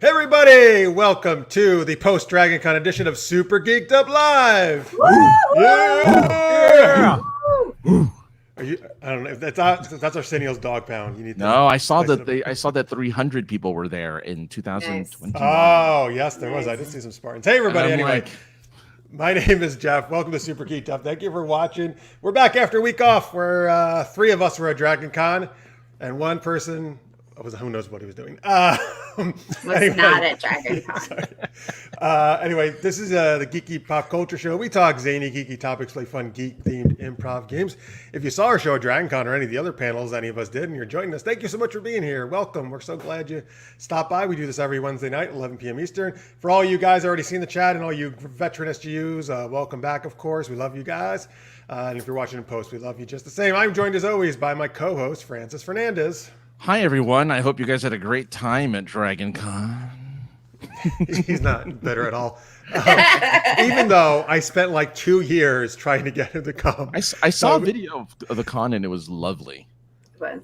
Hey everybody, welcome to the post-Dragon Con edition of Super Geeked Up Live. Woo! Yeah! Are you, I don't know if that's Arsenio's dog pound. You need to I saw that 300 people were there in 2021. Oh yes, there was. I did see some Spartans. Hey everybody, anyway. My name is Jeff. Welcome to Super Geeked Up. Thank you for watching. We're back after a week off where three of us were at Dragon Con and one person who knows what he was doing. Anyway, not at Dragon Con. Anyway, this is the Geeky Pop Culture Show. We talk zany, geeky topics, play fun, geek-themed improv games. If you saw our show at Dragon Con or any of the other panels any of us did and you're joining us, thank you so much for being here. Welcome. We're so glad you stopped by. We do this every Wednesday night, 11 p.m. Eastern. For all you guys already seen the chat and all you veteran SGUs, welcome back, of course. We love you guys. And if you're watching in post, we love you just the same. I'm joined as always by my co-host, Francis Fernandez. Hi, everyone. I hope you guys had a great time at Dragon Con. He's not bitter at all. Even though I spent like 2 years trying to get him to come. I saw a video of the con, and it was lovely. It was.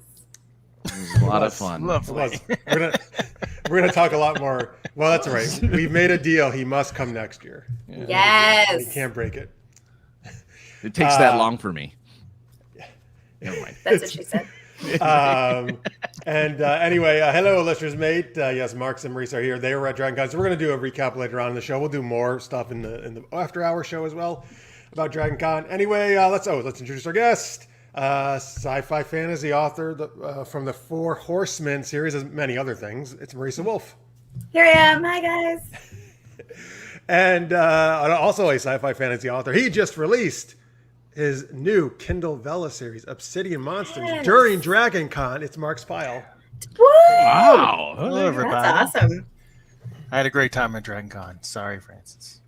It was a lot of fun. Lovely. We're gonna talk a lot more. Well, that's all right. We've made a deal. He must come next year. Yeah. Yes. He can't break it. It takes that long for me. Never mind. That's what she said. Anyway, hello, listeners, mate. Yes, Marx and Marisa are here. They were at Dragon Con, so we're going to do a recap later on in the show. We'll do more stuff in the after-hour show as well about Dragon Con. Anyway, let's introduce our guest, sci-fi fantasy author from the Four Horsemen series, as many other things. It's Marisa Wolf. Here I am. Hi, guys. And also a sci-fi fantasy author. He just released his new Kindle Vella series, Obsidian Monsters, during Dragon Con. It's Marx Pyle. Woo! Wow. Hello, everybody. That's awesome. I had a great time at Dragon Con. Sorry, Francis.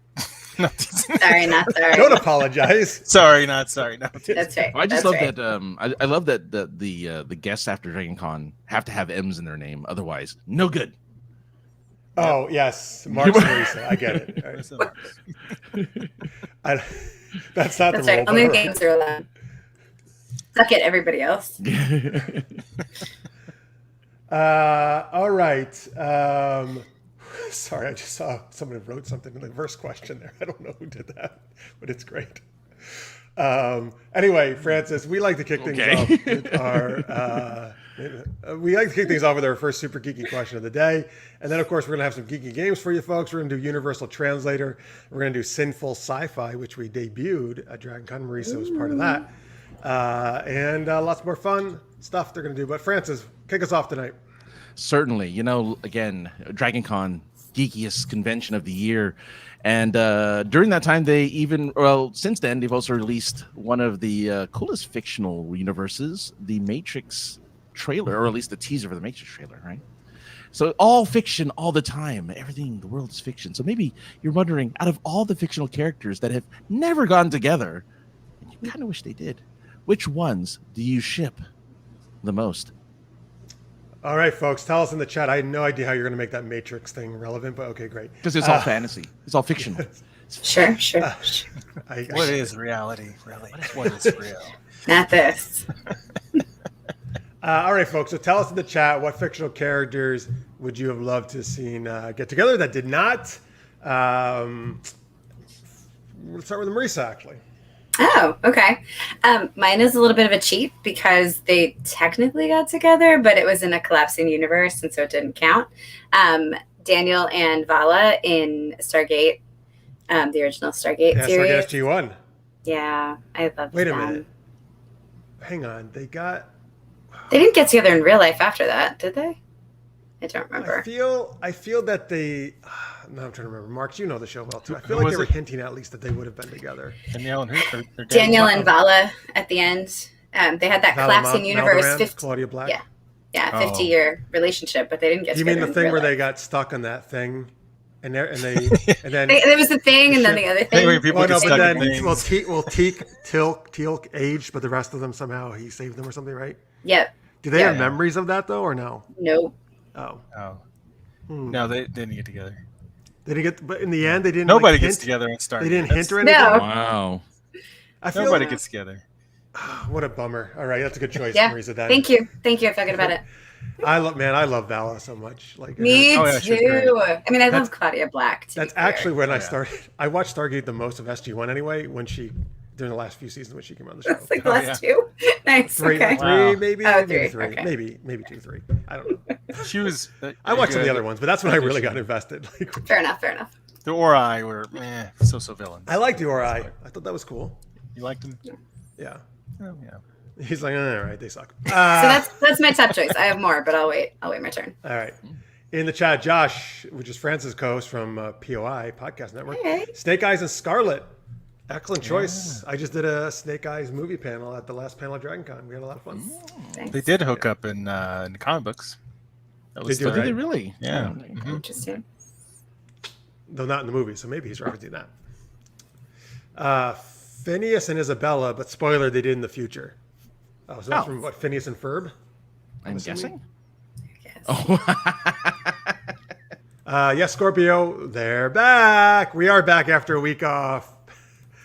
Sorry, not sorry. Don't apologize. Sorry, not sorry. No. That's right. I just That's love right. that. I love that the guests after Dragon Con have to have M's in their name. Otherwise, no good. Oh, yes. Marx and Marisa. I get it. That's not That's the right. role. Only games are allowed. Suck it, everybody else. All right. Sorry, I just saw somebody wrote something in the verse question there. I don't know who did that, but it's great. Anyway, Francis, we like to kick things off with our first super geeky question of the day. And then, of course, we're going to have some geeky games for you folks. We're going to do Universal Translator. We're going to do Sinful Sci-Fi, which we debuted at Dragon Con. Marisa was part of that. And lots more fun stuff they're going to do. But Francis, kick us off tonight. Certainly. Again, Dragon Con, geekiest convention of the year. And during that time, since then, they've also released one of the coolest fictional universes, the Matrix trailer, or at least the teaser for the Matrix trailer, right? So all fiction all the time. Everything, the world is fiction. So maybe you're wondering, out of all the fictional characters that have never gone together, and you kind of wish they did, which ones do you ship the most? All right, folks, tell us in the chat. I had no idea how you're going to make that Matrix thing relevant, but okay, great. Because it's all fantasy. It's all fictional. Sure. What is reality, really? What is real? Not this. All right, folks. So tell us in the chat, what fictional characters would you have loved to have seen get together that did not? We'll start with Marisa, actually. Oh, okay. Mine is a little bit of a cheat because they technically got together, but it was in a collapsing universe, and so it didn't count. Daniel and Vala in Stargate, the original Stargate series. Stargate SG-1. Yeah, I loved them. Wait a minute. Hang on. They didn't get together in real life after that, did they? I don't remember. I feel that they. No, I'm trying to remember. Marx, you know the show well too. I feel like they were hinting at least that they would have been together. Danielle and Vala at the end. They had that collapsing universe. Claudia Black. Yeah, 50-year relationship, but they didn't get together. You mean the thing where they got stuck on that thing, and then there was the thing, and then the other thing. Teal'c aged, but the rest of them somehow he saved them or something, right? Yep. Do they have memories of that though, or no? Nope. Oh. No, they didn't get together. They didn't get, but in the end, they didn't. Nobody gets together and start. They didn't hint or anything. No. Wow. Nobody gets together. What a bummer. All right, that's a good choice, Yeah. Marisa. Then. Thank you. I forgot about it. I love Vala so much. Like Me Oh, yeah, she's great. too. I mean, I That's- love Claudia Black. To That's be clear. actually when I Yeah. started. I watched Stargate the most of SG1 anyway. During the last few seasons when she came on the show. That's like the last two. Nice. Three, Okay. Wow. maybe, Oh, maybe three, three, okay. maybe 2, 3. I don't know. She was. I watched some of the good. other ones, but that's when I really got invested. Like, Fair enough. The Ori were so villains. I liked Uri. I thought that was cool. You liked them? Yeah. Oh, yeah. He's like, all right, they suck. So that's my top choice. I have more, but I'll wait my turn. All right. In the chat, Josh, which is Francis Coast from POI Podcast Network. Hey. Snake Eyes and Scarlet. Excellent choice. I just did a Snake Eyes movie panel at the last panel at DragonCon. We had a lot of fun. Thanks. They did hook up in the comic books. That was They do, the- right? Did they really? Yeah. Oh, Mhm. Interesting. Though not in the movie, so maybe he's referencing that. Phineas and Isabella, but spoiler, they did in the future. Oh, so that's Oh. from what, Phineas and Ferb? I'm assuming? guessing. Yes. Oh. Yes, Scorpio, they're back. We are back after a week off.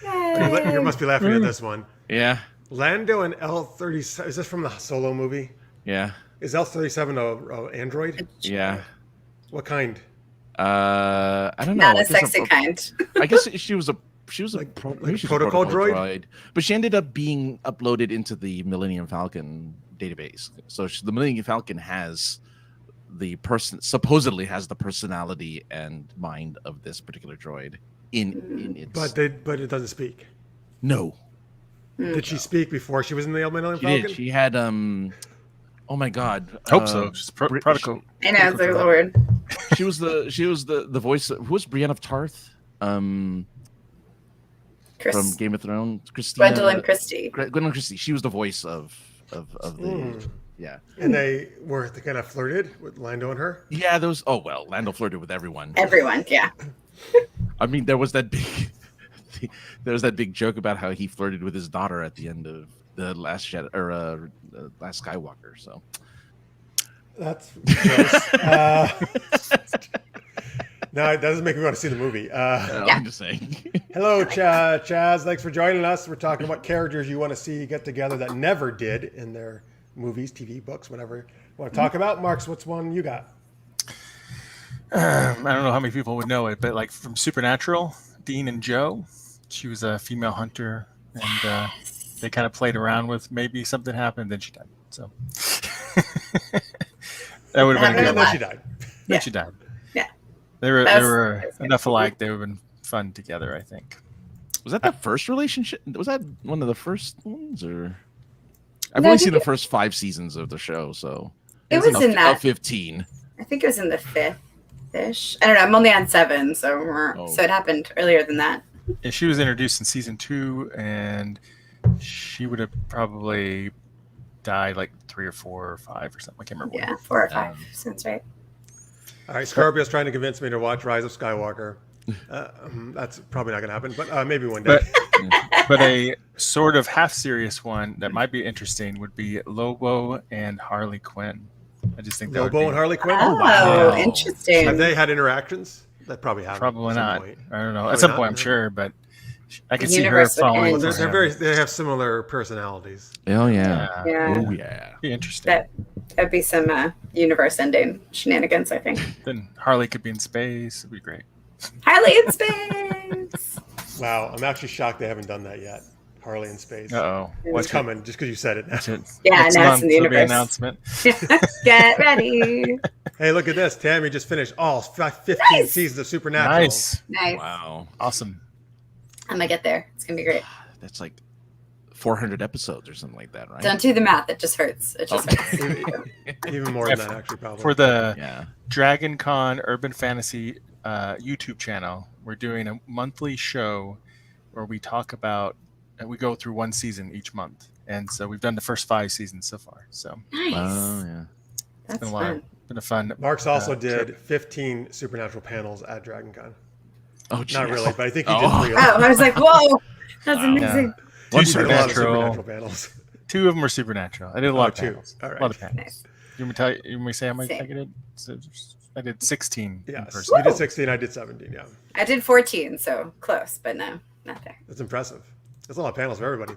Yay. You must be laughing at this one. Yeah. Lando and L-37. Is this from the Solo movie? Yeah. Is L-37 a android? Yeah. What kind? I don't know. Not I a guess sexy kind. I guess she was a Like maybe she's a protocol droid? but she ended up being uploaded into the Millennium Falcon database. So the Millennium Falcon has supposedly has the personality and mind of this particular droid in its. But it doesn't speak. No, Did she speak before she was in the Millennium she Falcon? did. She had Oh my God! Hope so. Just Brit- protocol. I know it's a little weird. She was the voice. Who was Brienne of Tarth? From Game of Thrones, Christina. Gwendolyn Christie. Gwendolyn Christie. She was the voice of the yeah. And they kind of flirted with Lando and her. Yeah, those. Oh well, Lando flirted with everyone. Everyone, yeah. I mean, there was that big joke about how he flirted with his daughter at the end of the last last Skywalker. So That's gross. No, it doesn't make me want to see the movie. I'm just saying. Hello, Chaz. Thanks for joining us. We're talking about characters you want to see get together that never did in their movies, TV, books, whatever you want to talk about. Marx, what's one you got? I don't know how many people would know it, but like from Supernatural, Dean and Joe, she was a female hunter, and they kind of played around with maybe something happened, then she died. So that would have been And good. then she died. Then she died. Yeah. They were That's enough alike. They would have been fun together, I think. Was that the first relationship? Was that one of the first ones, or? I've No, I only think seen the first 5 seasons of the show, so It was in that. 15. I think it was in the 5th-ish. I don't know. I'm only on 7, so it happened earlier than that. Yeah, she was introduced in season 2, and she would have probably died like 3 or 4 or 5 or something. I can't remember. Yeah, 4 or 5. Sounds right. All right, Scorpio's trying to convince me to watch Rise of Skywalker. That's probably not going to happen, but maybe one day. But a sort of half-serious one that might be interesting would be Lobo and Harley Quinn. I just think that would Lobo be and Harley Quinn? Oh, wow. interesting. Have they had interactions? That probably have. probably not. Point. I don't know. Probably At some not, point, I'm no. sure, but I could The see her universe would falling. end. Well, for him. they have similar personalities. Oh yeah. Yeah. Oh yeah. Be interesting. That'd be some universe-ending shenanigans, I think. Then Harley could be in space. It'd be great. Highly in space. Wow, I'm actually shocked they haven't done that yet. Harley in space. Uh-oh. What's coming? Just because you said it. That's it. Yeah, Next now it's month, in the there'll be an universe. announcement. Get ready. Hey, look at this. Tammy just finished all 15 Nice. seasons of Supernatural. Nice. Nice. Wow. Awesome. I'm gonna get there. It's gonna be great. That's like 400 episodes or something like that, right? Don't do the math. It just hurts. It just hurts. Even more than that, actually, probably. For the Yeah. Dragon Con Urban Fantasy YouTube channel, we're doing a monthly show where we talk about, and we go through one season each month. And so we've done the first 5 seasons so far. So Nice. Oh yeah. That's been a lot. fun. Been a fun. Mark's also did trip. 15 Supernatural panels at DragonCon. Oh, geez. Not really, but I think he did Oh. 3 of Oh, them. I was like, whoa, that's Wow. amazing. Two He did a lot of Supernatural. Supernatural panels. 2 of them are Supernatural. I did a lot of 2. panels. All A lot right. of panels. Nice. You want me to tell you? You want me to say how many I Same. did? So I did 16 in Yes. person. You did 16, I did 17, yeah. I did 14, so close, but no, not there. That's impressive. That's a lot of panels for everybody.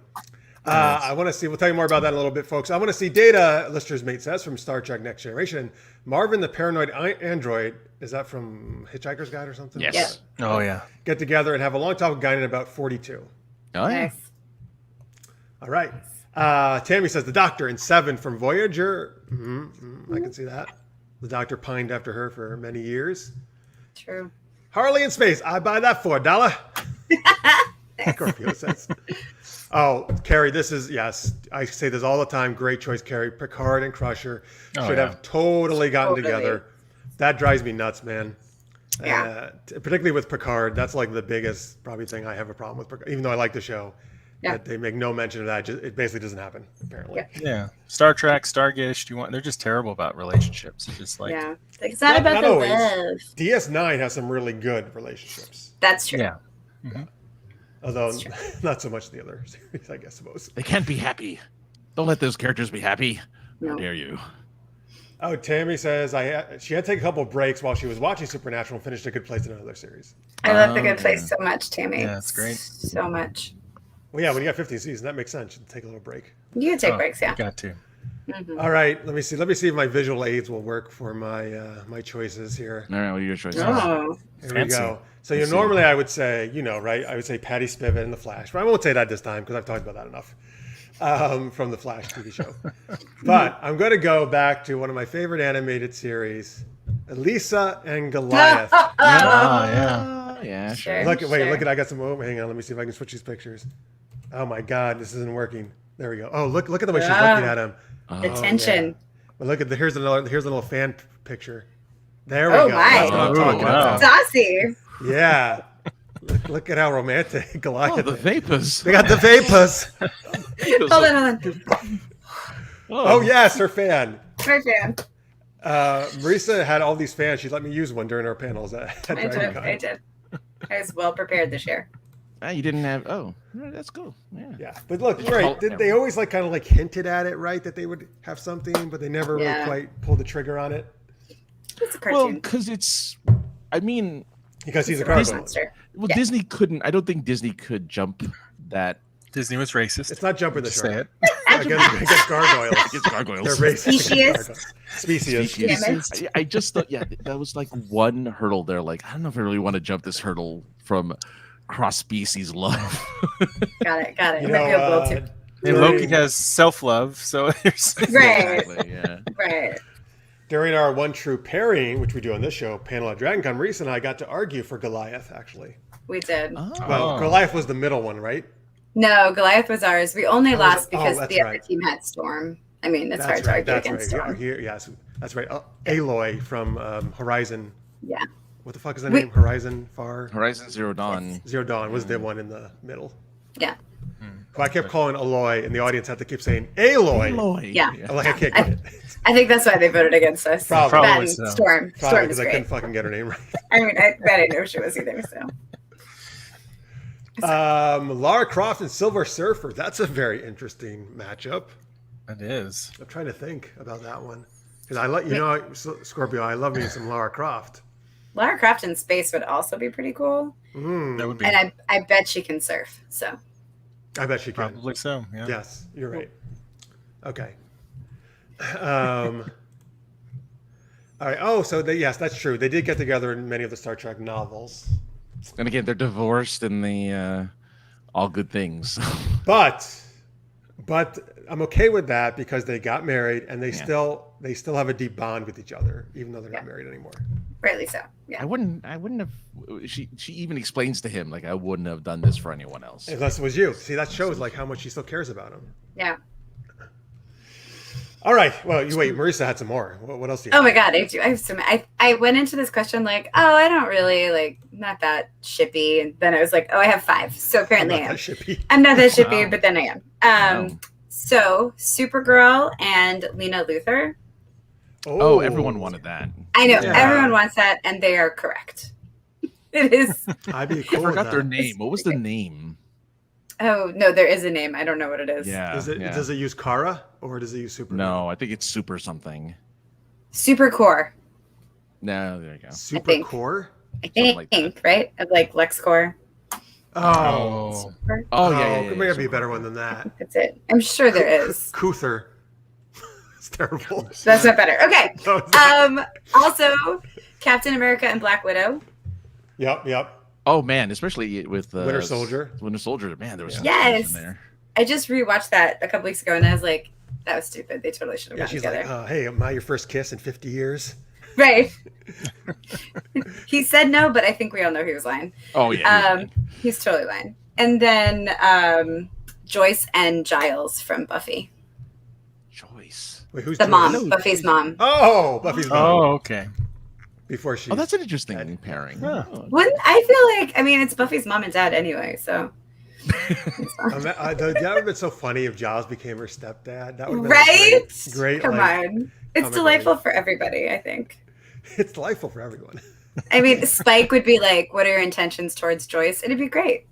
I want to see. We'll tell you more about that in a little bit, folks. I want to see Data. Lister's mate says from Star Trek: Next Generation. And Marvin, the paranoid android, is that from Hitchhiker's Guide or something? Yes. Oh yeah. Get together and have a long talk with Guy in about 42. Oh yeah. Nice. All right. Tammy says the Doctor in 7 from Voyager. I can see that. The Doctor pined after her for many years. True. Harley in space. I buy that for $1. Scorpio says. Oh, Carrie, this is, yes, I say this all the time. Great choice, Carrie. Picard and Crusher should have totally gotten together. That drives me nuts, man. Yeah. Particularly with Picard. That's like the biggest probably thing I have a problem with Picard, even though I like the show. Yeah. That they make no mention of that. It basically doesn't happen, apparently. Yeah. Star Trek, Stargate. They're just terrible about relationships. It's just like Yeah. It's not about the always. love. DS9 has some really good relationships. That's true. yeah. Although not so much the other series, I guess, most. They can't be happy. Don't let those characters be happy. No. How dare you? Oh, Tammy says she had to take a couple of breaks while she was watching Supernatural and finished A Good Place in another series. I love The Good Place so much, Tammy. Yeah, it's great. So much. Well, yeah, when you got 15 seasons, that makes sense. You take a little break. You can take breaks, yeah. Got to. All right, let me see. Let me see if my visual aids will work for my choices here. All right, what are your choices? Oh. Here Fancy. we go. So Let's see. normally I would say, right? I would say Patty Spivot and The Flash, but I won't say that this time because I've talked about that enough from the Flash TV show. But I'm going to go back to one of my favorite animated series, Elisa and Goliath. Yeah, sure. Look at. I got some. Oh, hang on. Let me see if I can switch these pictures. Oh my God, this isn't working. There we go. Oh, look at the way she's looking at him. The tension. Well, look at here's a little fan picture. There we Oh, go. my. That's what I'm talking about. Saucy. Yeah. Look at how romantic Goliath. Oh, the vapors. They got the vapors. Hold on. Oh yes, her fan. My fan. Marisa had all these fans. She let me use one during our panels at I DragonCon. did. I was well prepared this year. You didn't have. Oh, that's cool. Yeah. Yeah, but look, right? They always kind of hinted at it, right? That they would have something, but they never really quite pulled the trigger on it. It's a Well, cartoon. because it's. I mean, Because he's a It's gargoyle. monster. well, Yeah. Disney couldn't. I don't think Disney could jump that. Disney was racist. It's not jumping the Just say shark. it. Against gargoyles. Against gargoyles. They're racist. Species. Species. Damn it. I just thought, that was like one hurdle there. Like, I don't know if I really want to jump this hurdle from cross-species love. Got it. You It might be a know, little too. And Loki has self-love, so there's Right. Exactly, yeah. Right. during our One True Pairing, which we do on this show, panel at DragonCon, Marisa and I got to argue for Goliath, actually. We did. Well, Goliath was the middle one, right? No, Goliath was ours. We only lost because that's the other right. team had Storm. I mean, it's That's hard to right. argue That's against right. Storm. Yes, that's right. Aloy from Horizon. Yeah. What the fuck is that name? Horizon Far Horizon Zero Dawn. Zero Dawn was the one in the middle. Yeah. Who I kept calling Aloy, and the audience had to keep saying Aloy. Aloy. Yeah. I'm like, I can't get it. I think that's why they voted against us. Probably. That Probably and so. Storm. Probably Storm is because I great. couldn't fucking get her name right. I mean, I didn't know who she was either. So Lara Croft and Silver Surfer. That's a very interesting matchup. It is. I'm trying to think about that one because I like Scorpio. I love me some Lara Croft. Lara Croft in space would also be pretty cool, That would be and I bet she can surf. So I bet she can. probably so. Yeah. Yes, you're right. Okay. All right. Oh, so yes, that's true. They did get together in many of the Star Trek novels, And again, they're divorced in the All Good Things. but I'm okay with that because they got married and they still have a deep bond with each other, even though they're not married anymore. rightly so. Yeah. I wouldn't have. She even explains to him like I wouldn't have done this for anyone else. Unless it was you. See, that shows like how much she still cares about him. Yeah. All right. Well, you wait. Marisa had some more. What else do you? Oh my God, I do. I have so many. I went into this question like, oh, I don't really not that shippy, and then I was like, oh, I have 5. So apparently I am. I'm not that shippy, but then I am. Wow. So Supergirl and Lena Luthor. Oh, everyone wanted that. I know Yeah. everyone wants that, and they are correct. It is. I'd be I cool with forgot their that. name. What was the name? Oh no, there is a name. I don't know what it is. Yeah. Does it use Kara or does it use Superman? No, I think it's Super something. Super Core. No, there you go. Super think. Core. I Something think, like that. right? Of like LexCorp. Oh. Super. Oh, yeah. There may be a better one than that. That's it. I'm sure there is. Cuther. It's terrible. That's not better. Okay. No, it's not. Also, Captain America and Black Widow. Yep. Oh man, especially with Winter Soldier. Winter Soldier, man, there was some Yes. in there. I just rewatched that a couple weeks ago, and I was like, that was stupid. They totally should have Yeah, gotten she's together. like, hey, am I your first kiss in 50 years? Right. He said no, but I think we all know he was lying. Oh yeah. He's totally lying. And then Joyce and Giles from Buffy. Joyce. Wait, who's The Joyce? mom, Buffy's mom. Oh, Buffy's mom. Oh, okay. Before she. Oh, that's an interesting pairing. Huh. Oh. Wouldn't I feel like? I mean, it's Buffy's mom and dad anyway, so. That would have been so funny if Giles became her stepdad. That would have been Right? great. Come like, on. It's comic delightful relief. for everybody, I think. It's delightful for everyone. I mean, Spike would be like, what are your intentions towards Joyce? It'd be great.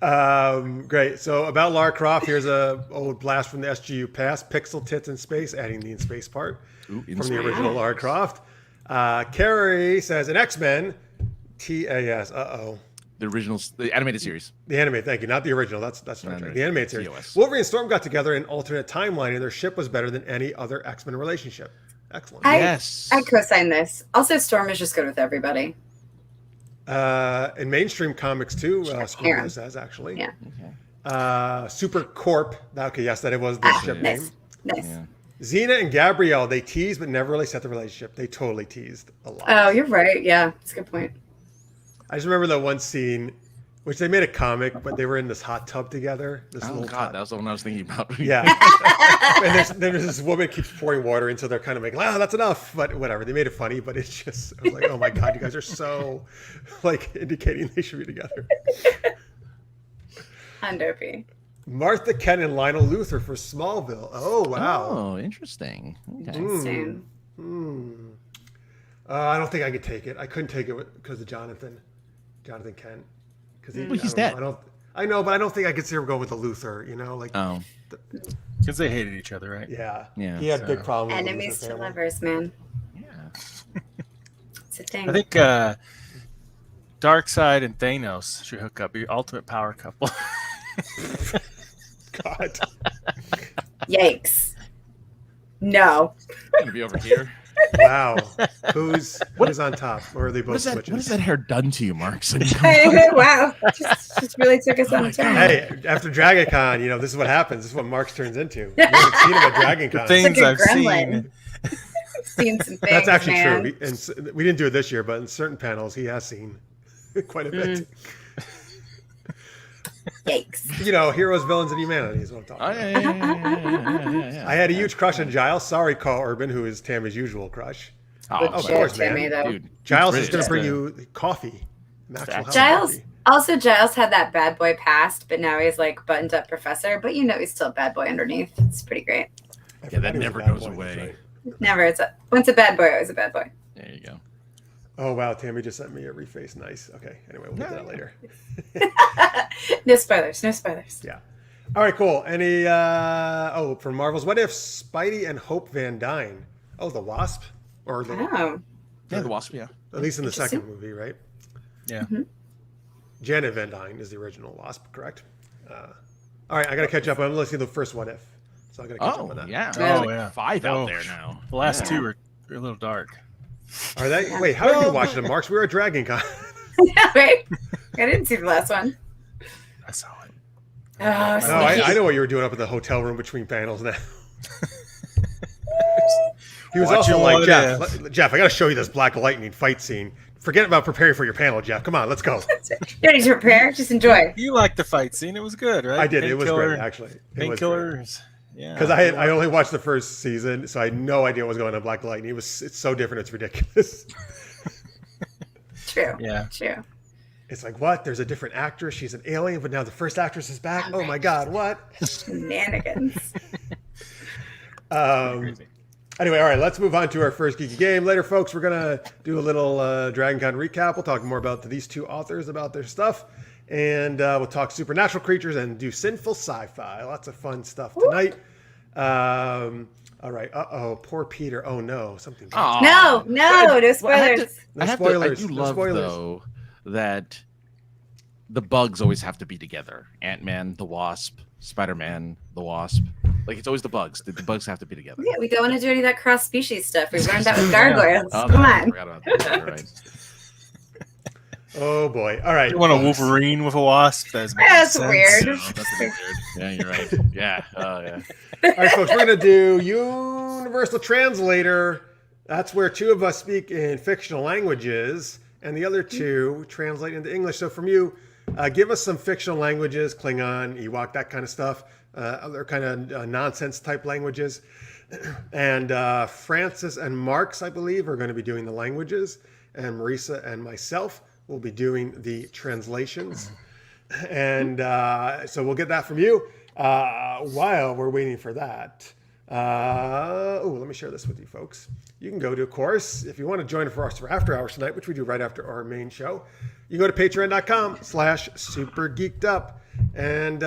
Great. So about Lara Croft, here's a old blast from the SGU past. Pixel tits in space, adding the in space part Ooh, in from the space. original Lara Croft. Carrie says in X-Men, TAS. The original, the animated series. The anime, thank you, not the original. That's Star Trek. The animated series. TOS. Wolverine and Storm got together in an alternate timeline, and their ship was better than any other X-Men relationship. Excellent. Yes. I co-sign this. Also, Storm is just good with everybody. In mainstream comics too, Scorpio says actually. Yeah. Super Corp. Okay, yes, that it was the ship Nice. name. Nice. Yeah. Xena and Gabrielle, they teased but never really set the relationship. They totally teased a lot. Oh, you're right. Yeah, that's a good point. I just remember that one scene, which they made a comic, but they were in this hot tub together. This Oh little god, tub. that was the one I was thinking about. Yeah. And there's this woman keeps pouring water in, so they're kind of like, that's enough. But whatever, they made it funny, but it's just, I was like, oh my God, you guys are so, like, indicating they should be together. Handopy. Martha Kent and Lionel Luthor for Smallville. Oh, wow. Oh, interesting. Okay. Soon. I don't think I could take it. I couldn't take it because of Jonathan Kent. Because Well, he's dead. I know, but I don't think I could see him going with the Luthor. You know, like, Oh, Because they hated each other, right? yeah, Yeah, he had so- big problems. with the Enemies Luthor to family. lovers, man. yeah. It's a thing. I think Darkseid and Thanos should hook up. Be ultimate power couple. God. Yikes. No. Gonna be over here. Wow. Who's on top? Or are they both What switches? has that hair done to you, Marx? Wow. Just really took us on a turn. Hey, after Dragon Con, this is what happens. This is what Marx turns into. You haven't seen him at Dragon Con. Things Like a I've gremlin. seen. Seen some things, That's actually man. true. We didn't do it this year, but in certain panels, he has seen quite a bit. Yikes. Heroes, villains, and humanity is what I'm talking Oh, about. yeah. I had a huge crush on Giles. Sorry, Carl Urban, who is Tammy's usual crush. Oh, Of Shit, course, Timmy, man. though. dude. Giles British. is going to bring Yeah. you coffee. Maxwell House Giles coffee. Giles had that bad boy past, but now he's like buttoned up professor. But he's still a bad boy underneath. It's pretty great. I Yeah, that forgot he was a never bad goes boy, away. that's right. Never. Once a bad boy, always a bad boy. There you go. Oh, wow. Tammy just sent me a reface. Nice. Okay. Anyway, we'll get to that later. No spoilers. No spoilers. Yeah. All right, cool. Any, from Marvel's What If, Spidey and Hope Van Dyne. Oh, the Wasp? Or the, Oh. Yeah, the Wasp. Yeah. at least in the Interesting. second movie, right? Yeah. Janet Van Dyne is the original Wasp, correct? All right, I got to catch up. I'm listening to the first What If. So I got to catch up Oh, on that. yeah. Oh, There's like yeah. 5 out Oh, there now. The last Yeah. two are a little dark. Are they? Wait, how are you watching them, Marks? We were at Dragon Con. Yeah, right? I didn't see the last one. I saw it. Oh, No, sneaky. I know what you were doing up in the hotel room between panels now. He was Watching also like, What Jeff, I got to show you this Black Lightning fight scene. Forget about preparing for your panel, Jeff. Come on, let's go. You don't need to prepare. Just enjoy. You liked the fight scene. It was good, right? I did. It was Painkiller- great, actually. It was great. Painkillers. Yeah. Because I only watched the first season, so I had no idea what was going on in Black Lightning. It's so different. It's ridiculous. True. Yeah. True. It's like, what? There's a different actress. She's an alien, but now the first actress is back. Oh my God, what? Shenanigans. Crazy. Anyway, all right, let's move on to our first geeky game. Later, folks, we're going to do a little Dragon Con recap. We'll talk more about these two authors, about their stuff. And we'll talk supernatural creatures and do sinful sci-fi. Lots of fun stuff tonight. All right. Poor Peter. Oh, no. Something. Aw. No, I spoilers. No I spoilers. do No love, spoilers. though, that the bugs always have to be together. Ant-Man, the Wasp, Spider-Man, the Wasp. Like, it's always the bugs. The bugs have to be together. Yeah, we don't want to do any of that cross-species stuff. We learned that with gargoyles. Oh, Come no, I on. forgot about that. You're right. Oh boy! All right. You want a Wolverine with a wasp? That's weird. Oh, that's a bit weird. Yeah, you're right. Yeah. Oh, yeah. All right, folks. We're gonna do Universal Translator. That's where two of us speak in fictional languages, and the other two translate into English. So from you, give us some fictional languages: Klingon, Ewok, that kind of stuff. Other kind of nonsense type languages. And Francis and Marx, I believe, are going to be doing the languages, and Marisa and myself will be doing the translations. And so we'll get that from you. While we're waiting for that, let me share this with you folks. You can go to, of course, if you want to join for us for After Hours tonight, which we do right after our main show, you go to patreon.com/supergeekedup. And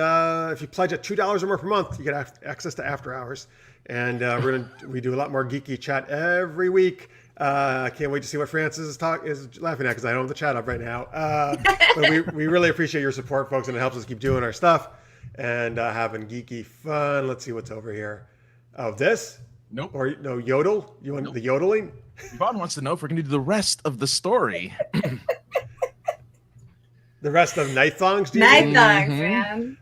if you pledge at $2 or more per month, you get access to After Hours. And we do a lot more geeky chat every week. I can't wait to see what Francis is laughing at because I don't have the chat up right now. But we really appreciate your support, folks, and it helps us keep doing our stuff and having geeky fun. Let's see what's over here. Oh, this? Nope. Or no, yodel? You want the yodeling? Yvonne wants to know if we're going to do the rest of the story. The rest of Night Thongs? Night Thongs, man.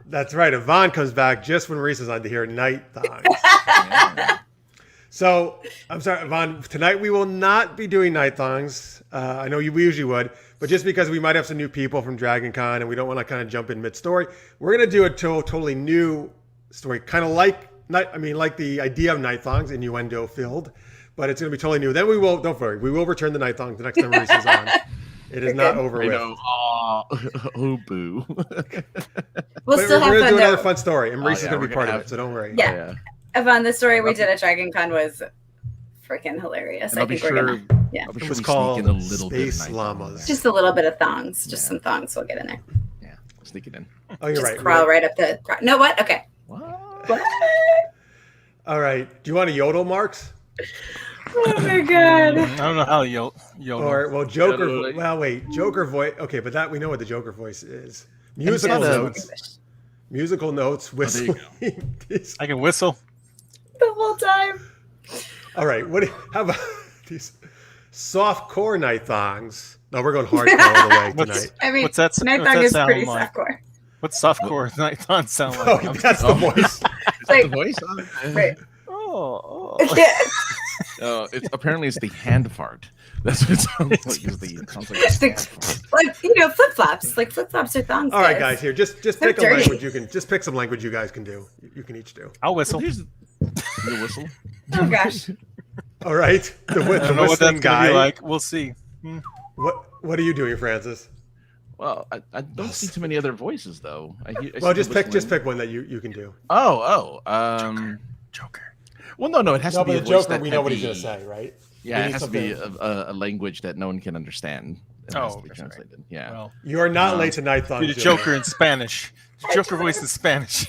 That's right. Yvonne comes back just when Marisa's on to hear Night Thongs. Yeah. So, I'm sorry, Yvonne, tonight we will not be doing Night Thongs. I know we usually would, but just because we might have some new people from Dragon Con and we don't want to kind of jump in mid-story, we're going to do a totally new story, kind of like the idea of Night Thongs, innuendo-filled, but it's going to be totally new. Then don't worry, we will return the Night Thongs the next time Marisa's on. It is not over with. Oh, boo. We'll still have We're going to fun, do another though. fun story, and Marisa's yeah, going to be we're part gonna of it, so don't worry. Yeah. Evan, the story we did at Dragon Con was freaking hilarious. And I'll be sure I'll be It sure was we called sneak in a little Space bit of Night Llamas. Thongs. just a little bit of thongs, just some thongs we'll get in there. Yeah, sneak it in. Oh, you're Just right. crawl right up the. No, what? Okay. What? All right. Do you want to yodel, Marks? Oh my god. I don't know how yodel. Or Joker? Well, wait, Joker voice. Okay, but that we know what the Joker voice is. Musical not a- notes. Musical notes. Whistling. I can whistle. The whole time. All right. How about these soft core Night Thongs? No, we're going hardcore all the way tonight. I mean, What's that- Night what's Thong that is sound pretty like? softcore. What's softcore Night Thon sound Oh, like? that's the voice. Like, The voice? right. Oh. Apparently it's the hand fart. That's what it sounds like. It sounds like It's a hand fart. like flip flops. Like flip flops are thongs. All right, guys. Here, just pick a dirty. language you can. Just pick some language you guys can do. You can each do. I'll whistle. Here's the whistle. Oh gosh. All right. The I don't know what whistling that's gonna guy. be like. We'll see. What are you doing, Francis? Well, I don't see too many other voices though. I Well, see just whistling. pick one that you can do. Joker. Well, no, it has No, to be but a the voice Joker, that we can know what he's be- going to say, right? Yeah, We it need has to be something- a language that no one can understand. It has Oh, to be that's right. translated. Yeah. Well, You are not No. late to Night Thong. be the Joker in Spanish. Joker voice in Spanish.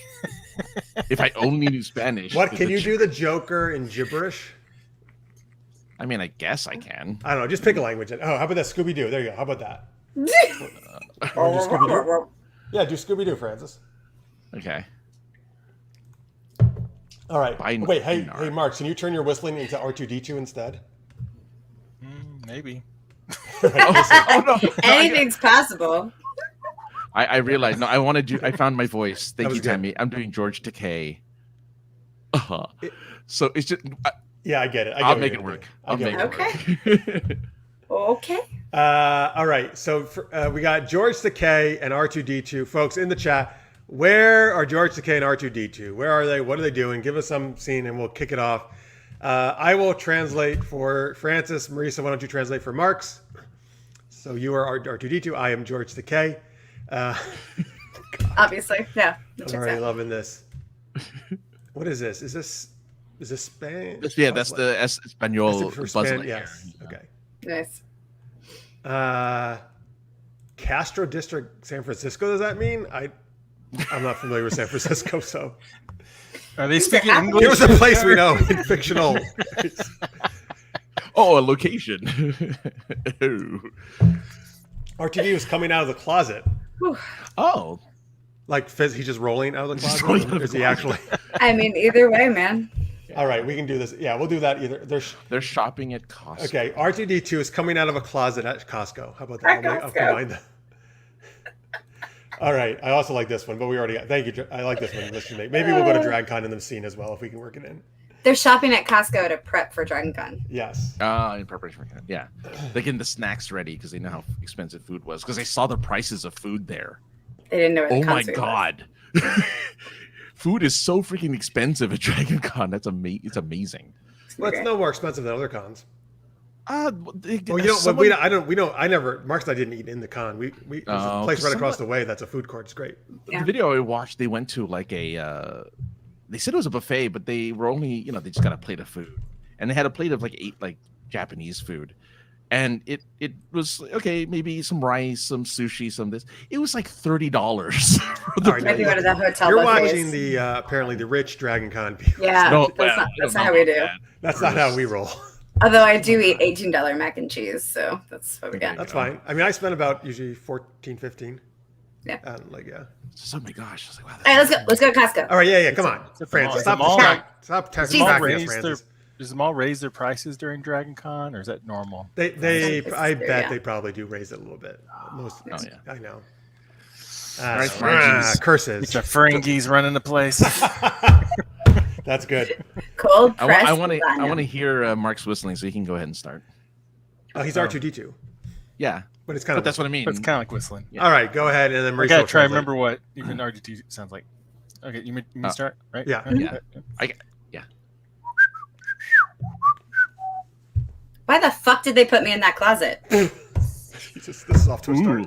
If I only knew Spanish. What can you do the Joker in gibberish? I mean, I guess I can. I don't know. Just pick a language. Oh, how about that Scooby Doo? There you go. How about that? Or do Scooby-Doo? Yeah, do Scooby Doo, Francis. Okay. All right. Bin- Wait, hey, binar. Mark, can you turn your whistling into R2D2 instead? Maybe. Oh no! Anything's possible. I realized. No, I wanted you. I found my voice. Thank That you, was good. Tammy. I'm doing George Takei. So it's just. Yeah, I get it. I'll make it work. I'll make it work. Okay. All right. So we got George Takei and R2D2. Folks, in the chat, where are George Takei and R2D2? Where are they? What are they doing? Give us some scene and we'll kick it off. I will translate for Francis. Marisa, why don't you translate for Marx? So you are R2D2. I am George Takei. Obviously, yeah. I'm already loving this. What is this? Is this Spanish? Yeah, that's the Espanol for buzzing. Yes. Okay. Nice. Castro District, San Francisco. Does that mean? I'm not familiar with San Francisco, so Are they speaking happening? English? give us a place we know in fictional. Oh, a location. R2D was coming out of the closet. Oh, Like he's just rolling out of the He's closet? rolling out of Or is the he actually? I mean, either way, man. All right, we can do this. Yeah, we'll do that either. they're shopping at Costco. Okay, R2D2 is coming out of a closet at Costco. How about that? At I'll Costco. combine that. All right, I also like this one, but we already got. Thank you. I like this one. Maybe we'll go to DragCon in the scene as well if we can work it in. They're shopping at Costco to prep for Dragon Con. Yes. In preparation for yeah, they're getting the snacks ready because they know how expensive food was because they saw the prices of food there. They didn't know what the Oh my concert was. god, food is so freaking expensive at Dragon Con. It's amazing. Well, it's no more expensive than other cons. Well, Well, you know, I never. Marks and I didn't eat in the con. There's a place right across the way that's a food court. It's great. Yeah. The video I watched, they went to like a. They said it was a buffet, but they were only, they just got a plate of food, and they had a plate of like 8 Japanese food, and it was okay, maybe some rice, some sushi, some this. It was like $30. All right, Maybe go to the hotel. You're buffets. watching the apparently the rich Dragon Con people. Yeah, No, that's not how we do. That's not how we roll. Although I do eat $18 mac and cheese, so that's what we got. That's fine. I mean, I spend about usually 14, 15. Yeah. Yeah. Oh my gosh! I was like, wow. All right, let's go to Costco. All right, yeah. Come on, Francis. Stop Does the mall raise their prices during Dragon Con, or is that normal? I bet they probably do raise it a little bit. I know. Curses. It's a Ferengis running the place. That's good. Cold I press. want to hear Mark's whistling, so you can go ahead and start. Oh, he's R2D2. Yeah, but it's kind of. That's what I mean. But it's kind of like whistling. Yeah. All right, go ahead, and then Marisa I gotta try to translate. remember what even RDT sounds like. Okay, you mean start right? Yeah. Yeah. Why the fuck did they put me in that closet? Jesus, this is off to a start.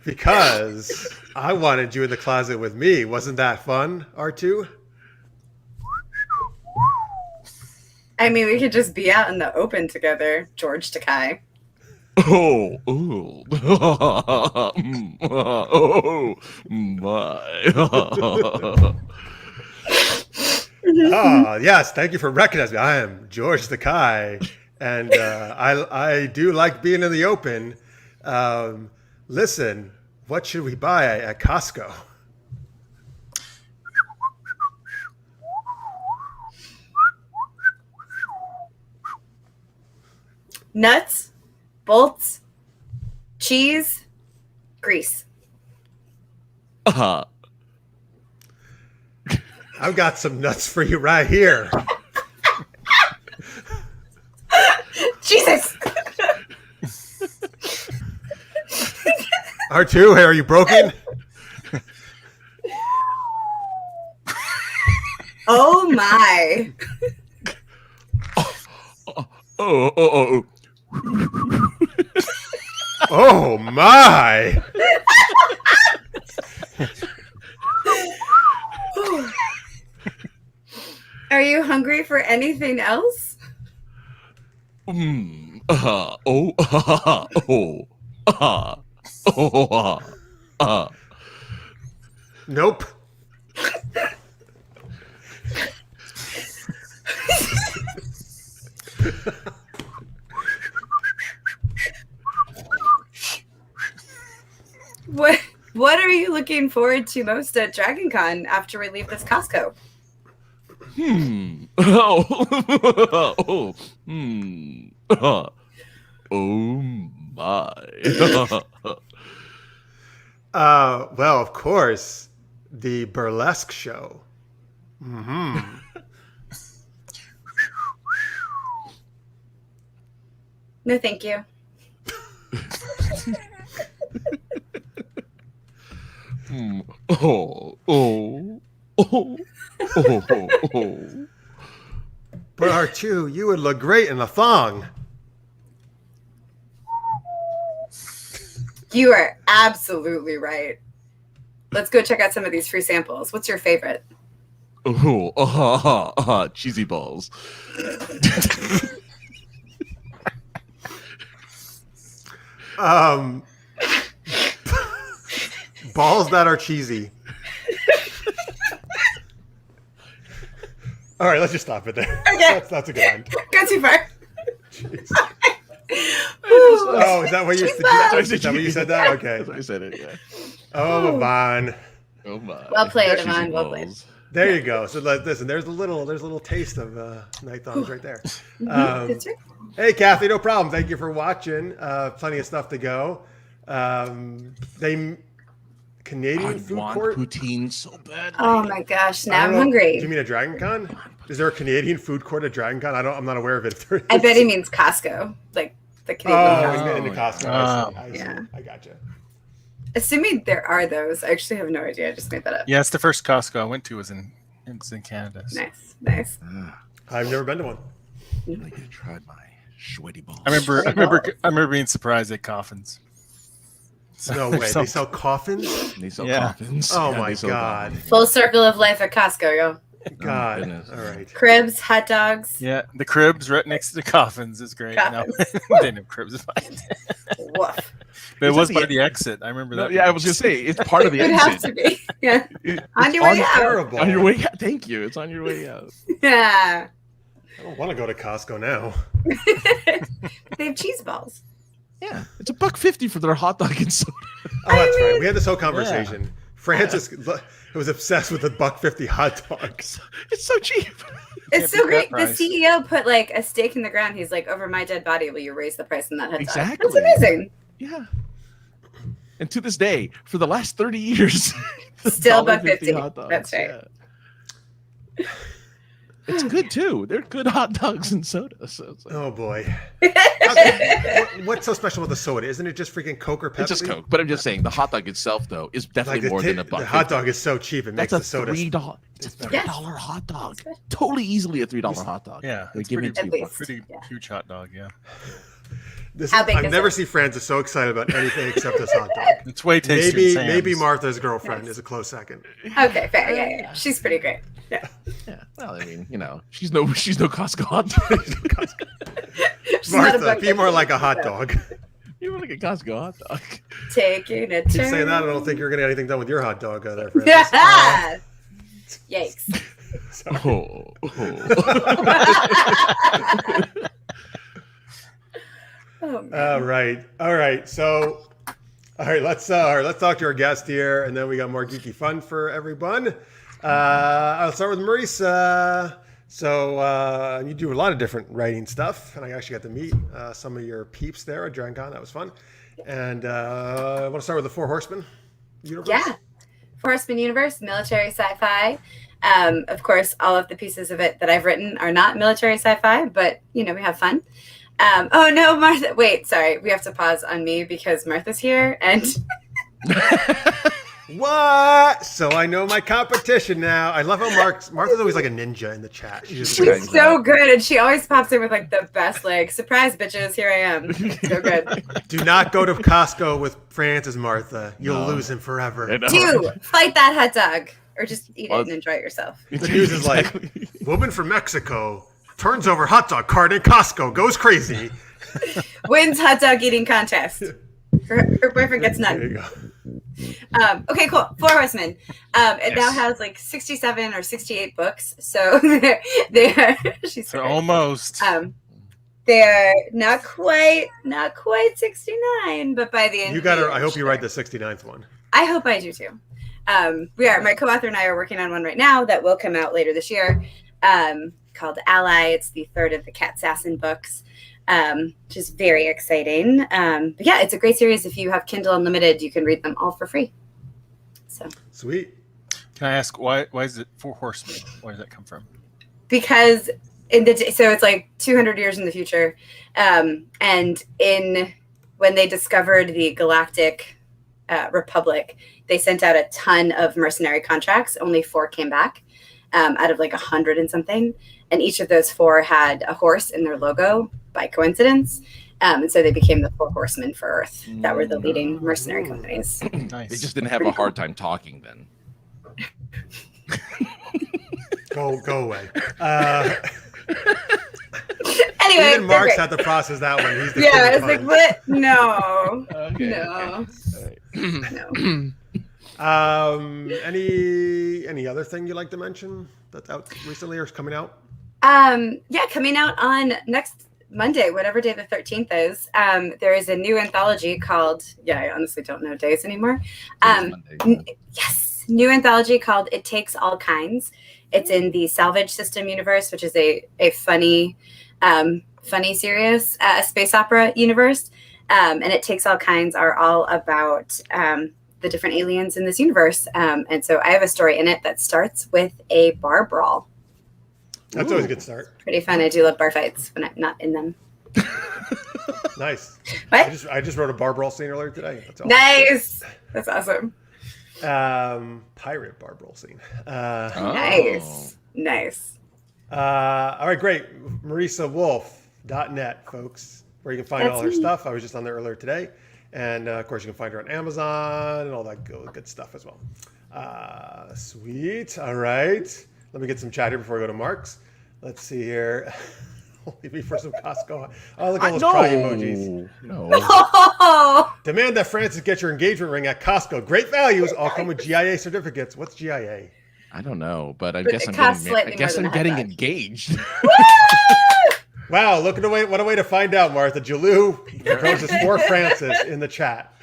Because I wanted you in the closet with me. Wasn't that fun, R2? I mean, we could just be out in the open together, George Takai. Yes, thank you for recognizing me. I am George the Kai, and I do like being in the open. Listen, what should we buy at Costco? Nuts, bolts, cheese, grease. I've got some nuts for you right here. Jesus! R2, hey, are you broken? Oh my! Oh my! Are you hungry for anything else? Nope. What are you looking forward to most at Dragon Con after we leave this Costco? Oh my. Well, of course, the burlesque show. Mm-hmm. No, thank you. But R2, you would look great in a thong. You are absolutely right. Let's go check out some of these free samples. What's your favorite? Cheesy balls. Balls that are cheesy. All right, let's just stop it there. Okay. That's a good end. Go too far. Jeez. Ooh. Oh, is that what you Cheese said? balls. Is that what you said that? Okay. That's why I said it. Yeah. Oh, Vaughn. Oh my. Well played, Cheesy Ivan. Well played. balls. There you go. So listen, there's a little taste of night thongs right there. That's right. Hey, Kathy, no problem. Thank you for watching. Plenty of stuff to go. Canadian I food want court. poutine so badly. Oh my gosh, I now don't I'm know. hungry. Do you mean a Dragon Con? Is there a Canadian food court at Dragon Con? I'm not aware of it. If there is. I bet he means Costco, like the Canadian. Oh, Costco. in the Costco. I see. Yeah. I gotcha. Assuming there are those, I actually have no idea. I just made that up. Yeah, it's the first Costco I went to was in Canada. So. Nice. I've never been to one. I need to try my sweaty balls. I remember being surprised at coffins. So, No way. They sell coffins? They sell Yeah. coffins. Oh Yeah, my they sell God. coffins. Full circle of life at Costco, yo. God. goodness. All right. Cribs, hot dogs. Yeah, the cribs right next to the coffins is great. Coffins. No, they didn't have cribs, but Woof. it Is was that by the- the exit. I remember No, that. yeah, I was gonna say it's part of the It would have exit. to be. Yeah. It's On your way out. Terrible. On your way out. Thank you. It's on your way out. Yeah. I don't want to go to Costco now. They have cheese balls. Yeah, it's $1.50 for their hot dog and soda. Oh, that's right. We had this whole conversation. Francis was obsessed with the $1.50 hot dogs. It's so cheap. It's Can't so beat great. that The price. CEO put like a stake in the ground. He's like, over my dead body, will you raise the price on that hot dog? Exactly. That's amazing. Yeah. And to this day, for the last 30 years, Still $1.50 $1.50. hot dogs, That's right. yeah. It's good too. They're good hot dogs and soda. So it's, like, Oh boy. What's so special about the soda? Isn't it just freaking Coke or Pepsi? it's just Coke. But I'm just saying, the hot dog itself, though, is Like definitely more than a buck. the hot dog is so cheap it makes That's the a soda. $3. It's a $3 Yes. hot dog. Totally easily a $3 hot dog. Yeah, They it's give me pretty, two. At least. pretty Yeah. huge hot dog. Yeah, How big I've is never it? seen Francis so excited about anything except this hot dog. it's way tastier. than Maybe Sam's. Martha's girlfriend Nice. is a close second. Okay, fair. Yeah. She's pretty great. Yeah. Yeah. Well, I mean, she's no Costco hot dog. She's not a Martha, bug be more lady. like a hot dog. You want to get Costco hot dog? Taking a Keep turn. saying that, I don't think you're gonna get anything done with your hot dog there, Francis. Yikes. Oh. Oh, man. All right. So, let's talk to our guest here, and then we got more geeky fun for everyone. I'll start with Marisa. So you do a lot of different writing stuff, and I actually got to meet some of your peeps there at DragonCon. That was fun. And I want to start with the Four Horsemen universe. Yeah. Four Horsemen universe, military sci-fi. Of course, all of the pieces of it that I've written are not military sci-fi, but we have fun. Oh no, Martha! Wait, sorry, we have to pause on me because Martha's here, and What? So I know my competition now. I love how Martha's always like a ninja in the chat. She's just she's so good, and she always pops in with like the best, like, surprise, bitches, here I am. So good. do not go to Costco with Francis, Martha. You'll No. lose him forever. I know. Do fight that hot dog, or just eat Well, it and enjoy it yourself. The news is like, woman from Mexico turns over hot dog cart at Costco, goes crazy. Wins hot dog eating contest. Her boyfriend gets There none. you go. Okay, cool. Four Horsemen. It now has like 67 or 68 books. So they're she's So so great. almost. They're not quite 69, but by the end You of got the to. I year, hope you write the 69th one. I hope I do too. My co-author and I are working on one right now that will come out later this year, called Ally. It's the third of the Cat Sasson books, which is very exciting. But yeah, it's a great series. If you have Kindle Unlimited, you can read them all for free. So Sweet. Can I ask why is it Four Horsemen? Where does that come from? because so it's like 200 years in the future, and when they discovered the Galactic Republic, they sent out a ton of mercenary contracts. Only 4 came back out of like 100 and something, and each of those 4 had a horse in their logo by coincidence. And so they became the Four Horsemen for Earth that were the leading mercenary companies. Nice. They just didn't have a hard time talking then. Go away. Anyway, Even they're Marx great. had to process that one. He's the Yeah, king it's of like, puns. what? No. Okay. No. All right. No. Any other thing you'd like to mention that's out recently or is coming out? Yeah, coming out on next Monday, whatever day the 13th is. There is a new anthology called, I honestly don't know days anymore. Yes, new anthology called It Takes All Kinds. It's in the Salvage System universe, which is a funny series, space opera universe. And It Takes All Kinds are all about the different aliens in this universe. And so I have a story in it that starts with a bar brawl. That's always a good start. Pretty fun. I do love bar fights when I'm not in them. Nice. What? I just wrote a bar brawl scene earlier today. That's awesome. Nice. That's awesome. Pirate bar brawl scene. Nice. All right, great. MarisaWolf.net, folks, where you can find all her stuff. I was just on there earlier today. And, of course, you can find her on Amazon and all that good stuff as well. Sweet. All right. Let me get some chat here before we go to Mark's. Let's see here. Leave me for some Costco. Oh, look at all those crying emojis. No. Demand that Francis get your engagement ring at Costco. Great values. All come with GIA certificates. What's GIA? I don't know, but I guess I'm getting engaged. Wow, look at the way. What a way to find out, Martha. Jalu proposes for Francis in the chat.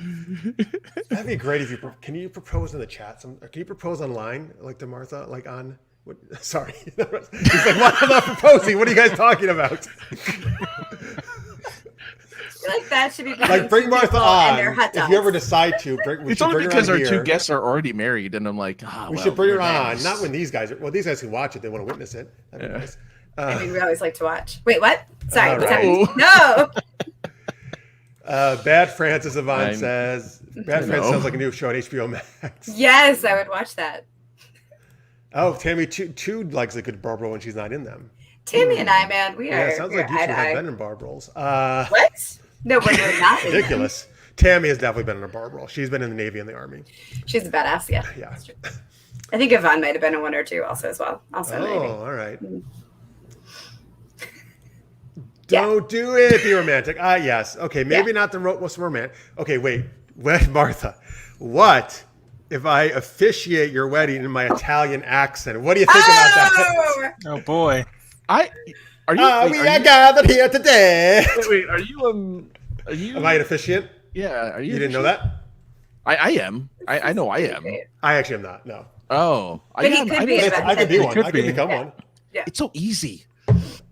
That'd be great if you can you propose in the chat? Can you propose online, like to Martha, like on? What, sorry, he's like, what? I'm not proposing. What are you guys talking about? I feel like that should be like bring Martha on if you ever decide to. It's only because our two guests are already married, and I'm like, we should bring her on. Not when these guys are. Well, these guys can watch it. They want to witness it. That'd be nice. I mean, we always like to watch. Wait, what? Sorry. Right. No. Bad Francis Yvonne says, Bad Francis sounds like a new show on HBO Max. Yes, I would watch that. Oh, Tammy too likes a good bar brawl when she's not in them. Tammy and I, man, we are. Yeah, sounds like you two have been in bar brawls. What? No, we're not. Ridiculous. Tammy has definitely been in a bar brawl. She's been in the Navy and the Army. She's a badass, yeah. Yeah. I think Yvonne might have been in one or two also as well. Also, maybe. All right. Don't do it. Be romantic. Yes. Okay, maybe not the most romantic. Okay, wait. Martha, what if I officiate your wedding in my Italian accent? What do you think about that? Oh boy. We are gathered here today. Wait, are you? Am I an officiant? Yeah. Are you? You didn't know that? I am. I know I am. I actually am not. No. Oh, I am. I could be one. I could become one. Yeah. It's so easy.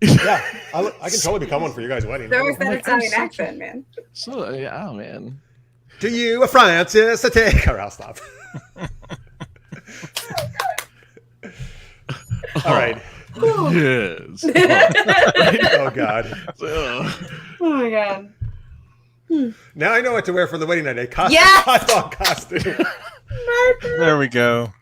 Yeah, I can totally become one for you guys' wedding. There was that Italian accent, man. So, oh man. Do you, Francis, take her? I'll stop. All right. Yes. Oh God. Oh my God. Now I know what to wear for the wedding night. A hot dog costume. There we go.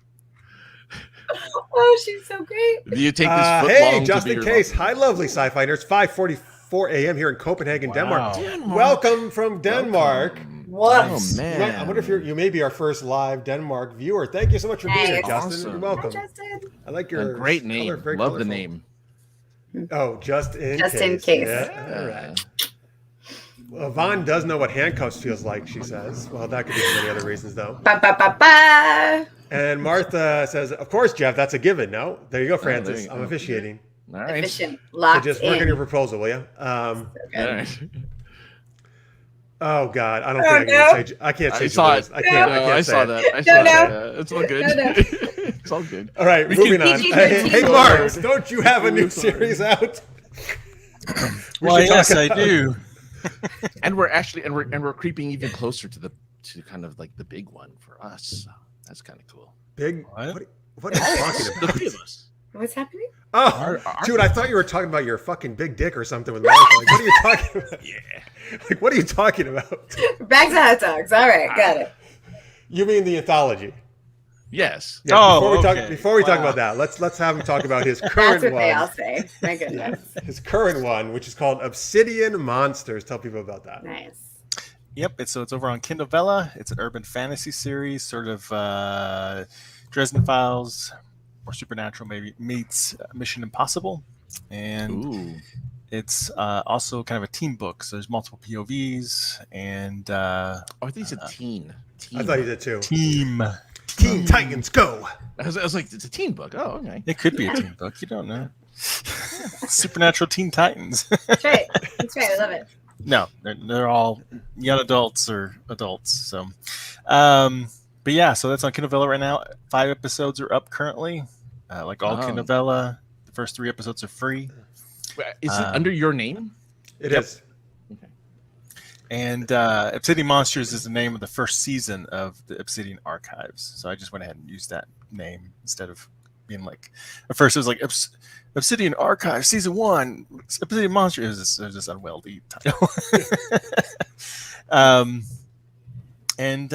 Oh, she's so great. Do you take this foot hey, long just to be in your case. mom? Hi, lovely sci-fi nerds. 5:44 a.m. here in Copenhagen, Denmark. Denmark. Welcome from Denmark. What? Oh man. I wonder if you may be our first live Denmark viewer. Thank you so much for being here, Justin. Awesome. You're welcome. Hi, Justin. I like your Great name. very Love the colorful. name. Oh, just in case. Yeah, all right. Well, Yvonne does know what handcuffs feels like, she says. Well, that could be for many other reasons, though. Ba, ba, ba, ba. And Martha says, of course, Jeff, that's a given. No? There you go, Francis. there you I'm go. officiating. All right. Efficient. So Locked just in. work on your proposal, will you? All right. Oh, God. I don't think I can say... I can't say... I saw it. I can't I say saw it. that. I saw No. that. It's all good. No. It's all good. All right, moving on. PG-13. Hey, Mark, don't you have a new series out? Well, yes, I do. And we're creeping even closer to kind of like the big one for us. So that's kind of cool. Big... What? What are you talking The about? three of us. What's happening? Oh, dude, I thought you were talking about your fucking big dick or something with Martha. Like, what are you talking about? Yeah. Like, what are you talking about? Back to hot dogs. All right, got it. You mean the anthology? Yes. Yeah, Oh, before we talk Wow. about that, let's have him talk about his That's current what they all one. say. My goodness. His current one, which is called Obsidian Monsters. Tell people about that. Nice. Yep, it's over on Kindle Vella. It's an urban fantasy series, sort of Dresden Files or Supernatural maybe meets Mission Impossible, and Ooh. it's also kind of a team book. So there's multiple POVs and I think it's a teen. I thought you did too. team. Teen Titans Go. I was like, it's a teen book. Oh, okay. It could be a teen book. You don't know. Supernatural Teen Titans. That's right. That's right. I love it. No, they're all young adults or adults. So, but yeah, so that's on Kindle right now. 5 episodes are up currently. Like all Kindle, the first 3 episodes are free. Is it under your name? It Yep. is. Okay. And Obsidian Monsters is the name of the first season of the Obsidian Archives. So I just went ahead and used that name instead of being like, at first it was like Obsidian Archives Season 1, Obsidian Monsters. It was this unwieldy title. And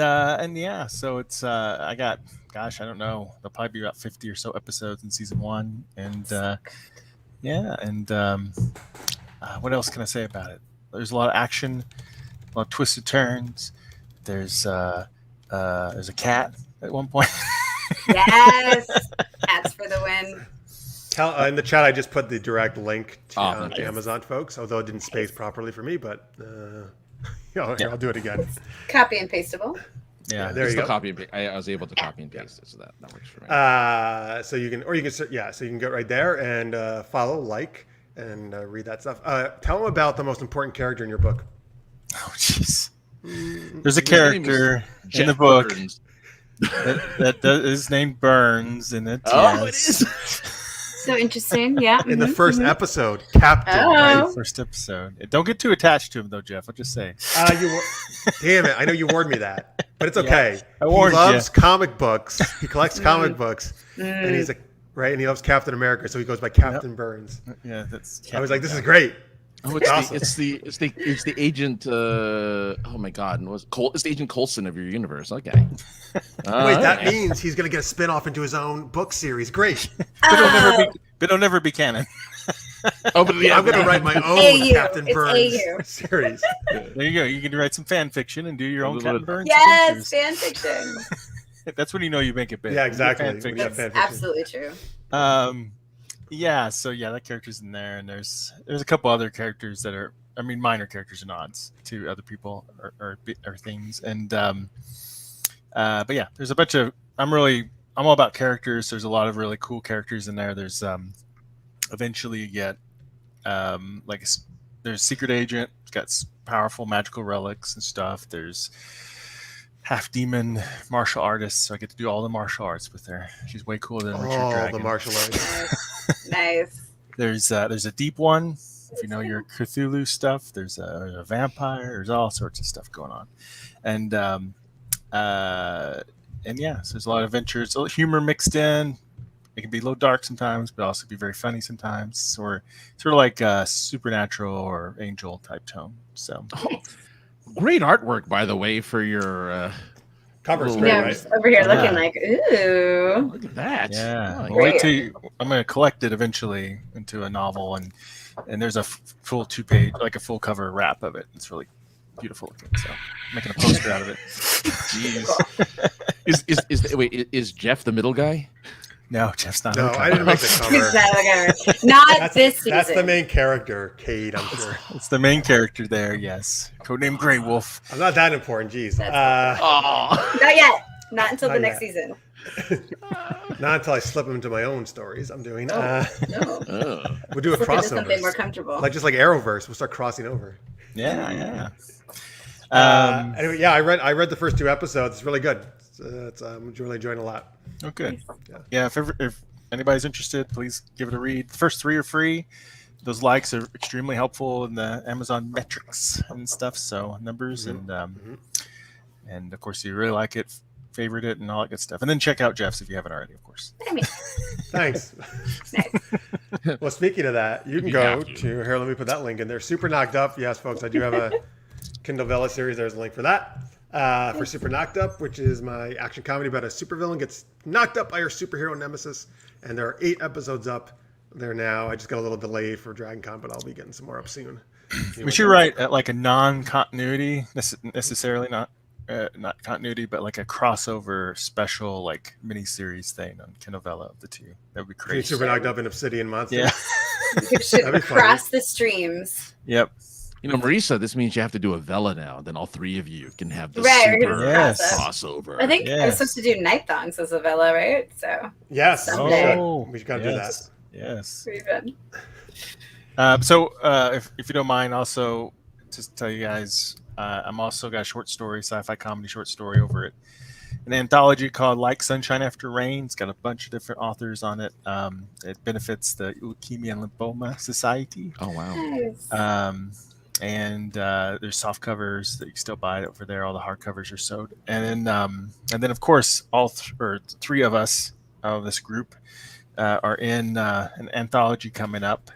yeah, so it's I got, gosh, I don't know, there'll probably be about 50 or so episodes in Season 1. And yeah, and what else can I say about it? There's a lot of action, a lot of twisted turns. There's a cat at one point. Yes. Cats for the win. In the chat, I just put the direct link to nice. Amazon, folks, although it didn't space properly for me, but here, I'll do it again. Copy and pasteable. Yeah, there you go. Copy and paste. I was able to copy and paste it, so that works for me. So you can go right there and follow, like, and read that stuff. Tell them about the most important character in your book. Oh, jeez. There's a character in the book that is named Burns, and it. Oh, it is. So interesting. Yeah. In the first episode, Captain. Oh. Right? First episode. Don't get too attached to him, though, Jeff. I'll just say. Damn it! I know you warned me that, but it's okay. I warned he loves you. comic books. He collects comic books, and he's and he loves Captain America, so he goes by Captain Burns. Yeah, that's. I was like, this is great. Oh, Awesome. it's the agent. Oh my God! It's the Agent Coulson of your universe. Okay. Wait, that means he's going to get a spin-off into his own book series. Great. But it'll never be canon. Oh, but I'm going to write my own AU. Captain It's Burns AU. series. There you go. You can write some fan fiction and do your own Captain Burns. Yes, adventures. fan fiction. That's when you know you make it big. Yeah, exactly. Fan We fiction. got That's fan fiction. absolutely true. Yeah, so yeah, that character's in there, and there's a couple other characters that are, I mean, minor characters and nods to other people or things, and but yeah, there's a bunch of I'm all about characters. There's a lot of really cool characters in there. There's eventually you get there's Secret Agent, it's got powerful magical relics and stuff. There's half demon martial artist, so I get to do all the martial arts with her. She's way cooler than Richard Dragon. The martial arts. Nice. There's a deep one. If you know your Cthulhu stuff, there's a vampire. There's all sorts of stuff going on, and yeah, so there's a lot of adventures, a little humor mixed in. It can be a little dark sometimes, but also be very funny sometimes, or sort of like a supernatural or angel type tone. So. Great artwork, by the way, for your Cover's Ooh. great, Yeah, I'm right? just over here looking like, ooh. Look at that. Yeah, Oh, well, great. wait till I'm going to collect it eventually into a novel, and there's a full 2-page, like a full cover wrap of it. It's really beautiful looking. So I'm making a poster out of it. Jeez. Is Jeff the middle guy? No, Jeff's not. No, on the I didn't cover. make the cover. Not this season. That's the main character, Cade, I'm sure. It's the main character there. Yes, codename Grey Wolf. I'm not that important, geez. Oh. Not yet. Not until Not the next yet. season. Not until I slip them into my own stories. I'm doing. No. We'll do a Slip into something more crossover. comfortable. Like just like Arrowverse, we'll start crossing over. Yeah. Anyway, yeah, I read the first 2 episodes. It's really good. I'm really enjoying it a lot. Oh, good. Yeah. Yeah, if anybody's interested, please give it a read. The first 3 are free. Those likes are extremely helpful in the Amazon metrics and stuff. So numbers and of course, if you really like it, favorite it, and all that good stuff. And then check out Jeff's if you haven't already, of course. I mean, Thanks. nice. Well, speaking of that, you can You go have to to. here. Let me put that link in there. Super Knocked Up. Yes, folks, I do have a Kindle Vella series. There's a link for that. For Super Knocked Up, which is my action comedy about a supervillain gets knocked up by her superhero nemesis, and there are 8 episodes up there now. I just got a little delay for Dragon Con, but I'll be getting some more up soon. We should write at like a non-continuity, necessarily not continuity, but like a crossover special like mini-series thing on Kindle Vella of the 2. That would be crazy. Super Knocked Up and Obsidian Monsters. Yeah. You should That'd be funny. cross the streams. Yep. You know, Marisa, this means you have to do a Vela now. Then all three of you can have the Right, we're super gonna Yes. crossover. I think I was Yes. supposed to do night thongs as a Vela, right? So Yes, Someday. we gotta do that. Yes. pretty fun. If you don't mind, also just tell you guys, I'm also got a short story, sci-fi comedy short story over at an anthology called Like Sunshine After Rain. It's got a bunch of different authors on it. It benefits the Leukemia and Lymphoma Society. Oh wow. Nice. And there's soft covers that you can still buy over there. All the hard covers are sold, and then of course three of us of this group are in an anthology coming up,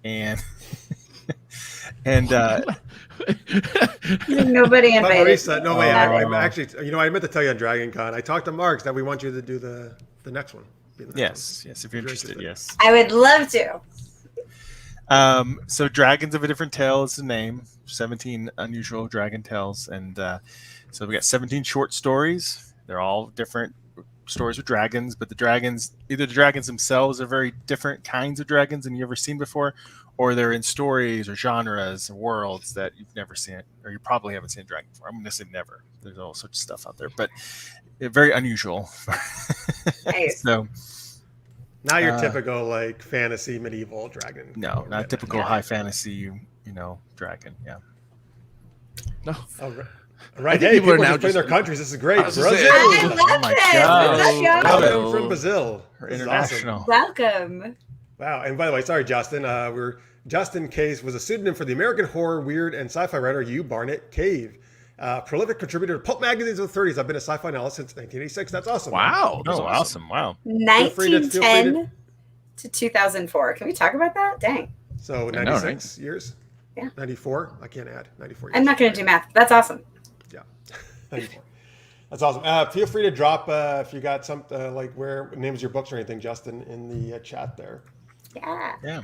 and Nobody But invited. Marisa, no way. I'm Oh. actually, I meant to tell you on Dragon Con. I talked to Marx that we want you to do the next one. Be the next yes, if you're interested, yes. I would love to. So Dragons of a Different Tale is the name. 17 unusual dragon tales, and so we got 17 short stories. They're all different stories with dragons, but either the dragons themselves are very different kinds of dragons than you've ever seen before, or they're in stories or genres or worlds that you've never seen, or you probably haven't seen a dragon before. I'm going to say never. There's all sorts of stuff out there, but they're very unusual. Nice. So Not your typical like fantasy medieval dragon. no, not typical high fantasy, dragon. Yeah. No. All right. All right. I think Hey, people are people now are just playing just- their countries. This is great. I was gonna say- Brazil. I love Oh my this. God. Let's go. Welcome from Brazil. Or This is international. awesome. Welcome. Wow. And by the way, sorry, Justin. Justin Case was a pseudonym for the American horror, weird, and sci-fi writer Hugh Barnett Cave. Prolific contributor to pulp magazines in the 30s. I've been a sci-fi novelist since 1986. That's awesome. Wow. That's Oh, awesome! Wow. Feel free to- 1910 to 2004. Can we talk about that? Dang. So I know, 96 years? Yeah. 94? I can't add. 94 years. I'm not going to do math. That's awesome. Yeah. 94. That's awesome. Feel free to drop if you got some like where names of your books or anything, Justin, in the chat there. Yeah. Yeah.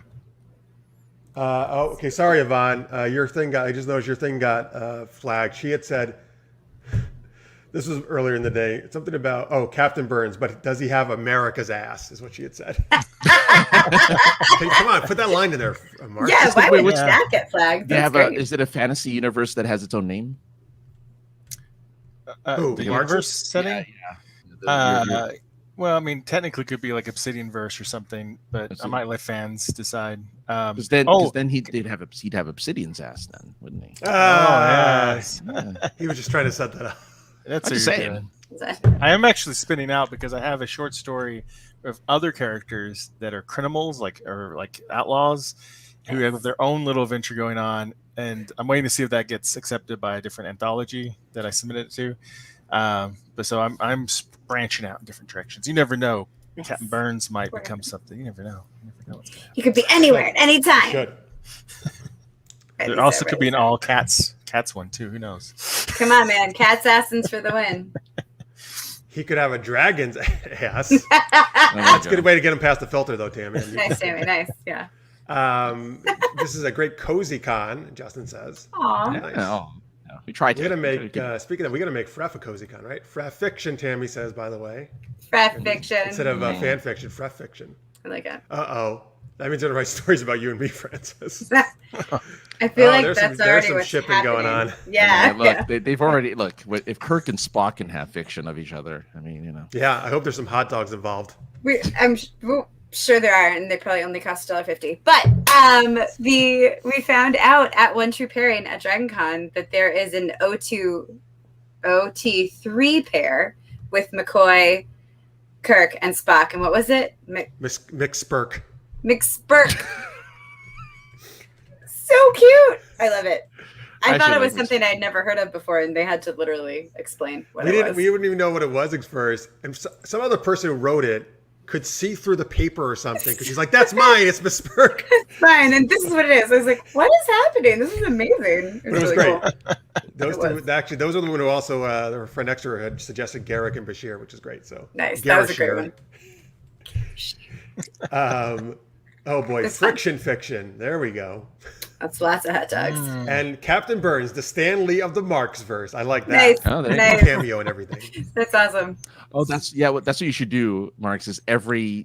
Okay. Sorry, Yvonne. Your thing got. I just noticed your thing got flagged. She had said this was earlier in the day. Something about Captain Burns, but does he have America's ass? Is what she had said. Okay, come on, put that line in there, Mark. Yeah, why wait, would what's- that get flagged? Do you That's have great. is it a fantasy universe that has its own name? Who, The Marx's? universe setting. Yeah. Well, I mean, technically, it could be like Obsidian verse or something, but I Obsidian. might let fans decide. Because then he'd have Obsidian's ass then, wouldn't he? yes. Yeah. He was just trying to set that up. That's I'm what just you're saying. doing. Is that- I am actually spinning out because I have a short story of other characters that are criminals, like outlaws, who have their own little adventure going on, and I'm waiting to see if that gets accepted by a different anthology that I submitted it to. But so I'm branching out in different directions. You never know. Yes. Captain Burns might become something. You never know. You never know what's going to happen. You could be anywhere at any time. Good. There also could be an all cats one too. Who knows? Come on, man. Cat assassins for the win. He could have a dragon's ass. There you That's a go. good way to get him past the filter, though, Tammy. Nice, Tammy. Nice. Yeah. This is a great cozy con, Justin says. Aw. Yeah, Nice. no, we tried We're to gonna make. Speaking of, we're gonna make Fref a cozy con, right? Fref fiction, Tammy says. By the way, Frat fiction. instead of fan fiction, Fref fiction. I like it. That means they're gonna write stories about you and me, Francis. I feel like there's that's some already some what's shipping happening. going on. Yeah. look, they've already if Kirk and Spock can have fiction of each other. I mean, Yeah, I hope there's some hot dogs involved. I'm sure there are, and they probably only cost $1.50. But we found out at One True Pairing at Dragon Con that there is an OT3 pair with McCoy, Kirk, and Spock. And what was it? Mick Spurk. McSpurk. So cute. I love it. I I thought should it was like something I'd never heard of before, and they had to literally explain what We it didn't. was. We wouldn't even know what it was at first, and some other person who wrote it could see through the paper or something because she's like, "That's mine. It's Miss Spurk." Fine, and this is what it is. I was like, "What is happening? This is amazing." But it was really great. cool. Those It two, actually, those are the one who also their friend next to her had suggested Garrick and Bashir, which is great. So Nice. That was a great Garrett one. Oh boy, It's fun. friction fiction. There we go. That's lots of hot dogs. And Captain Burns, the Stan Lee of the Marx verse. I like that. Nice. Oh, there you Nice. Cameo and everything. That's awesome. that's what you should do, Marx. Is every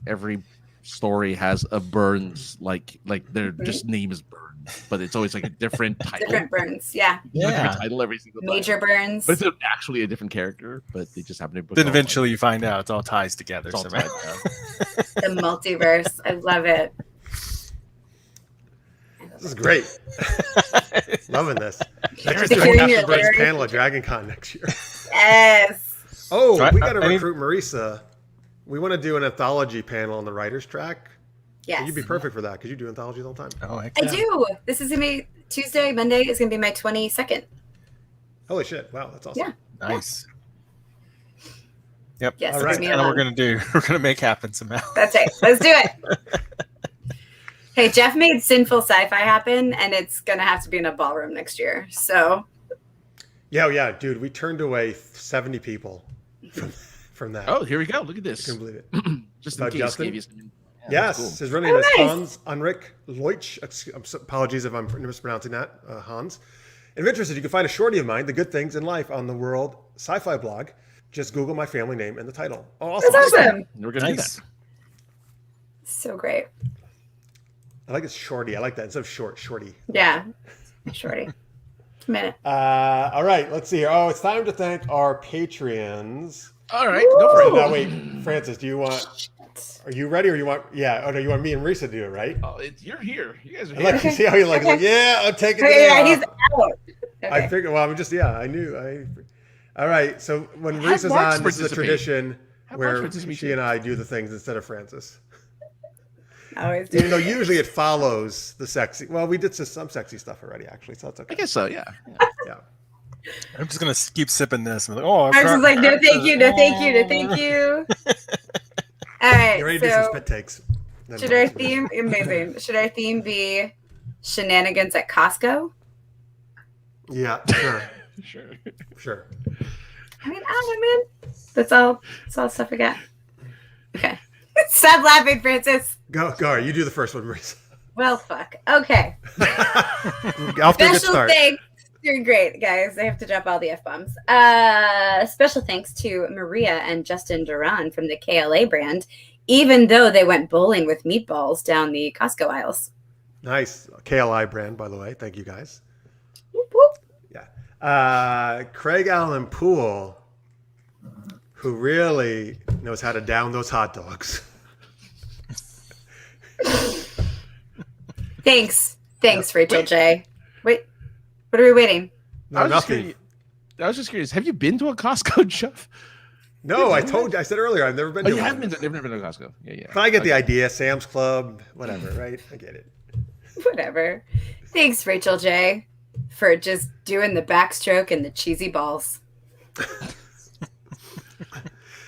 story has a Burns like their just name is Burns, but it's always like a different title. Different Burns, yeah. Different title every single time. Major Burns. But it's actually a different character, but they just happen to. Then eventually you find out it's all ties together. It's all somehow. The multiverse. I love it. This is great. Loving this. Let's just do a Securing Captain your Burns lyrics. panel at Dragon Con next year. Yes. Oh, Right, we got to I mean- recruit Marisa. We want to do an anthology panel on the writer's track. Yes. You'd be perfect for that because you do anthologies all the time. Oh, heck I yeah. do. This is going to be Tuesday. Monday is going to be my 22nd. Holy shit. Wow, that's awesome. Yeah. Nice. Yep. Yes, All it's right. gonna be That's a what lot. we're gonna do. We're gonna make happen somehow. That's right. Let's do it. Hey, Jeff made Sinful Sci-Fi happen, and it's going to have to be in a ballroom next year. So, Yeah, dude. We turned away 70 people from that. Oh, here we go. Look at this. Couldn't believe it. Just in About case. Justin? Gave you some, Yes, that's his real name is nice. Hans Ulrich Leutsch. Apologies if I'm mispronouncing that, Hans. And if interested, you can find a shorty of mine, The Good Things in Life, on the World Sci-Fi blog. Just Google my family name and the title. Oh, awesome. that's awesome. cool. We're gonna Nice. do So great. I like it shorty. I like that instead of shorty. Yeah. Shorty. A minute. All right, let's see. Oh, it's time to thank our Patreons. that. All right, go for it. Now, wait, Francis, do you want? Are you ready, or you want? Yeah. Oh no, you want me and Marisa to do it, right? Oh, you're here. You guys are I here. like you see how he like, like yeah, I'm taking the Okay, day yeah, off. he's out. Okay. I figured. Well, I'm just I knew. All right. So when Have Marisa's Marx on, this is a participate. tradition Have where Marx participate she too. and I do the things instead of Francis. Always do. Even though usually it follows the sexy. Well, we did some sexy stuff already, actually, so that's okay. I guess so. Yeah. Yeah. I'm just gonna keep sipping this. I'm like, oh, Marx is like, no, thank you, no, thank you, no, thank you. All right. You ready to do some So, spit takes? Then should our Marx. theme amazing? Should our theme be shenanigans at Costco? Yeah. Sure. Sure. I mean, I don't know, man. That's all stuff I got. Okay. Stop laughing, Francis. Go. You do the first one, Marisa. Well, fuck. Okay. Off to a good Special start. thanks. You're great, guys. I have to drop all the F-bombs. Special thanks to Maria and Justin Duran from the KLA brand, even though they went bowling with meatballs down the Costco aisles. Nice. KLI brand, by the way. Thank you, guys. Whoop, whoop. Yeah. Craig Allen Poole, who really knows how to down those hot dogs. Thanks, Rachel J. Wait, what are we waiting? No, I was just curious. Have you been to a Costco, Jeff? No, I told you. I said earlier, I've never been Oh, to you one. haven't been. They've never been to Costco. Yeah. But I get the Okay. idea. Sam's Club, whatever, right? I get it. Whatever. Thanks, Rachel J, for just doing the backstroke and the cheesy balls.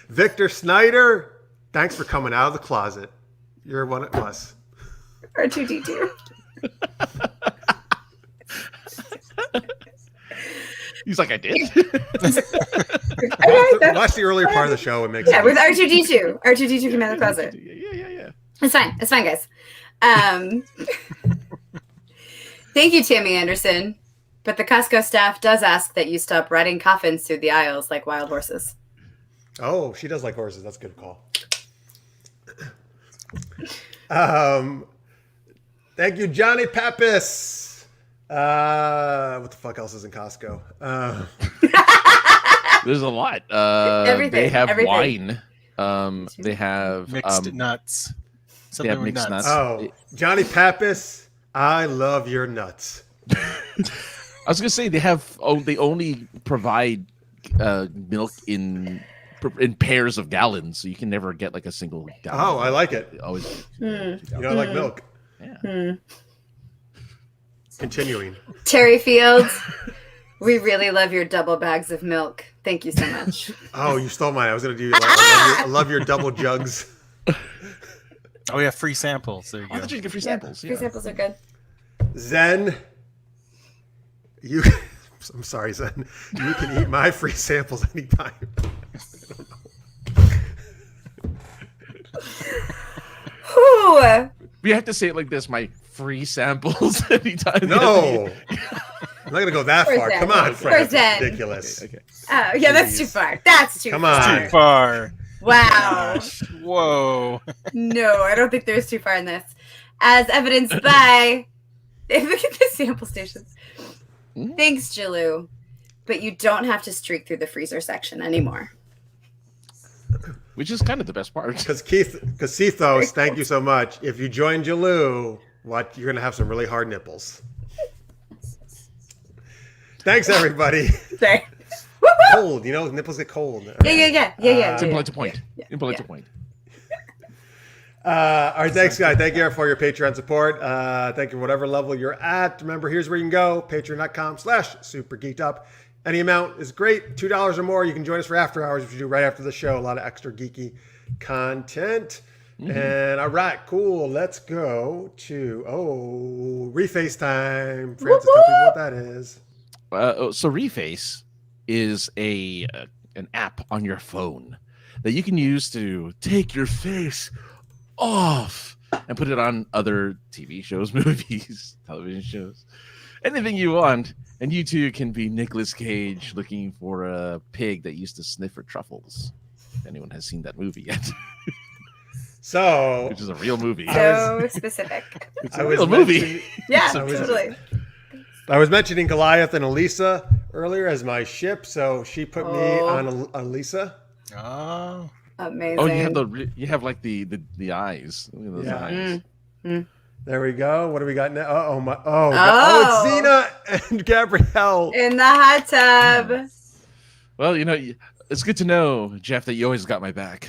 Victor Snyder, thanks for coming out of the closet. You're one of us. R2D2. He's like, I did. Watch the earlier part of the show. It makes Yeah, sense. with R2D2. R2D2 came out of the closet. Yeah. It's fine, guys. Thank you, Tammy Anderson. But the Costco staff does ask that you stop riding coffins through the aisles like wild horses. Oh, she does like horses. That's a good call. Thank you, Johnny Pappas. What the fuck else is in Costco? There's a lot. Everything, They have everything. wine. They have Mixed nuts. Something with mixed nuts. Oh, Johnny Pappas, I love your nuts. I was gonna say they only provide milk in pairs of gallons, so you can never get like a single gallon. Oh, I like it. Always. You know, I like milk. Yeah. Continuing. Terry Fields, we really love your double bags of milk. Thank you so much. Oh, you stole mine. I was going to do like, I love your double jugs. Oh yeah, free samples. There you I go. thought you get free samples. Free Yeah. samples are good. Zen, I'm sorry, Zen. You can eat my free samples anytime. Whew. We have to say it like this: my free samples anytime. No. I'm not going to go that Where's far. Zen? Come on, Fred. Where's That's Zen? ridiculous. Okay. Oh, yeah, that's too far. That's too Come far. on. Too far. Wow. Whoa. No, I don't think there's too far in this. As evidenced by, look at the sample stations. Thanks, Jalou. But you don't have to streak through the freezer section anymore. Which is kind of the best part. Because Keithos, thank you so much. If you join Jalou, you're going to have some really hard nipples. Thanks, everybody. Sorry. Cold, nipples get cold. Yeah. It's a point. It's a point. All right, thanks, guys. Thank you for your Patreon support. Thank you for whatever level you're at. Remember, here's where you can go, patreon.com/supergeekedup. Any amount is great. $2 or more. You can join us for after hours, which you do right after the show. A lot of extra geeky content. And all right, cool. Let's go to, Reface time. Francis, tell people what that is. So Reface is an app on your phone that you can use to take your face off and put it on other TV shows, movies, television shows, anything you want. And you too can be Nicolas Cage looking for a pig that used to sniff for truffles. If anyone has seen that movie yet. Which is a real movie. So specific. It's a real movie. Yeah, totally. I was mentioning Goliath and Elisa earlier as my ship, so she put me on Elisa. Oh. Amazing. Oh, you have like the eyes. Look at those eyes. There we go. What do we got now? It's Xena and Gabrielle in the hot tub. Well, it's good to know, Jeff, that you always got my back.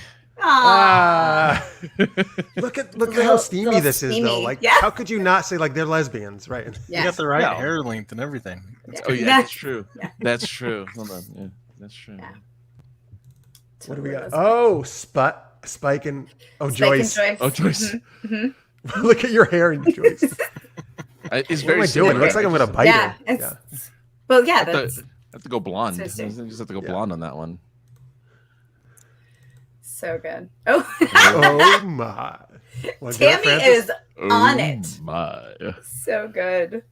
Look at how steamy this is, though. Like, yeah. How could you not say like they're lesbians, right? Yeah. You got the right hair length and everything. That's true. Yeah. That's true. Hold on. Yeah, that's true. Yeah. What do we got? Oh, Spike and Joyce. Oh, Joyce. Mm-hmm. Look at your hair, Joyce. It's what very am I doing? It looks like I'm gonna bite her. Well, yeah. I have to go blonde. I just have to go blonde on that one. So good. Oh. Oh my. Tammy is on it. My. So good.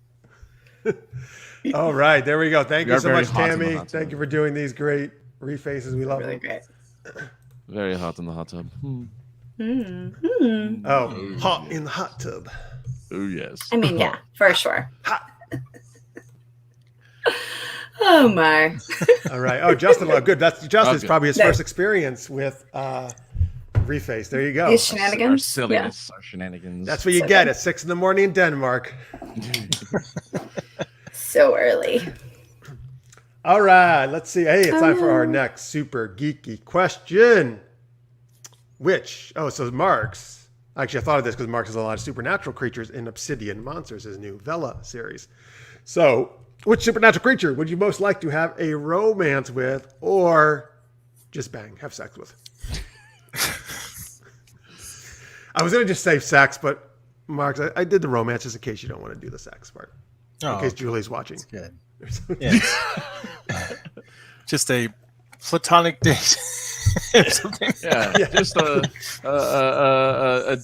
All right, there we go. Thank you so much, Tammy. Thank you for doing these great refaces. We love them. Great. Very hot in the hot tub. Oh, hot in the hot tub. Oh, yes. I mean, yeah, for sure. Hot. Oh, my. All right. Oh, Justin. Oh, good. That's Justin's probably his first experience with Reface. There you go. His shenanigans. Our silliness, our shenanigans. That's what you get at 6 a.m. in Denmark. So early. All right. Let's see. Hey, it's time for our next super geeky question. So Marx. Actually, I thought of this because Marx has a lot of supernatural creatures in Obsidian Monsters, his new Vela series. So, which supernatural creature would you most like to have a romance with or just have sex with? I was going to just say sex, but Marx, I did the romance just in case you don't want to do the sex part. In case Julie's watching. Good. Just a platonic date. Just a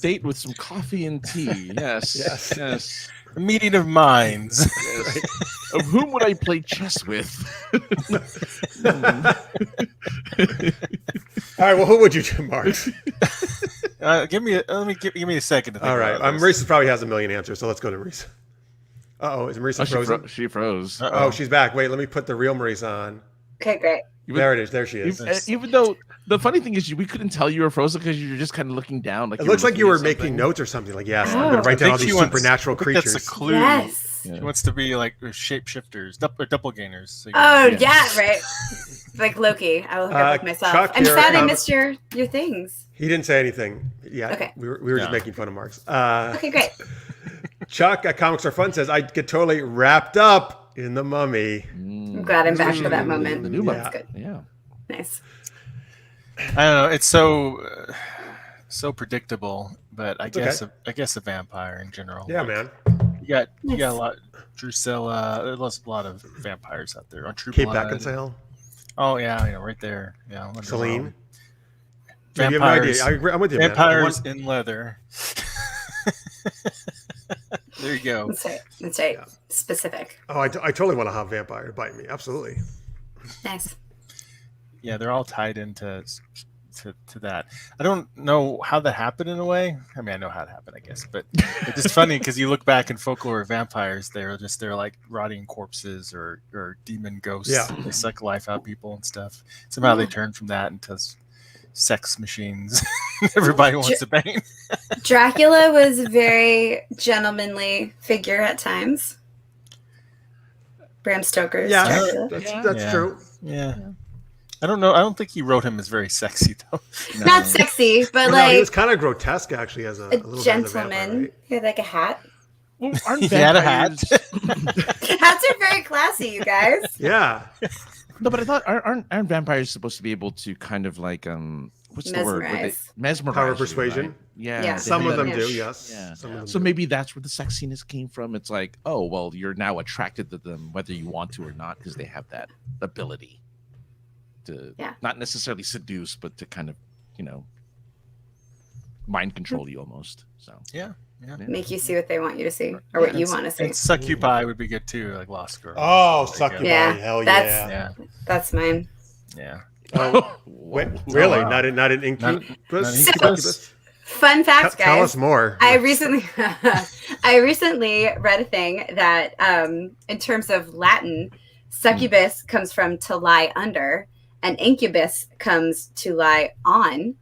date with some coffee and tea. Yes. A meeting of minds. Yes. Right. Of whom would I play chess with? All right. Well, who would you do, Marx? Give me a second to think. All right. Marisa probably has a million answers, so let's go to Marisa. Is Marisa frozen? She froze. Oh, she's back. Wait, let me put the real Marisa on. Okay, great. There it is. There she is. Even though the funny thing is, we couldn't tell you were frozen because you were just kind of looking down. Like it looks like you were making notes or something. Like, yes, I'm going to write down all these supernatural creatures. That's a clue. Yes. She wants to be like shapeshifters, doppelgangers. So right. Like Loki. I will hook up with myself. Chuck, I'm sad I missed your things. He didn't say anything. Yeah. Okay. We were just making fun of Marx. Okay, great. Chuck at Comics Are Fun says, I get totally wrapped up in the Mummy. I'm glad I'm back for that moment. The new That's good. Yeah. Nice. I don't know. It's so predictable, but I guess a vampire in general. Yeah, man. You got a lot. Drusilla. There's a lot of vampires out there on True Kate Blood. Beckinsale. Oh yeah, right there. Yeah. Celine. Vampires. You have no idea. I'm with you, vampires in leather. There you go. That's right. Yeah. Specific. Oh, I totally want to have a vampire bite me. Absolutely. Nice. Yeah, they're all tied into to that. I don't know how that happened in a way. I mean, I know how it happened, I guess, but it's just funny because you look back in folklore of vampires, they're like rotting corpses or demon ghosts. Yeah. They suck life out of people and stuff. Somehow they turn from that into sex machines. Everybody wants to bang. Dracula was a very gentlemanly figure at times. Bram Stoker's Dracula. That's true. Yeah. I don't know. I don't think he wrote him as very sexy though. No. Not sexy, but No, like he was kind of grotesque actually as a little gentleman. Bit as a vampire, right? He had like a hat. Well, aren't He had a hat. Hats are very classy, you guys. Yeah. No, but I thought aren't vampires supposed to be able to kind of like what's the word? Mesmerize. Power you, persuasion. right? Yeah. Yeah. Some of them Yeah. do, yes. Yeah. Some of them So do. maybe that's where the sexiness came from. It's like, oh, well, you're now attracted to them whether you want to or not because they have that ability to not necessarily seduce, but to kind of, mind control you almost. So Yeah. Make you see what they want you to see, or what you want to see. And succubi would be good too, like Lost Girl. Oh, succubi. Yeah, Hell that's- yeah. That's mine. Yeah. Oh, wait, really? wow. Not an incubus? Not an Succubus? Fun fact, guys. Tell us more. I recently read a thing that in terms of Latin, succubus comes from to lie under, and incubus comes to lie on.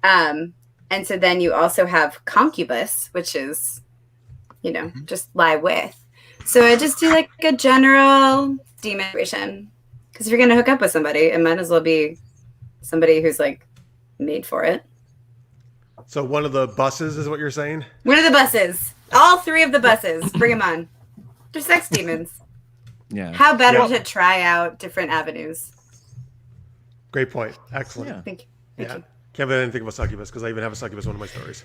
And so then you also have concubus, which is, just lie with. So I just do like a general demonstration. Because if you're going to hook up with somebody, it might as well be somebody who's like made for it. So one of the buses is what you're saying? One of the buses. All three of the buses. Bring them on. They're sex demons. yeah. How better to try out different avenues? Great point. Excellent. Yeah. Thank you. Yeah. Can't believe I didn't think of a succubus because I even have a succubus in one of my stories.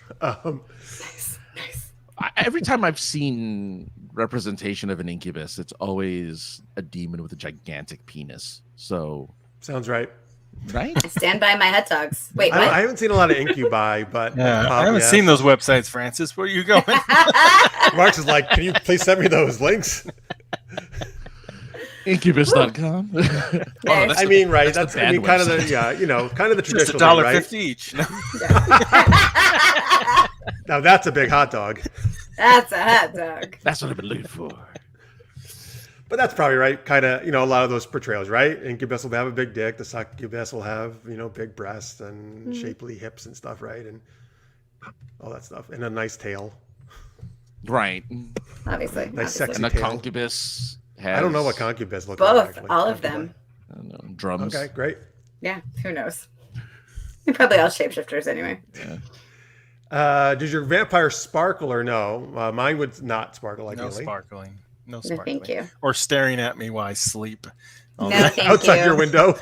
Nice. Every time I've seen representation of an incubus, it's always a demon with a gigantic penis. So, Sounds right. right? I stand by my head dogs. Wait, what? I haven't seen a lot of incubi, but I haven't seen those websites, Francis. Where are you going? Marx is like, can you please send me those links? Incubus.com. Nice. I mean, right? that's the That's I mean, bad kind of the website. kind of the Just traditional thing, right? $1.50 each. No. Now that's a big hot dog. That's a hot dog. That's what I've been looking for. But that's probably right. Kind of, a lot of those portrayals, right? Incubus will have a big dick. The succubus will have, big breasts and shapely hips and stuff, right? And all that stuff. And a nice tail. Right. Obviously. Nice obviously. sexy And a tail. concubus has, I don't know what concubus look like. Both. Actually. All of them. I don't know, drums. Okay, great. Yeah. Who knows? They're probably all shapeshifters anyway. Does your vampire sparkle or no? Mine would not sparkle, No ideally. sparkling. No No, sparkling. thank you. Or staring at me while I sleep. No, that. thank Outside you. your window.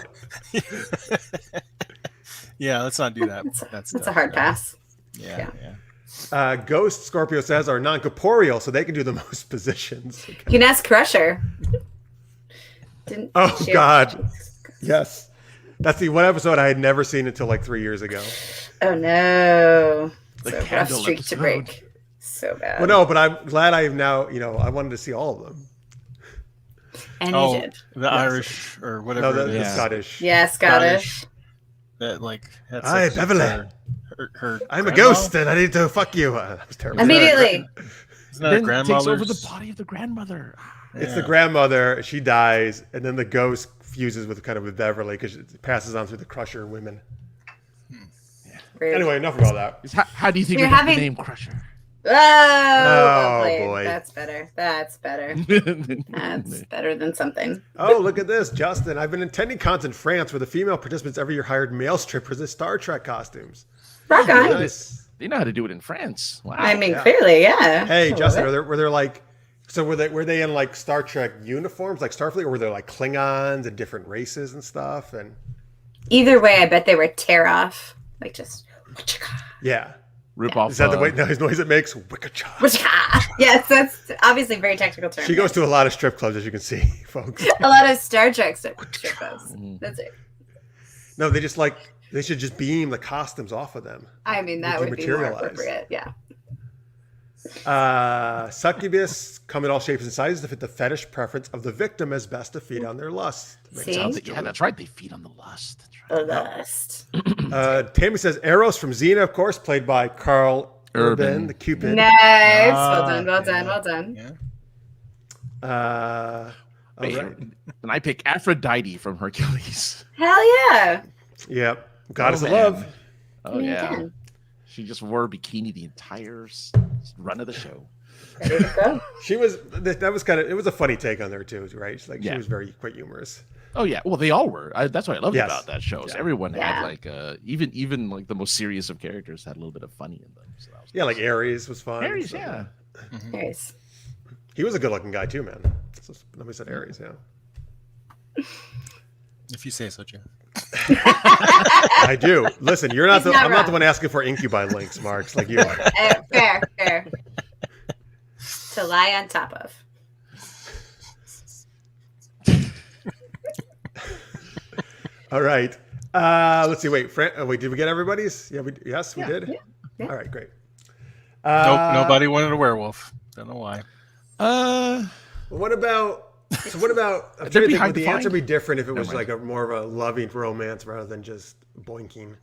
Yeah, let's not do that. That's a hard pass. Yeah. Ghost, Scorpio says, are non-corporeal, so they can do the most positions. You can ask Crusher. Oh, God. Yes. That's the one episode I had never seen until like 3 years ago. Oh no. The So rough candle streak episode. to break. So bad. Well, no, but I'm glad I have now, I wanted to see all of them. And you Oh, did. the Irish or No, whatever. the it is. Scottish. Yeah, Scottish. That like. had Hi, sex with Beverly. her I'm a grandma? ghost and I need to fuck you. That was terrible. Immediately. Isn't that her Then takes over the grandmother's? body of the grandmother. It's the grandmother. She dies, and then the ghost fuses with with Beverly because it passes on through the Crusher women. Rude. Anyway, enough about that. How do you think You're we got having- the name Crusher? Oh, lovely. boy. That's better. That's better. That's better than something. Oh, look at this, Justin. I've been attending cons in France where the female participants every year hired male strippers as Star Trek costumes. Rock on. Nice. They know how to do it in France. Wow. I mean, yeah. clearly, yeah. Hey, I love Justin, it. were there like, so were they in like Star Trek uniforms, like Starfleet, or were there like Klingons and different races and stuff? And Either way, I bet they were tear off. Like just. yeah, Rip off. is that the noise it makes? Wicka-cha. Yes, that's obviously very technical term. She goes to a lot of strip clubs, as you can see, folks. a lot of Star Trek strip clubs. That's it. No, they should just beam the costumes off of them. I mean, that Would you would be more materialize? appropriate. Yeah. Succubus come in all shapes and sizes to fit the fetish preference of the victim as best to feed on their lust. Makes See? sense. Yeah, that's right. They feed on the lust. That's right. Lust. Tammy says Eros from Xena, of course, played by Carl Urban, the Cupid. Nice. Well done. Yeah. All Wait, right. and I pick Aphrodite from Hercules. Hell yeah. Yep. Goddess Oh, of man. love. Oh, You yeah. can. She just wore a bikini the entire run of the show. Ready to go? She was. That was kind of. It was a funny take on there too, right? Like she Yeah. was very quite humorous. Oh yeah, well they all were. That's what I loved Yes. about that show. Yeah. Everyone Yeah. had like even like the most serious of characters had a little bit of funny in them. So that was Yeah, like Ares was fun. Aries, so, yeah. Nice. He was a good-looking guy too, man. Nobody said Ares. Yeah. If you say so, Jim. I do. Listen, you're not He's the. not I'm not the wrong. one asking for incubi links, Marks, like you are. Fair. To lie on top of. All right. Let's see. Wait, did we get everybody's? Yeah, we did. Yeah. All right, great. Nope, nobody wanted a werewolf. Don't know why. What about? So what about? I'm That'd trying to be think. hard Would to the answer find. be different if it Never was mind. like more of a loving romance rather than just boinking?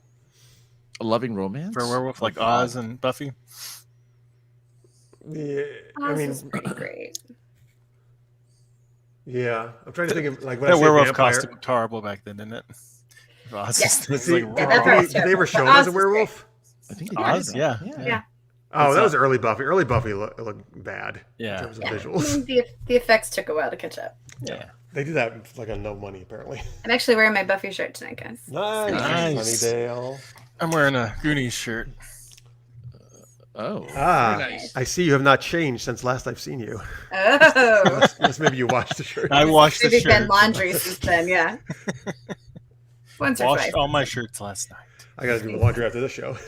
A loving romance For a werewolf like Oz and Buffy. Yeah, I Oz mean, is pretty great. yeah. I'm trying to think of like when That I say werewolf vampire. costume looked horrible back then, didn't it? Oz Yeah. is- Let's it's see. like, Yeah, did, that they, part's did they ever show terrible. him Oz as a is great. werewolf? I think they Oz, did. yeah. Yeah. Oh, It's that was a- early Buffy. Early Buffy looked bad in Yeah. terms of Yeah. visuals. The effects took a while to catch up. Yeah. They did that like on no money apparently. I'm actually wearing my Buffy shirt tonight, guys. Nice. Sunnydale. I'm wearing a Goonies shirt. Oh. Ah, very nice. I see you have not changed since last I've seen you. Oh. Unless maybe you washed the shirt. I washed the Maybe been shirt. laundry since then, yeah. Once or Washed twice. all my shirts last night. I got to do laundry after this show.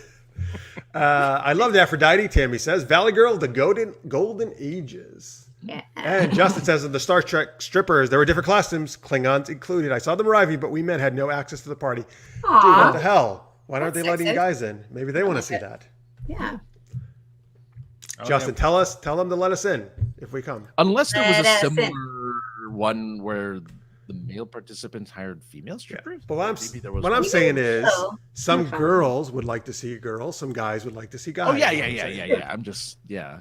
I love Aphrodite, Tammy says. Valley Girl, the golden ages. Yeah. And Justin says in the Star Trek strippers, there were different costumes, Klingons included. I saw them arriving, but we men had no access to the party. Dude, what Aw. the hell? Why aren't they That's letting sexist. guys in? Maybe they want to see that. Yeah. Oh, Justin, yeah. tell them to let us in if we come. Unless there was a Let us in. similar one where the male participants hired female strippers. But what Maybe there was I'm one. saying is so. some Okay. girls would like to see girls, some guys would like to see guys. Oh yeah, is yeah, what I'm yeah, saying. yeah, yeah. I'm just yeah.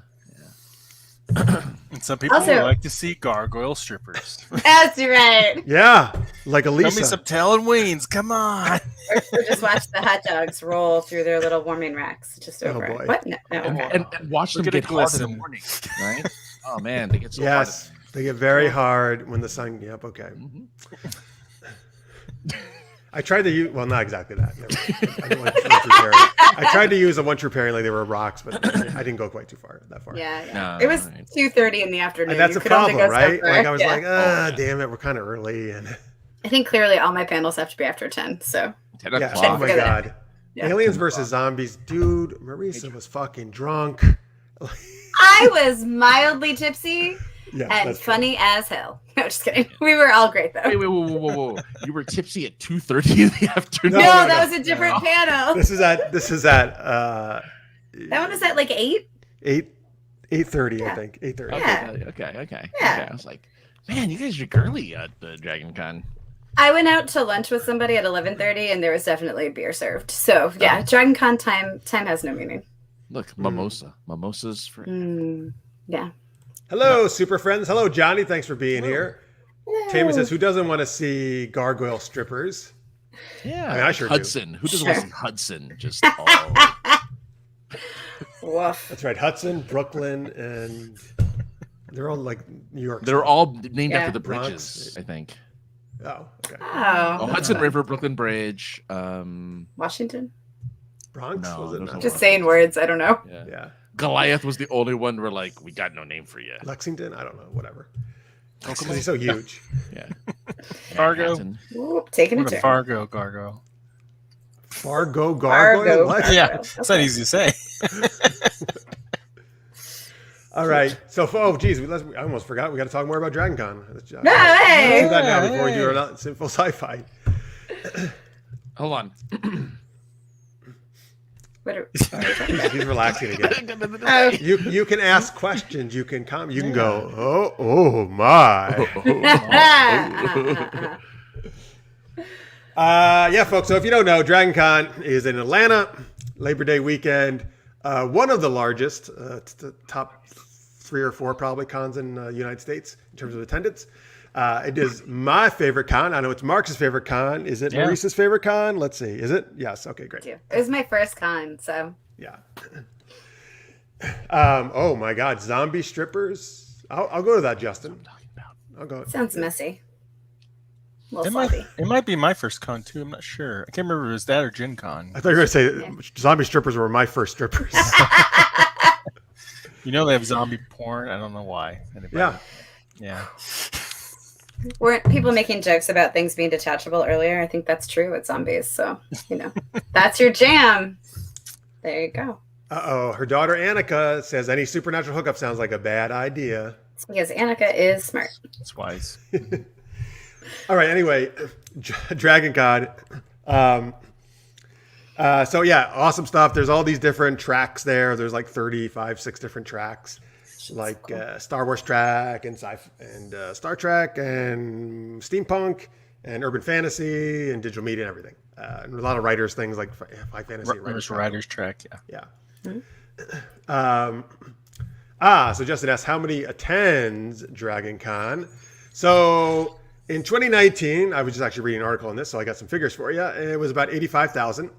And some people Also- would like to see gargoyle strippers. That's right. Yeah, like Tell me Elisa. some Talon Waynes. Come on. Or just watch the hot dogs roll through their little warming racks just over boy. it. What? No, okay. And watch them Look at get it hard in the glisten. morning, right? Oh man, they get so Yes, they get very hard when the sun. Yep. Okay. hard. Mhm. I tried to use. Well, not exactly that. Never mind. I, didn't want one true pairing. I tried to use a one true pairing like they were rocks, but I didn't go quite too far. That far. Yeah, yeah. No, It was right. 2:30 in the afternoon. And that's You a could only problem, go so right? far. Like I was Yeah. like, yeah. damn it, we're kind of early, and I think clearly all my panels have to be after 10. So 10 yeah. o'clock. Oh my Figure that god. Yeah. Aliens versus zombies, dude. Marisa was fucking drunk. I was mildly tipsy Yeah, and that's true. funny as hell. No, just kidding. We were all great though. Wait, whoa! You were tipsy at 2:30 in the afternoon. No, No, that was a different panel. This is at That one was at like 8. 8:30, I Yeah. think 8:30. Okay, Yeah. okay. Yeah. I was like, man, you guys are girly at Dragon Con. I went out to lunch with somebody at 11:30 and there was definitely beer served. So yeah, Dragon Con time has no meaning. Look, mimosas for. Yeah. Hello, super friends. Hello, Johnny. Thanks for being here. Tammy says, "Who doesn't want to see gargoyle strippers?" Yeah, I mean, I sure do. Hudson. Who doesn't Sure. want to see Hudson? Just all. Woof. That's right. Hudson, Brooklyn, and they're all like New York. They're all named Yeah. after the Bronx. bridges, I think. Oh, okay. Oh, Oh, Hudson River, Brooklyn Bridge. Washington. Bronx No, was it? there's No. no Just saying words. I don't know. Yeah. Yeah. Goliath was the only one where like we got no name for you. Lexington. I don't know. Whatever. Because he's so huge. Yeah. Fargo. Manhattan. Whoop, taking a What a turn. Fargo gargoyle. Fargo gargoyle. Fargo. What? Yeah, it's not easy to say. All right. So, oh, geez, I almost forgot. We got to talk more about Dragon Con. Let's do hey! that now before we do our Sinful Sci-Fi. Hold on. What are we talking about? He's relaxing again. Oh. You can ask questions. You can come. You can go. Oh my. Yeah, folks. So if you don't know, Dragon Con is in Atlanta, Labor Day weekend. One of the largest, it's the top 3 or 4 probably cons in the United States in terms of attendance. It is my favorite con. I know it's Marx's favorite con. Is it Marisa's favorite con? Let's see. Is it? Yes. Okay, great. It was my first con, so. Yeah. Oh my God, zombie strippers. I'll go to that, Justin. I'll go. Sounds messy. A little It sloppy. might be my first con too. I'm not sure. I can't remember if it was that or Gen Con. I thought you were going to say zombie strippers were my first strippers. You know they have zombie porn. I don't know why. Anybody? Yeah. Weren't people making jokes about things being detachable earlier? I think that's true with zombies. So, that's your jam. There you go. Her daughter Annika says any supernatural hookup sounds like a bad idea. It's because Annika is smart. That's wise. All right. Anyway, Dragon Con. So yeah, awesome stuff. There's all these different tracks there. There's like 6 different tracks, like cool. Star Wars track and sci and Star Trek and steampunk and urban fantasy and digital media and everything. And a lot of writers things like high fantasy. Writers track. Yeah. Mm-hmm. So Justin asked how many attends Dragon Con. So in 2019, I was just actually reading an article on this, so I got some figures for you. It was about 85,000,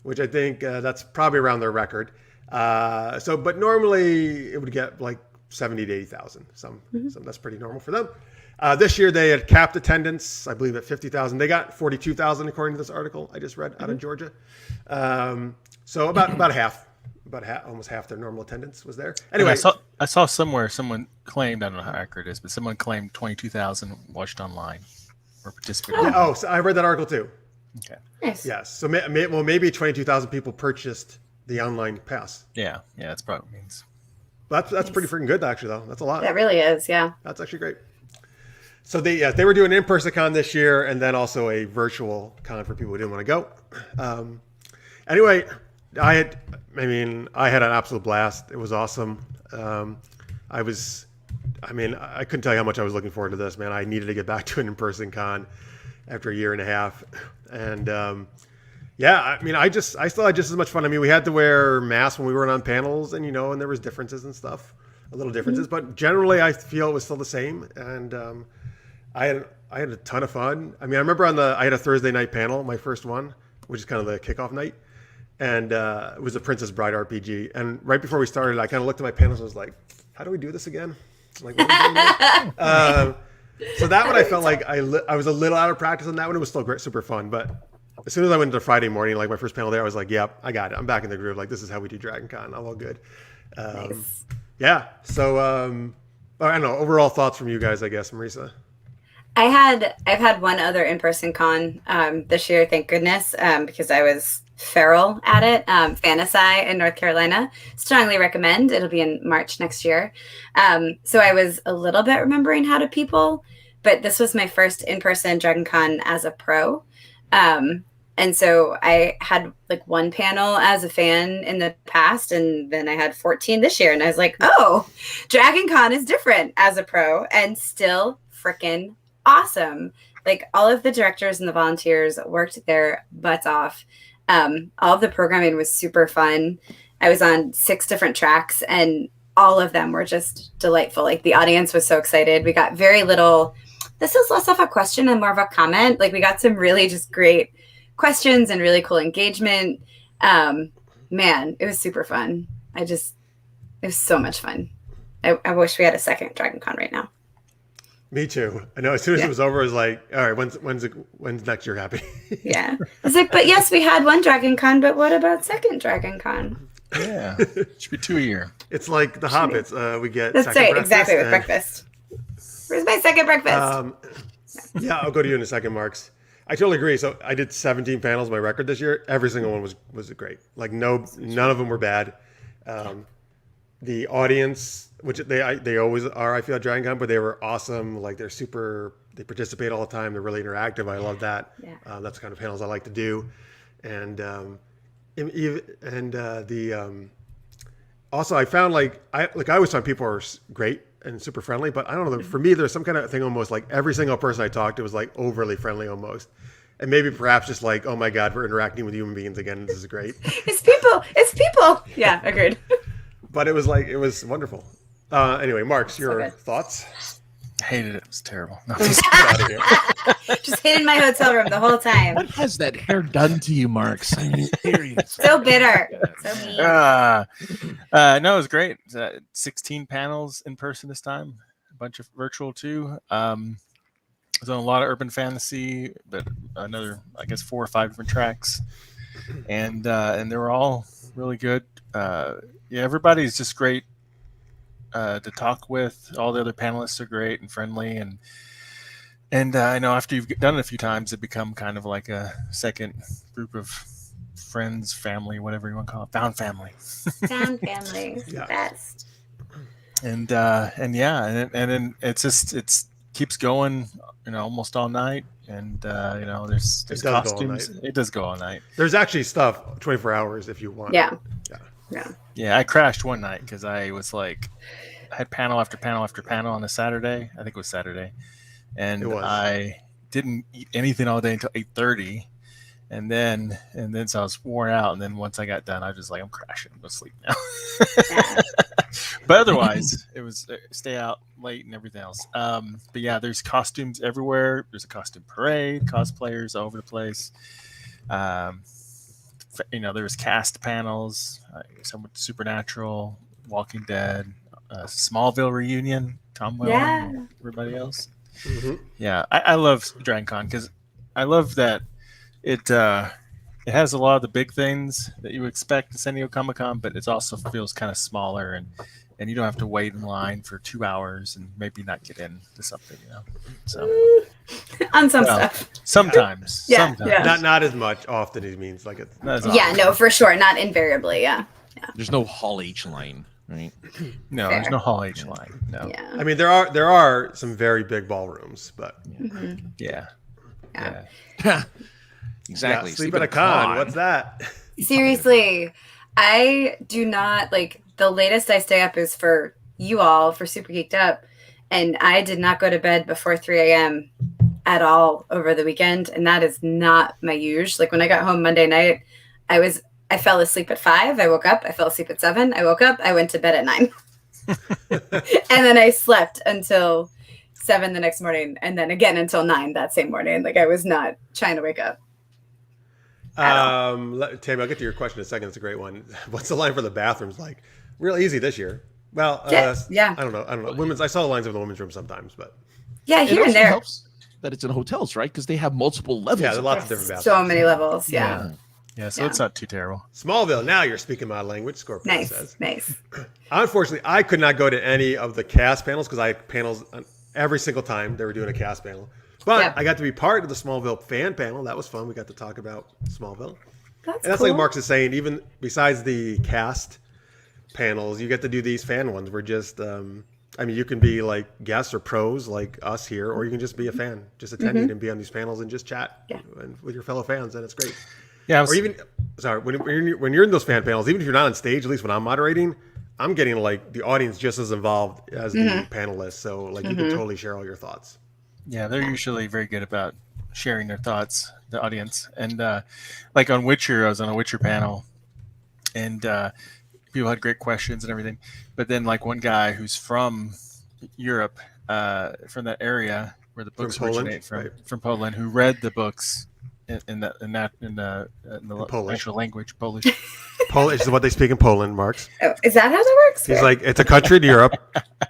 which I think that's probably around their record. But normally it would get like 70 to 80,000. Some that's pretty normal for them. This year they had capped attendance, I believe, at 50,000. They got 42,000 according to this article I just read out of Georgia. So about half. Almost half their normal attendance was there. Anyway, I saw somewhere someone claimed, I don't know how accurate it is, but someone claimed 22,000 watched online or participated. So I read that article too. Okay. Nice. Yes. So maybe 22,000 people purchased the online pass. Yeah, that's probably what it means. That's pretty freaking good actually though. That's a lot. That really is, yeah. That's actually great. So they were doing an in-person con this year and then also a virtual con for people who didn't want to go. Anyway, I had an absolute blast. It was awesome. I couldn't tell you how much I was looking forward to this, man. I needed to get back to an in-person con after a year and a half. And I still had just as much fun. I mean, we had to wear masks when we were on panels and, and there was differences and stuff, little differences, but generally I feel it was still the same. And I had a ton of fun. I mean, I remember I had a Thursday night panel, my first one, which is kind of the kickoff night. And it was a Princess Bride RPG. And right before we started, I kind of looked at my panels and was like, how do we do this again? Like, what are we doing now? So that one I felt like I was a little out of practice on that one. It was still great, super fun. But as soon as I went to Friday morning, like my first panel there, I was like, yep, I got it. I'm back in the groove. Like, this is how we do Dragon Con. I'm all good. Nice. Yeah. So I don't know. Overall thoughts from you guys, I guess, Marisa. I've had one other in-person con this year, thank goodness, because I was feral at it. Fantasy in North Carolina. Strongly recommend. It'll be in March next year. So I was a little bit remembering how to people, but this was my first in-person Dragon Con as a pro. And so I had like one panel as a fan in the past, and then I had 14 this year. And I was like, oh, Dragon Con is different as a pro and still freaking awesome. Like all of the directors and the volunteers worked their butts off. All of the programming was super fun. I was on 6 different tracks and all of them were just delightful. Like the audience was so excited. We got very little, this is less of a question and more of a comment. Like we got some really just great questions and really cool engagement. Man, it was super fun. It was so much fun. I wish we had a second Dragon Con right now. Me too. I know as soon as it was over, I was like, all right, when's next year happening? Yeah. I was like, but yes, we had one Dragon Con, but what about second Dragon Con? Yeah. It should be 2 a year. It's like the Hobbits. We get That's second right, breakfast exactly, with breakfast. Where's my second breakfast? Yeah, I'll go to you in a second, Marx. I totally agree. So I did 17 panels, my record this year. Every single one was great. Like none of them were bad. The audience, which they always are, I feel at Dragon Con, but they were awesome. Like they participate all the time. They're really interactive. I love that. Yeah. That's the kind of panels I like to do. And and the also I found I always find people are great and super friendly, but I don't know. For me, there's some kind of thing almost like every single person I talked to was like overly friendly almost. And maybe perhaps just like, oh my God, we're interacting with human beings again. This is great. It's people. It's people. Yeah, agreed. But it was wonderful. Anyway, Marx, your thoughts? I hated it. It was terrible. No, Get out of here. Just hid in my hotel room the whole time. What has that hair done to you, Marx? I mean, serious. So bitter. So mean. No, it was great. 16 panels in person this time. A bunch of virtual too. I was on a lot of urban fantasy, but another, I guess, 4 or 5 different tracks, and they were all really good. Everybody's just great to talk with. All the other panelists are great and friendly, and I know after you've done it a few times, it become kind of like a second group of friends, family, whatever you want to call it, found family. Found family, Yeah. best. And then it's keeps going, almost all night. And there's It does go all costumes. night. It does go all night. There's actually stuff 24 hours if you want. Yeah. Yeah. Yeah. Yeah, I crashed one night because I was like, I had panel after panel after panel on a Saturday. I think it was Saturday, and It was. I didn't eat anything all day until 8:30, and then so I was worn out. And then once I got done, I was just like, I'm crashing. I'm gonna sleep now. Yeah. But otherwise, it was stay out late and everything else. But yeah, there's costumes everywhere. There's a costume parade, cosplayers all over the place. There was cast panels, some with Supernatural, Walking Dead, Smallville reunion, Tom Welling, everybody else. Mm-hmm. Yeah, I love DragonCon because I love that it has a lot of the big things that you expect at San Diego Comic-Con, but it also feels kind of smaller, and you don't have to wait in line for 2 hours and maybe not get into something, So On some stuff. sometimes, Yeah, sometimes. yeah. Not as much often it means like it's Not as Yeah, often. no, for sure. Not invariably. Yeah. There's no Hall H line, right? No, Fair. there's no Hall H line. No. Yeah. I mean there are some very big ballrooms, but Yeah. Yeah. Exactly. yeah, sleep at a con. What's that? Seriously, I do not like the latest I stay up is for you all for Super Geeked Up, and I did not go to bed before 3 a.m. at all over the weekend, and that is not my usual. Like when I got home Monday night, I fell asleep at 5. I woke up. I fell asleep at 7. I woke up. I went to bed at 9, and then I slept until 7 the next morning, and then again until 9 that same morning. Like I was not trying to wake up. Tammy, I'll get to your question in a second. It's a great one. What's the line for the bathrooms like? Real easy this year. Well, Yeah. I don't know. I saw the lines of the women's room sometimes, but Yeah, It here and also there. helps that it's in hotels, right? Because they have multiple levels. yeah, there's lots of different bathrooms. So many levels. Yeah. Yeah, so Yeah. it's not too terrible. Smallville. Now you're speaking my language. Scorpio says. Nice. Unfortunately, I could not go to any of the cast panels because I had panels every single time they were doing a cast panel. But Yep. I got to be part of the Smallville fan panel. That was fun. We got to talk about Smallville. That's And that's cool. like Marx is saying, even besides the cast panels, you get to do these fan ones. We're just, you can be like guests or pros like us here, or you can just be a fan, just attending and be on these panels and just chat with your fellow fans, and it's great. Yeah, Or even, when you're in those fan panels, even if you're not on stage, at least when I'm moderating, I'm getting like the audience just as involved as the panelists. So like you can totally share all your thoughts. yeah, they're usually very good about sharing their thoughts, the audience. And like on Witcher, I was on a Witcher panel, and people had great questions and everything. But then like one guy who's from Europe, from that area where the books Poland, originate from, right. from Poland, who read the books in the Polish. actual language, Polish. Polish is what they speak in Poland, Marx. Oh, is that how that works? He's like, it's a country in Europe.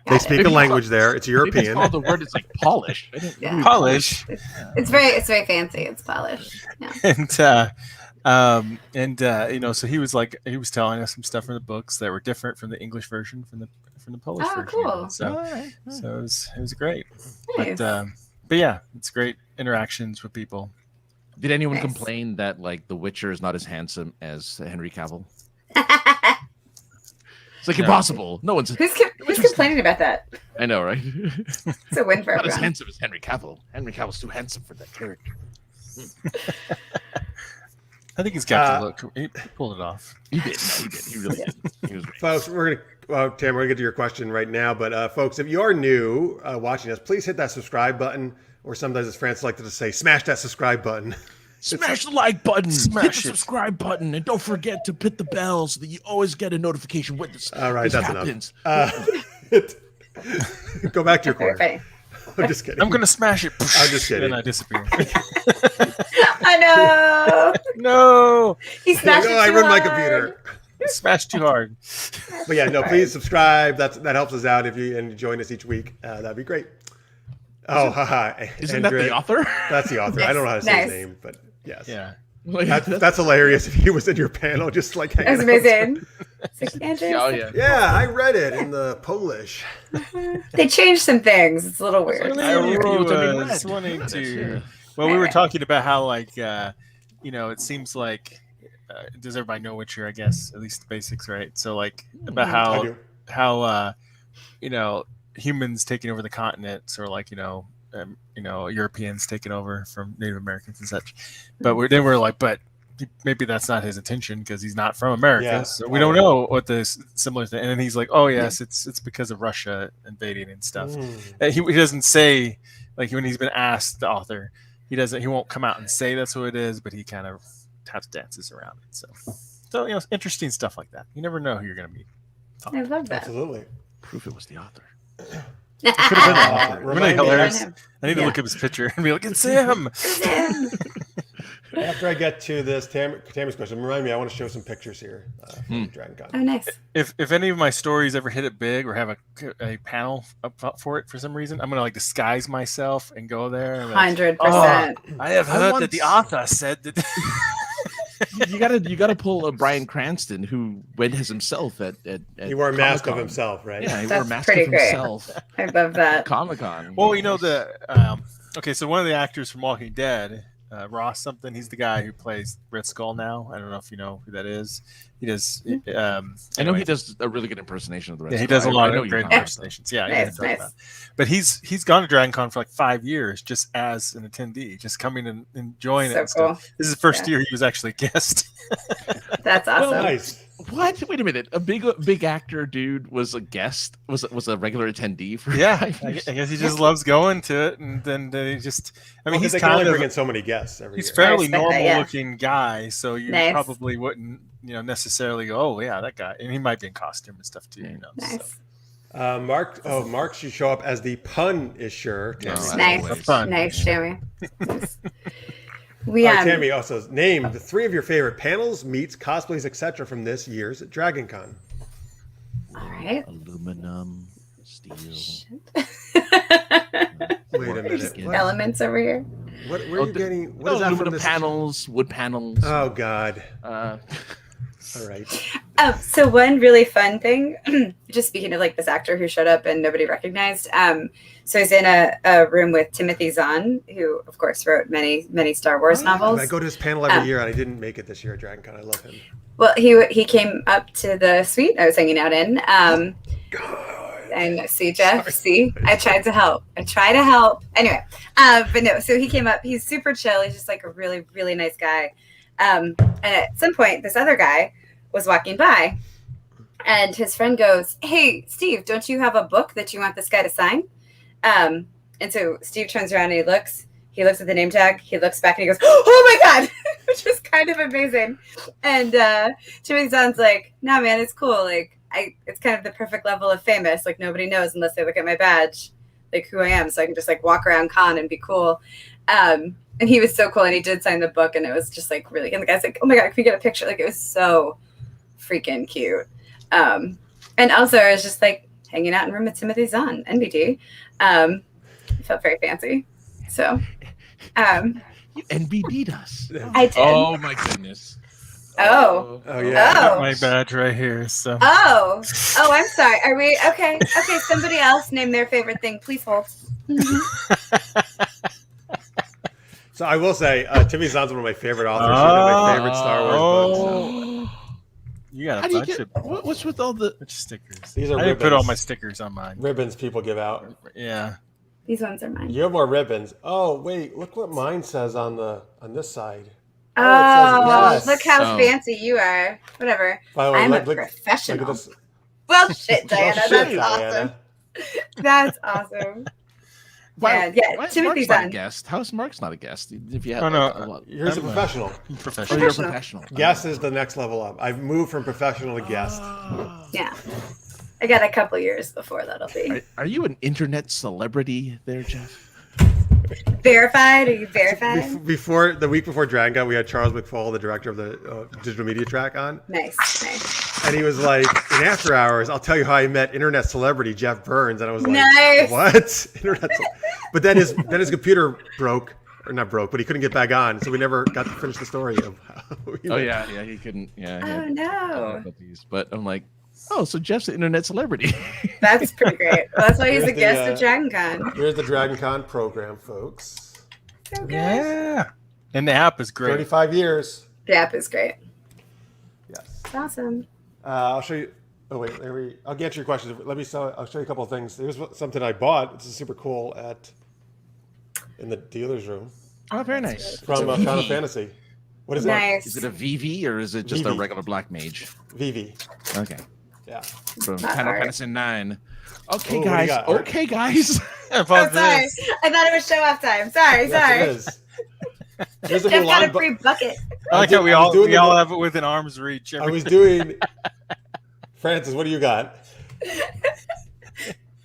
They speak a language there. It's Maybe European. it's called the word. It's like polish. I didn't Yeah. really- Polish. It's very fancy. It's polished. Yeah. So he was telling us some stuff from the books that were different from the English version from the Polish Oh, version. cool. So it was great. Nice. But yeah, it's great interactions with people. Did anyone Nice. complain that like The Witcher is not as handsome as Henry Cavill? It's like No. impossible. No one's. Who's complaining about that? I know, right? It's a win for Not as everyone. handsome as Henry Cavill. Henry Cavill's too handsome for that character. I think he's got the look. He pulled it off. He did. No, he did. He really did. He was great. Folks, Tim, we're going to get to your question right now. But folks, if you are new watching us, please hit that subscribe button. Or sometimes, as France like to say, smash that subscribe button. Smash the like button, Smash hit the it. subscribe button, and don't forget to hit the bell so that you always get a notification when this, All right, this that's happens. enough. Go back to your Very corner. funny. I'm just kidding. I'm gonna smash it. I'm just kidding. And I disappear. I know. No, He smashed it No, I too ruined my hard. computer. smashed too hard. But yeah, no, please subscribe. That helps us out if you join us each week. That'd be great. Oh, haha. Isn't that the author? That's the author. I don't know how to say Nice. his name, but yes. Yeah. That's hilarious if he was in your panel, just like That was hanging out. amazing. It's like, Andrew, Oh yeah. Yeah, I read it in the Polish. they changed some things. It's a little weird. I only was was wanting to. Yeah. Well, we were talking about how, like, it seems like does everybody know Witcher? I guess at least the basics, right? So, like, about I how do. humans taking over the continents, or like Europeans taking over from Native Americans and such. But we're like, but maybe that's not his intention because he's not from America, Yeah. so we don't know what the similar thing. And then he's like, oh yes, it's because of Russia invading and stuff. And he doesn't say, like, when he's been asked, the author, he won't come out and say that's what it is, but he kind of taps dances around it. So interesting stuff like that. You never know who you're going to meet. I love that. Absolutely. Proof it was the author. Could have been the author. Remind Really me- hilarious. Him. I need to Yeah. look up his picture and be like, it's him. After I get to this Tammy's question, remind me, I want to show some pictures here from Dragon Con. Oh, nice. If any of my stories ever hit it big or have a panel up for it for some reason, I'm gonna like disguise myself and go there. And be like, 100%. I have I heard want that the s- author said that. You gotta pull a Bryan Cranston who went as himself at He wore a mask of Comic-Con. himself, right? Yeah, he That's wore a mask pretty of great. himself. I love that. Comic Con. Well, okay, so one of the actors from Walking Dead, Ross something, he's the guy who plays Red Skull now. I don't know if you know who that is. He does. I know anyway. he does a really good impersonation of the rest. Yeah, he of does a lot I know of you're great talking about. impersonations. Yeah, Nice, yeah, nice. but he's gone to Dragon Con for like 5 years just as an attendee, just coming and enjoying it. So And stuff. cool. This is the first Yeah. year he was actually a guest. That's awesome. Nice. What? Wait a minute. A big actor dude was a guest. Was a regular attendee for. Yeah, 5 I years? guess he just loves going to it, and then they just. I mean, Well, 'cause he's they can kind only of bring in so many guests every he's year. fairly respect that, normal yeah. looking guy, so you Nice. probably wouldn't necessarily go, oh yeah, that guy, and he might be in costume and stuff too. Nice. Mark should show up as the pun is sure. No, Tammy. as Nice. always. Fun. Nice, Jamie. Nice. We All right, Tammy also name the 3 of your favorite panels, meets, cosplays, etc. from this year's Dragon Con. all right. Aluminum, steel. Wait a minute. Just elements over here. Where are you getting? What is that from aluminum this? panels, wood panels. Oh God! Uh, All right. So one really fun thing, just speaking of like this actor who showed up and nobody recognized. So he's in a room with Timothy Zahn, who of course wrote many Star Wars novels. I go to his panel every year, and I didn't make it this year at Dragon Con. I love him. Well, he came up to the suite I was hanging out in. God. And see, Jeff, I tried to help. Anyway, but no, so he came up. He's super chill. He's just like a really, really nice guy. And at some point, this other guy was walking by, and his friend goes, "Hey, Steve, don't you have a book that you want this guy to sign?" And so Steve turns around and he looks at the name tag. He looks back and he goes, "Oh my God," which was kind of amazing. And Timothy Zahn's like, "Nah, man, it's cool. Like, it's kind of the perfect level of famous. Like, nobody knows unless they look at my badge, like who I am. So I can just like walk around con and be cool." And he was so cool, and he did sign the book, and it was just like really. And the guy's like, "Oh my God, can we get a picture?" Like, it was so freaking cute. And also, I was just like hanging out in a room with Timothy Zahn, NBD. It felt very fancy. So, you NBD'd us. I did. Oh my goodness. Oh. Oh yeah. Oh. My badge right here. So Oh, I'm sorry. Are we okay? Okay, somebody else name their favorite thing. Please hold. So I will say, Timothy Zahn's one of my favorite authors. He's one of my favorite Star Wars books. You got How a do you bunch get? of What's with all the? stickers. These are I didn't put all ribbons. my stickers on mine. Ribbons people give out. Yeah. These ones are mine. You have more ribbons. Oh wait, look what mine says on this side. Oh, yes. look how Oh. fancy you are. Whatever. By the way, I'm a look professional. at this. Well, shit, Diana. Oh, shit, That's Diana. awesome. That's awesome. Why, Yeah, why is Timothy's Mark's not a on. guest? How is Mark's not a guest? If you have Oh, no. a lot. Here's a I'm a- professional. Oh, Professional. you're a professional. Guest is the next level up. I've moved from professional to guest. Yeah. I got a couple years before that'll be. Are you an internet celebrity there, Jeff? Verified? Are you verified? Before the week before Dragon Con, we had Charles McFall, the director of the digital media track, on, Nice. and he was like, "In after hours, I'll tell you how I met internet celebrity Jeff Burns." And I was like, Nice. "What?" But then his computer broke, or not broke, but he couldn't get back on, so we never got to finish the story of how he Oh met. yeah, he couldn't. Yeah. he Oh, had no. difficulties. But I'm like, oh, so Jeff's an internet celebrity. That's pretty great. Well, that's why he's Here's a guest the, at Dragon Con. Here's the Dragon Con program, folks. So good. Yeah. And the app is great. 35 years. The app is great. Yes. It's awesome. I'll show you. Oh wait, I'll get your questions. I'll show you a couple of things. Here's something I bought. This is super cool in the dealer's room Oh, very nice. from It's a Final VV. Fantasy. What is Nice. Is it a VV or is it just a VV. regular black mage? that? VV. Okay. Yeah. From Not Final art. Fantasy 9. Okay, Ooh, what do you guys. got, Art? Okay, guys. Oh, sorry. I thought it was show off time. Sorry. Yes, it is. Here's a Jeff got a Mulan. free bucket. I like how we I was all doing the- have it within arm's reach. I was doing. Francis, what do you got?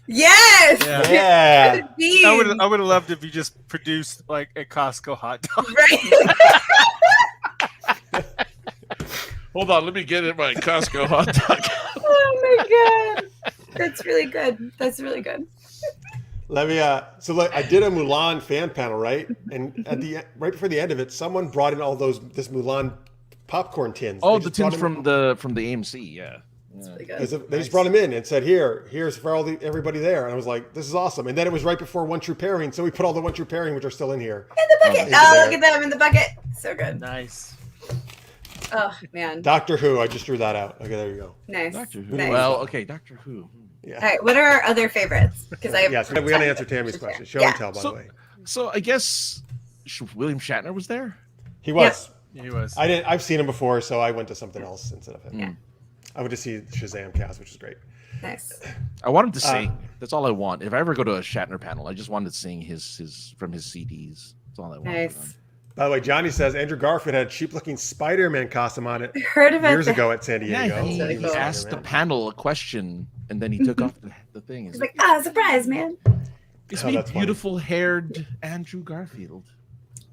Yes. Yeah. Yeah. Beans. I would have loved if you just produced like a Costco hot dog. Right. Hold on, let me get in my Costco hot dog. Oh my god. That's really good. That's really good. Let me. So look, I did a Mulan fan panel, right? And at the right before the end of it, someone brought in all this Mulan popcorn tins. Oh, They the just brought tins them- from the AMC, yeah. That's really good. Because they just brought them in and said, here's for everybody there. And I was like, this is awesome. And then it was right before One True Pairing, so we put all the One True Pairing, which are still in here. In the bucket. Oh, Oh, there. look at them in the bucket. So good. Nice. Oh man. Doctor Who, I just drew that out. Okay, there you go. Nice. Doctor Who. Nice. Well, okay, Doctor Who. Yeah. All right. What are our other favorites? Because I have Yes, we got to answer Tammy's question. Show Yeah. and tell, by So- the way. So I guess William Shatner was there? He was. He was. I've seen him before, so I went to something else instead of him. Yeah. I went to see Shazam cast, which is great. Nice. I want him to sing. That's all I want. If I ever go to a Shatner panel, I just want to sing his from his CDs. That's all I want. Nice. By the way, Johnny says Andrew Garfield had a cheap-looking Spider-Man costume on it Heard about years that. ago at San Diego. Yeah, he, really he cool. asked the panel a question and then he took off the thing. He's like, oh, surprise, man. It's Oh, me, that's funny. beautiful-haired Andrew Garfield,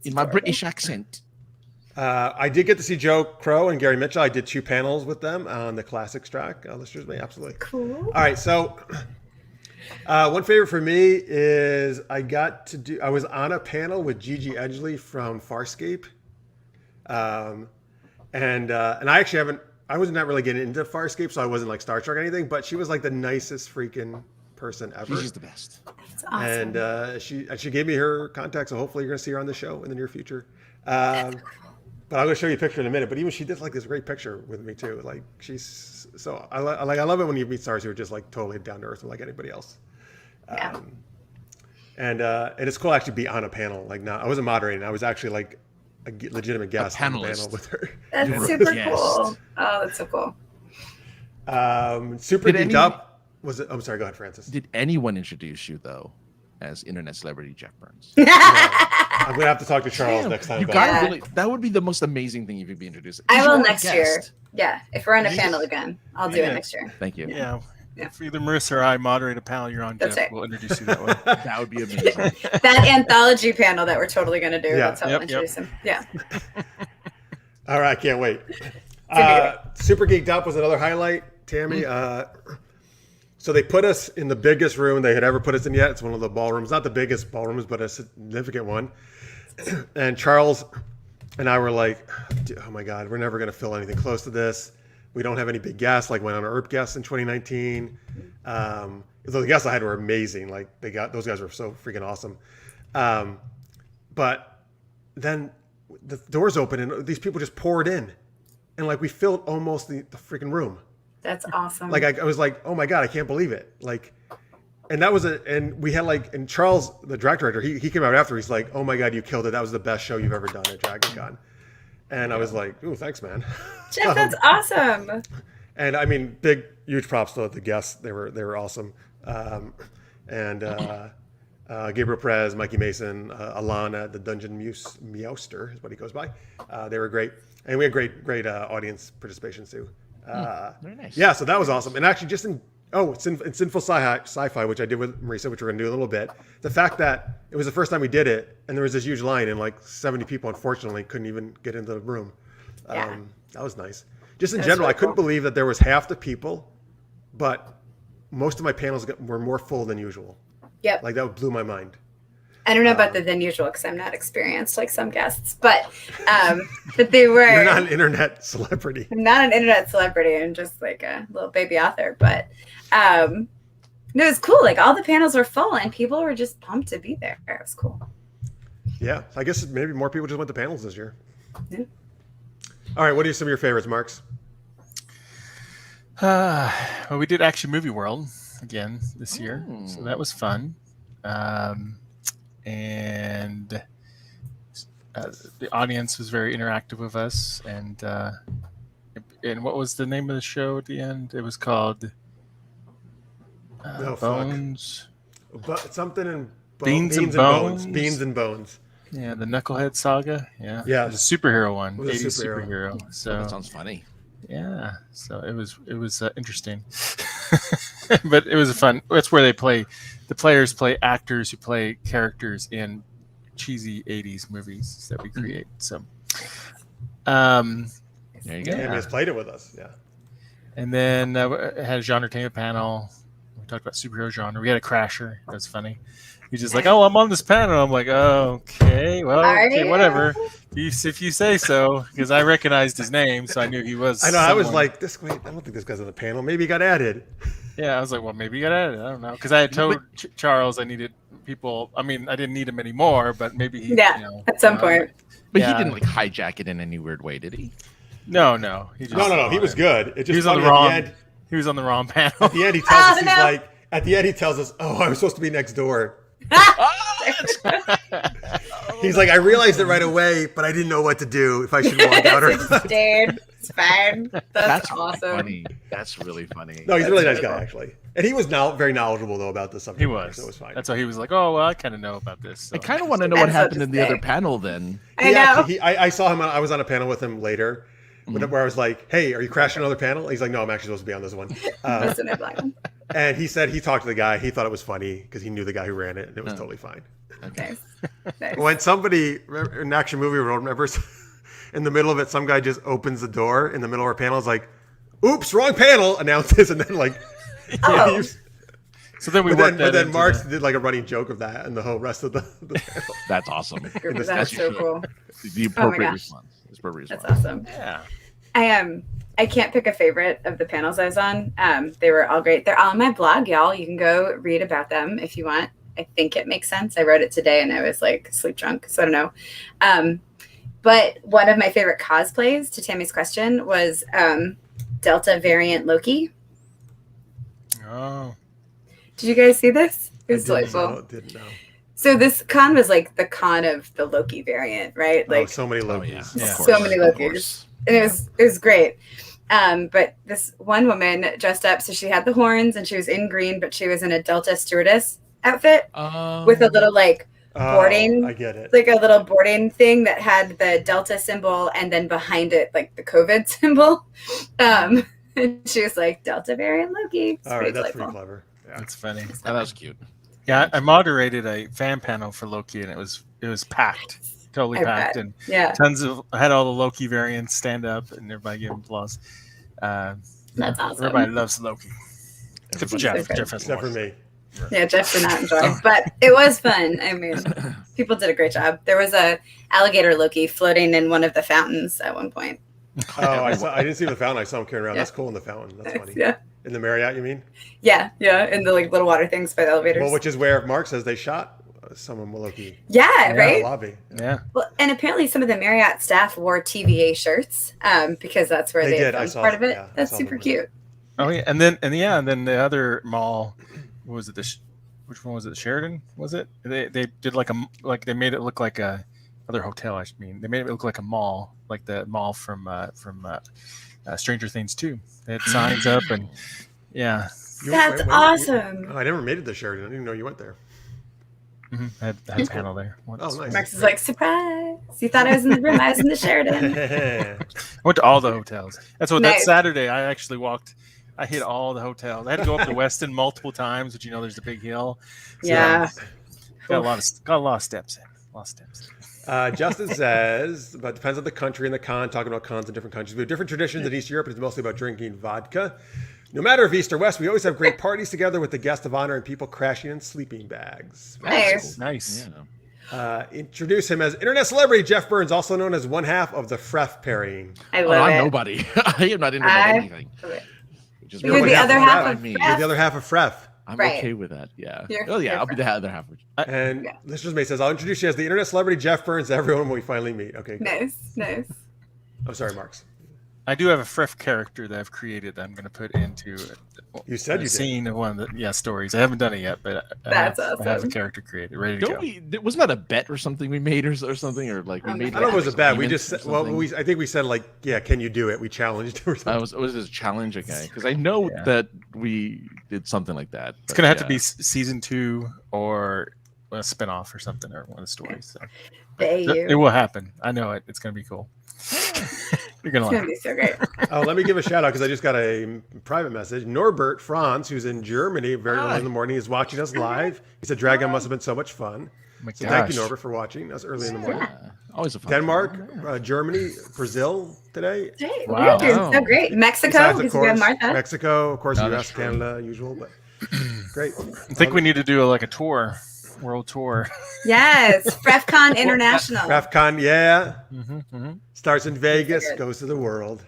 in my British accent. I did get to see Joe Crow and Gary Mitchell. I did 2 panels with them on the Classics track. Listeners may absolutely. Cool. All right, so one favorite for me is I was on a panel with Gigi Edgley from Farscape, and I actually I was not really getting into Farscape, so I wasn't like Star Trek or anything, but she was like the nicest freaking person ever. She's the best. That's awesome. And she gave me her contact, so hopefully you're gonna see her on the show in the near future. But I'm gonna show you a picture in a minute. But even she did like this great picture with me too. Like she's so I love it when you meet stars who are just like totally down to earth like anybody else. Yeah. And it's cool to actually be on a panel. Like I wasn't moderating. I was actually like a legitimate guest on the panel panelist. with her. That's You're a super guest. cool. Oh, that's so cool. Super Did Geeked Up was it? I'm sorry. Go ahead, Francis. Did anyone introduce you though, as internet celebrity Jeff Burns? I'm gonna have to talk to Charles next time. You about gotta it. Yeah. really. That would be the most amazing thing if you'd be introduced. I You will are a next year. guest. Yeah. If we're on a panel again, I'll do Yeah. it next year. Thank you. Yeah. Yeah. If either Marissa or I moderate a panel, you're on. That's Jeff. right. We'll introduce you that way. That would be amazing. That anthology panel that we're totally going to do. Yeah. That's how Yep, I'll introduce him. Yeah. All right, I can't wait. great. Super Geeked Up was another highlight, Tammy. So they put us in the biggest room they had ever put us in yet. It's one of the ballrooms, not the biggest ballrooms, but a significant one. And Charles and I were like, oh my God, we're never going to fill anything close to this. We don't have any big guests, like went on our ERP guests in 2019. The guests I had were amazing. Like those guys were so freaking awesome. But then the doors opened and these people just poured in. And like we filled almost the freaking room. That's awesome. Like I was like, oh my God, I can't believe it. Like, and that was and we had like, and Charles, the director, he came out after, he's like, oh my God, you killed it. That was the best show you've ever done at Dragon Con. And I was like, ooh, thanks, man. Jeff, that's awesome. And I mean, huge props to the guests. They were awesome. Gabriel Perez, Mikey Mason, Alana, the Dungeon Meowster is what he goes by. They were great. And we had great audience participation too. Very nice. Yeah, so that was awesome. And actually just in Sinful Sci-Fi, which I did with Marisa, which we're going to do a little bit, the fact that it was the first time we did it and there was this huge line and like 70 people, unfortunately, couldn't even get into the room. Yeah. That was nice. Just in That's general, really I couldn't cool. believe that there was half the people, but most of my panels were more full than usual. Yep. Like that blew my mind. I don't know about the than usual because I'm not experienced like some guests, but they were. You're not an internet celebrity. I'm not an internet celebrity. I'm just like a little baby author, but no, it was cool. Like all the panels were full and people were just pumped to be there. It was cool. Yeah, I guess maybe more people just went to panels this year. Yeah. All right, what are some of your favorites, Marx? Well, we did Action Movie World again this year, so that was fun. And the audience was very interactive with us. And what was the name of the show at the end? It was called Bones. But something in Beans and Bones. Beans and Bones. Yeah, the Knucklehead Saga. Yeah, Yeah. it was a superhero one, It was a 80s superhero. superhero. So That sounds funny. yeah, so it was interesting, but it was fun. That's where the players play actors who play characters in cheesy 80s movies that we create. So, There you go. Yeah, he just played it with us. Yeah. and then I had a genre entertainment panel. We talked about superhero genre. We had a crasher. That was funny. He's just like, "Oh, I'm on this panel." I'm like, "Oh, okay, well, Are okay, you? whatever. If you say so," because I recognized his name, so I knew he was. I know. I was someone. like, I don't think this guy's on the panel. Maybe he got added. Yeah, I was like, well, maybe you got added. I don't know, because I had told Charles I needed people. I mean, I didn't need him anymore, but maybe he. Yeah, you know, at some point. But Yeah. he didn't like hijack it in any weird way, did he? No, he just No. He was good. It just He was on the funny wrong. at the end. He was on the wrong panel. At the end, he tells us, he's no. like, at the end, he tells us, "Oh, I was supposed to be next door." He's like, "I realized it right away, but I didn't know what to do, if I should walk out or not." Dude, it's fine. That's really awesome. funny. That's really funny. No, he's a really nice really guy, cool. actually. And he was very knowledgeable, though, about the subject. He matter, was. So it was fine. That's why he was like, oh, well, I kind of know about this. So. I kind of want to know what That's what happened to in the other say. panel then. I know. I saw him. I was on a panel with him later, where I was like, "Hey, are you crashing another panel?" He's like, "No, I'm actually supposed to be on this one." That's an black one. And he said he talked to the guy. He thought it was funny because he knew the guy who ran it, and it was totally fine. Nice. Nice. When somebody in Action Movie World, remember, in the middle of it, some guy just opens the door in the middle of our panel. Is like, "Oops, wrong panel!" Announces, and then like, Oh. So then we but worked then that into Marx the- did like a running joke of that, and the whole rest of the panel. That's awesome. That's so cool. The appropriate gosh. response. The appropriate That's response. awesome. Yeah. I can't pick a favorite of the panels I was on. They were all great. They're all on my blog, y'all. You can go read about them if you want. I think it makes sense. I wrote it today and I was like sleep drunk, so I don't know. But one of my favorite cosplays, to Tammy's question, was Delta variant Loki. Oh. Did you guys see this? It was I delightful. didn't know. So this con was like the con of the Loki variant, right? Oh, Like so many Oh, Lokis. yeah. Yeah. Of So course, many of Lokis. course. And it was great. But this one woman dressed up, so she had the horns and she was in green, but she was in a Delta stewardess outfit with a little like boarding, I get it. like a little boarding thing that had the Delta symbol and then behind it like the COVID symbol. And she was like Delta variant Loki. It's All right, pretty that's pretty delightful. clever. Yeah. That's funny. Oh, that was cute. Yeah, I moderated a fan panel for Loki, and it was packed, totally I packed, bet. and Yeah, I had all the Loki variants stand up, and everybody gave applause. that's awesome. Everybody loves Loki, except for Everybody- Jeff. Okay. Jeff has Except for me. Yeah, Jeff did not enjoy it, but it was fun. I mean, people did a great job. There was a alligator Loki floating in one of the fountains at one point. Oh, I didn't see the fountain. I saw him carrying around. Yeah. That's cool in the fountain. That's funny. Yeah, In the Marriott, you mean? yeah, in the like little water things by the elevators. Well, which is where Mark says they shot someone with Loki yeah, in the right. lobby. Yeah, Well, and apparently some of the Marriott staff wore TVA shirts because that's where They they did. I filmed saw part of that, it. yeah. I That's saw super them. cute. oh yeah, and then the other mall, what was it? Which one was it? Sheridan? Was it? They did like they made it look like other hotel. I mean, they made it look like a mall, like the mall from Stranger Things 2. They had signs up, and yeah, That's awesome. I never made it to Sheridan. I didn't even know you went there. I had a panel there once. Oh, nice. Max is like, surprise! You thought I was in the room. I was in the Sheridan. I went to all the hotels. That's what. Nice. That Saturday, I actually walked. I hit all the hotels. I had to go up to Weston multiple times, but there's a big hill. So Yeah. got a lot of steps in. A lot of steps. Justin says, but depends on the country and the con, talking about cons in different countries. We have different traditions in East Europe, but it's mostly about drinking vodka. No matter if East or West, we always have great parties together with the guest of honor and people crashing in sleeping bags. Nice. Yeah. Introduce him as internet celebrity Jeff Burns, also known as one half of the Fref pairing. I love I'm it. nobody. I am not internet anything. You're the other half of me. You're the other half of Fref. I'm Right. okay with that. Yeah. You're I'll be the other half. And Listeners May says, I'll introduce you as the internet celebrity Jeff Burns to everyone when we finally meet. Okay. Good. Nice. Oh, sorry, Marks. I do have a Fref character that I've created that I'm going to put into You said a you did. scene of one of the stories. I haven't done it yet, but That's I have a awesome. character created, ready to go. Wasn't that a bet or something we made or something? Or like we made I don't know if it was a bet. We agreement just or said, well, something? I think we said like, yeah, can you do it? We challenged or something. Was this a challenge? Okay. Because I know that we did something like that. It's going to have to be season 2 or a spinoff or something, or one of the stories. So. It will happen. I know it. It's going to be cool. You're going to like it. It's going to be so great. Oh, let me give a shout out because I just got a private message. Norbert Franz, who's in Germany very early in the morning, is watching us live. He said Dragon must have been so much fun. Oh my So thank gosh. you, Norbert, for watching us early in the morning. Always a fun Denmark, Germany, Brazil today. Great. Wow. We're doing so great. Mexico, Besides, of because we have course, Martha. Mexico, of course, No, US, that's true. Canada, usual, but great. I think we need to do a tour, world tour. Yes, FrefCon International. RefCon, yeah. Mm-hmm. Starts in Vegas, good. goes to the world.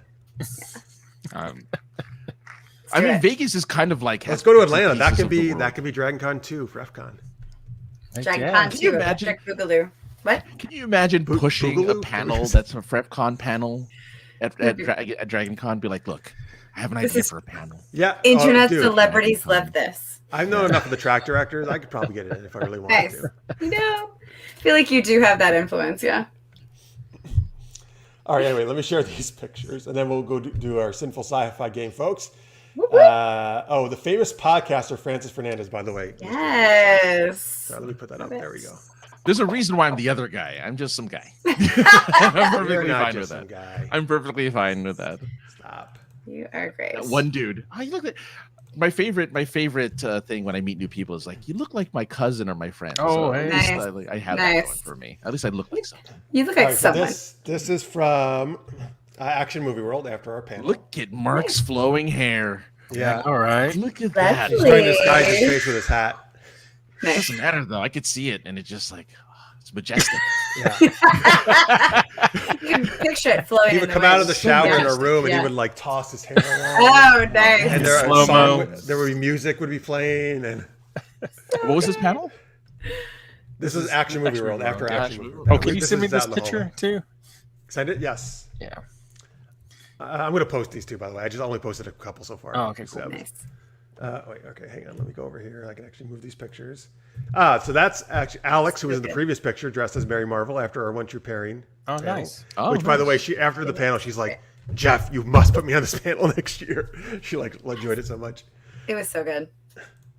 I do mean, it. Vegas is kind of like. Let's go to Atlanta. That pieces could of the be world. that could be Dragon Con 2, RefCon. DragonCon Can you 2, imagine- Electric Boogaloo. What? Can you imagine pushing a Boogaloo? panel that's a FrefCon panel at DragonCon? Be like, look, I have an This idea is- for a panel. Yeah. Internet dude, celebrities love this. I know enough of the track directors. I could probably get it in if I really wanted Nice. to. I feel like you do have that influence, yeah. All right, anyway, let me share these pictures, and then we'll go do our Sinful Sci-Fi game, folks. Whoop, The famous podcaster Francis Fernandez, by the way. Yes. Sorry, let me put that up. There we go. There's a reason why I'm the other guy. I'm just some guy. I'm You're perfectly not fine just with some that. guy. I'm perfectly fine with that. Stop. You are great. That one dude. Oh, you look like my favorite thing when I meet new people is like, you look like my cousin or my friend. Oh, at hey. least Nice. I have that Nice. going for me. At least I look like something. You look All like right, so someone. this is from Action Movie World after our panel. Look at Mark's flowing hair. Yeah. All right. Look at that. Lovely. He's trying to disguise his face with his hat. It Nice. doesn't matter though. I could see it, and it's just like it's majestic. Yeah. You can picture it flowing. He in would the come wind. out of the shower in Yeah. a room and Yeah. he would like toss his hair around. Oh, nice. And there, Slow-mo. there would be music would be playing, and What was this panel? this is Action Movie Action World Movie after World. Action Action Movie Movie World. Oh, can you This send me is this out in the picture hallway. too? Send it? Yes. Yeah. I'm going to post these two, by the way. I just only posted a couple so far. Oh, okay, cool. So, Nice. wait, okay, hang on. Let me go over here. I can actually move these pictures. So that's actually Alex, who was in the previous picture, dressed as Mary Marvel after our One True Pairing. Oh, panel. nice. Oh, Which, by the way, she after the panel, she's like, Jeff, you must put me on this panel next year. She like enjoyed it so much. It was so good.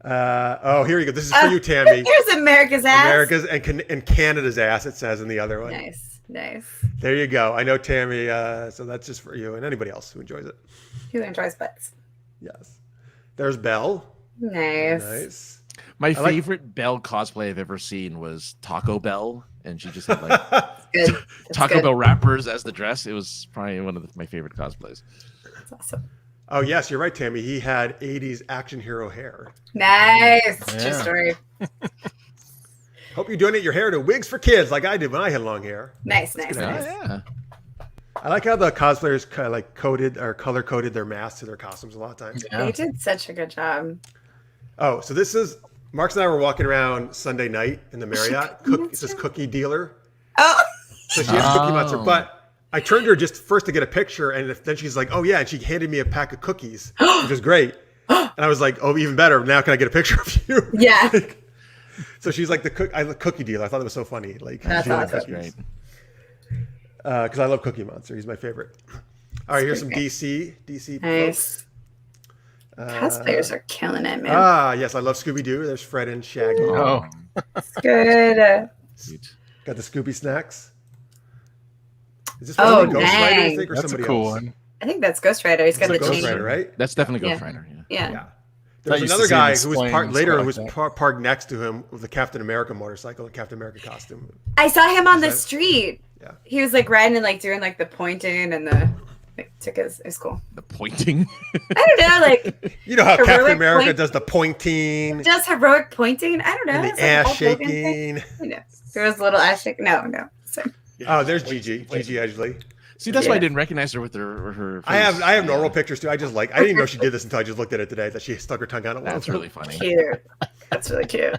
Here you go. This is for you, Tammy. Here's America's ass. America's and Canada's ass, it says in the other one. Nice. There you go. I know Tammy, so that's just for you and anybody else who enjoys it. Who enjoys butts? Yes. There's Belle. Nice. Nice. My like- favorite Belle cosplay I've ever seen was Taco Bell, and she just had like Good. That's Taco good. Bell wrappers as the dress. It was probably one of my favorite cosplays. That's awesome. Oh, yes, you're right, Tammy. He had 80s action hero hair. Nice. True Yeah. story. Hope you donate your hair to Wigs for Kids like I did when I had long hair. Nice. Oh, yeah. I like how the cosplayers kind of like coded or color coded their masks to their costumes a lot of times. Yeah. They did such a good job. Oh, so this is Marks and I were walking around Sunday night in the Marriott. It says cookie dealer. Oh, So she has Cookie Monster. Oh. But I turned to her just first to get a picture, and then she's like, "Oh yeah," and she handed me a pack of cookies, which was great. And I was like, "Oh, even better! Now can I get a picture of you?" yeah. So she's like the cookie dealer. I thought it was so funny. Like That's she had awesome. cookies. Great. because I love Cookie Monster. He's my favorite. All right, here's some DC Nice. folks. Cosplayers are killing it, man. Yes, I love Scooby Doo. There's Fred and Shaggy. Oh, It's good. Sweet. Got the Scooby snacks. Is this Oh, Ghost Rider, you dang. think, or that's a somebody cool else? one. I think that's Ghost Rider. He's got It's the a Ghost chain. Rider, right? That's definitely Yeah. Ghost Rider. Yeah. Yeah. Yeah. I There was used to another see him guy who was displaying later stuff who was like that. parked next to him with the Captain America motorcycle and Captain America costume. I saw him on the Is that- street. Yeah. He was like riding and like doing like the pointing and the like took his. It's cool. The pointing. I don't know, like You know how Heroic Captain America point- does the pointing just heroic pointing. I don't know. and It's the like ass Hulk Hogan thing. shaking. You know, there was a little ass shaking. No. So, Oh, there's Gigi Edgley. See, that's why I Yeah. didn't recognize her with her face. I have normal Yeah. pictures too. I didn't even know she did this until I just looked at it today. That she stuck her tongue out at That's once. really funny. cute. That's really cute.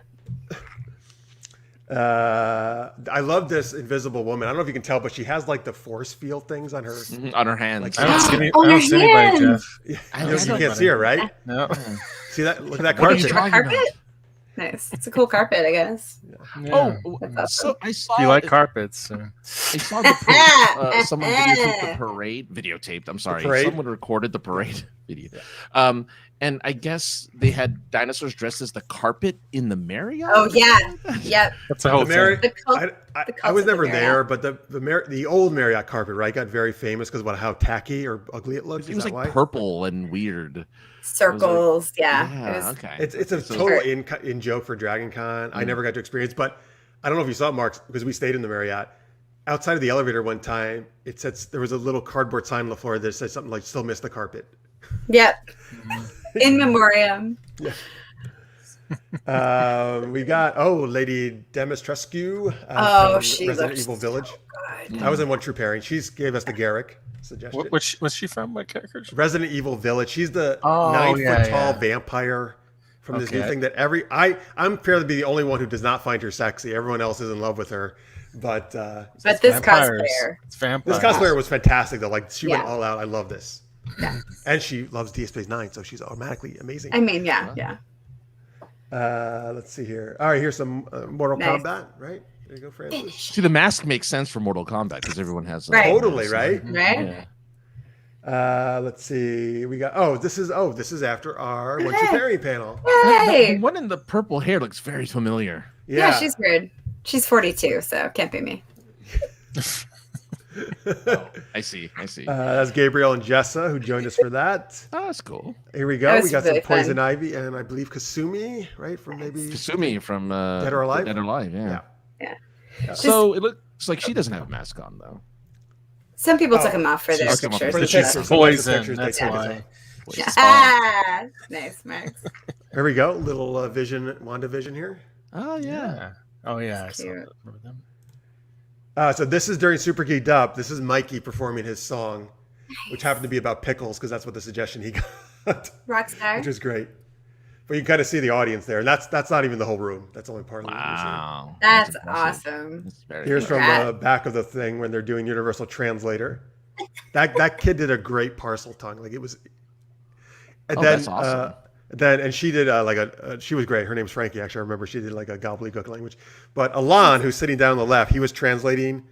I love this invisible woman. I don't know if you can tell, but she has like the force field things on her. Mhm, on her hands. Like- I don't see, Oh, I don't your see anybody, hands. Jeff. I You don't know. can't see her, right? No. See that? Look at that What are you carpet. talking Carpet? about? Nice. It's a cool carpet, I guess. Yeah. Oh, That's awesome. so I saw. If you like carpets, so. I saw the someone videotaped the parade. Videotaped. I'm sorry. parade? Someone recorded the parade video. And I guess they had dinosaurs dressed as the carpet in the Marriott. Oh yeah. Yep. That's the whole The Marriott. The cult- I the cult was of the never there, Marriott. but the old Marriott carpet, right, got very famous because of how tacky or ugly it looked. It Is was that like why? purple and weird. Circles. Yeah. It was, okay. It's a So- total in joke for Dragon Con. I never got to experience, but I don't know if you saw it, Mark, because we stayed in the Marriott. Outside of the elevator one time, it said there was a little cardboard sign on the floor that said something like "Still miss the carpet." Yep. In memoriam. We got Lady Demistrescu Oh, from she Resident looks Evil Village. Good. I was in One True Pairing. She gave us the Garrick suggestion. What's she from? What character? Resident Evil Village. She's the Oh, 9 yeah, foot tall yeah. vampire from this new Okay. thing that I'm fair to be the only one who does not find her sexy. Everyone else is in love with her. But But this Vampires. cosplayer. It's vampires. this cosplayer was fantastic though. Like she went Yeah. all out. I love this. Yeah. And she loves Deep Space Nine, so she's automatically amazing. I mean, yeah. Let's see here. All right, here's some Mortal Nice. Kombat, right? There you go, Francis. See, the mask makes sense for Mortal Kombat because everyone has. Right. Totally, right? Right? Yeah. Let's see. We got this is after our One True Hey. Pairing panel. The Yay! one in the purple hair looks very familiar. Yeah, she's weird. She's 42, so can't be me. I see. That's Gabriel and Jessa who joined us for that. Oh, that's cool. Here we That go. was We got really some Poison fun. Ivy and I believe Kasumi, right? From maybe Kasumi from Dead or Alive? Dead or Alive, yeah. Yeah. So it looks like she doesn't have a mask on though. Some people Oh, took them off for their she's took 'em off pictures. for the She's pictures. poison. Pictures, That's they take it why. off. She's Ah, nice, Max. Here we go. Little WandaVision here. Oh yeah. Yeah. Oh yeah. I That's saw cute. that. Remember them? So this is during Super Geeked Up. This is Mikey performing his song, which happened to be about pickles because that's what the suggestion he got, Rockstar. which is great. But you can kind of see the audience there, and that's not even the whole room. That's only part of the room. Wow. That's impressive. awesome. That's very Here's cool. from Congrats. the back of the thing when they're doing Universal Translator. That kid did a great parcel tongue. Like it was. And Oh, then, that's awesome. and she did she was great. Her name's Frankie. Actually, I remember she did like a gobbledygook language. But Alon, who's sitting down on the left, he was translating.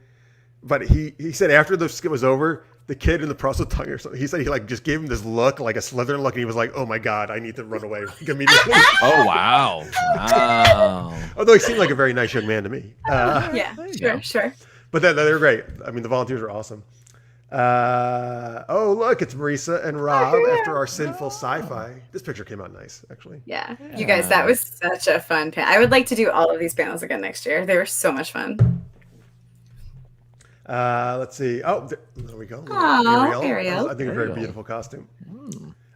But he said after the skit was over, the kid in the parcel tongue or something, he said he like just gave him this look, like a Slytherin look, and he was like, "Oh my god, I need to run away immediately." Oh wow. Wow. Although he seemed like a very nice young man to me. Yeah, there you sure, go. sure. But they were great. I mean, the volunteers were awesome. Look, it's Marisa and Rob after our Sinful Sci-Fi. This picture came out nice, actually. Yeah. You guys, that was such a fun panel. I would like to do all of these panels again next year. They were so much fun. Let's see. Oh, there we go. Aw, Ariel. I think a very Ariel. beautiful costume.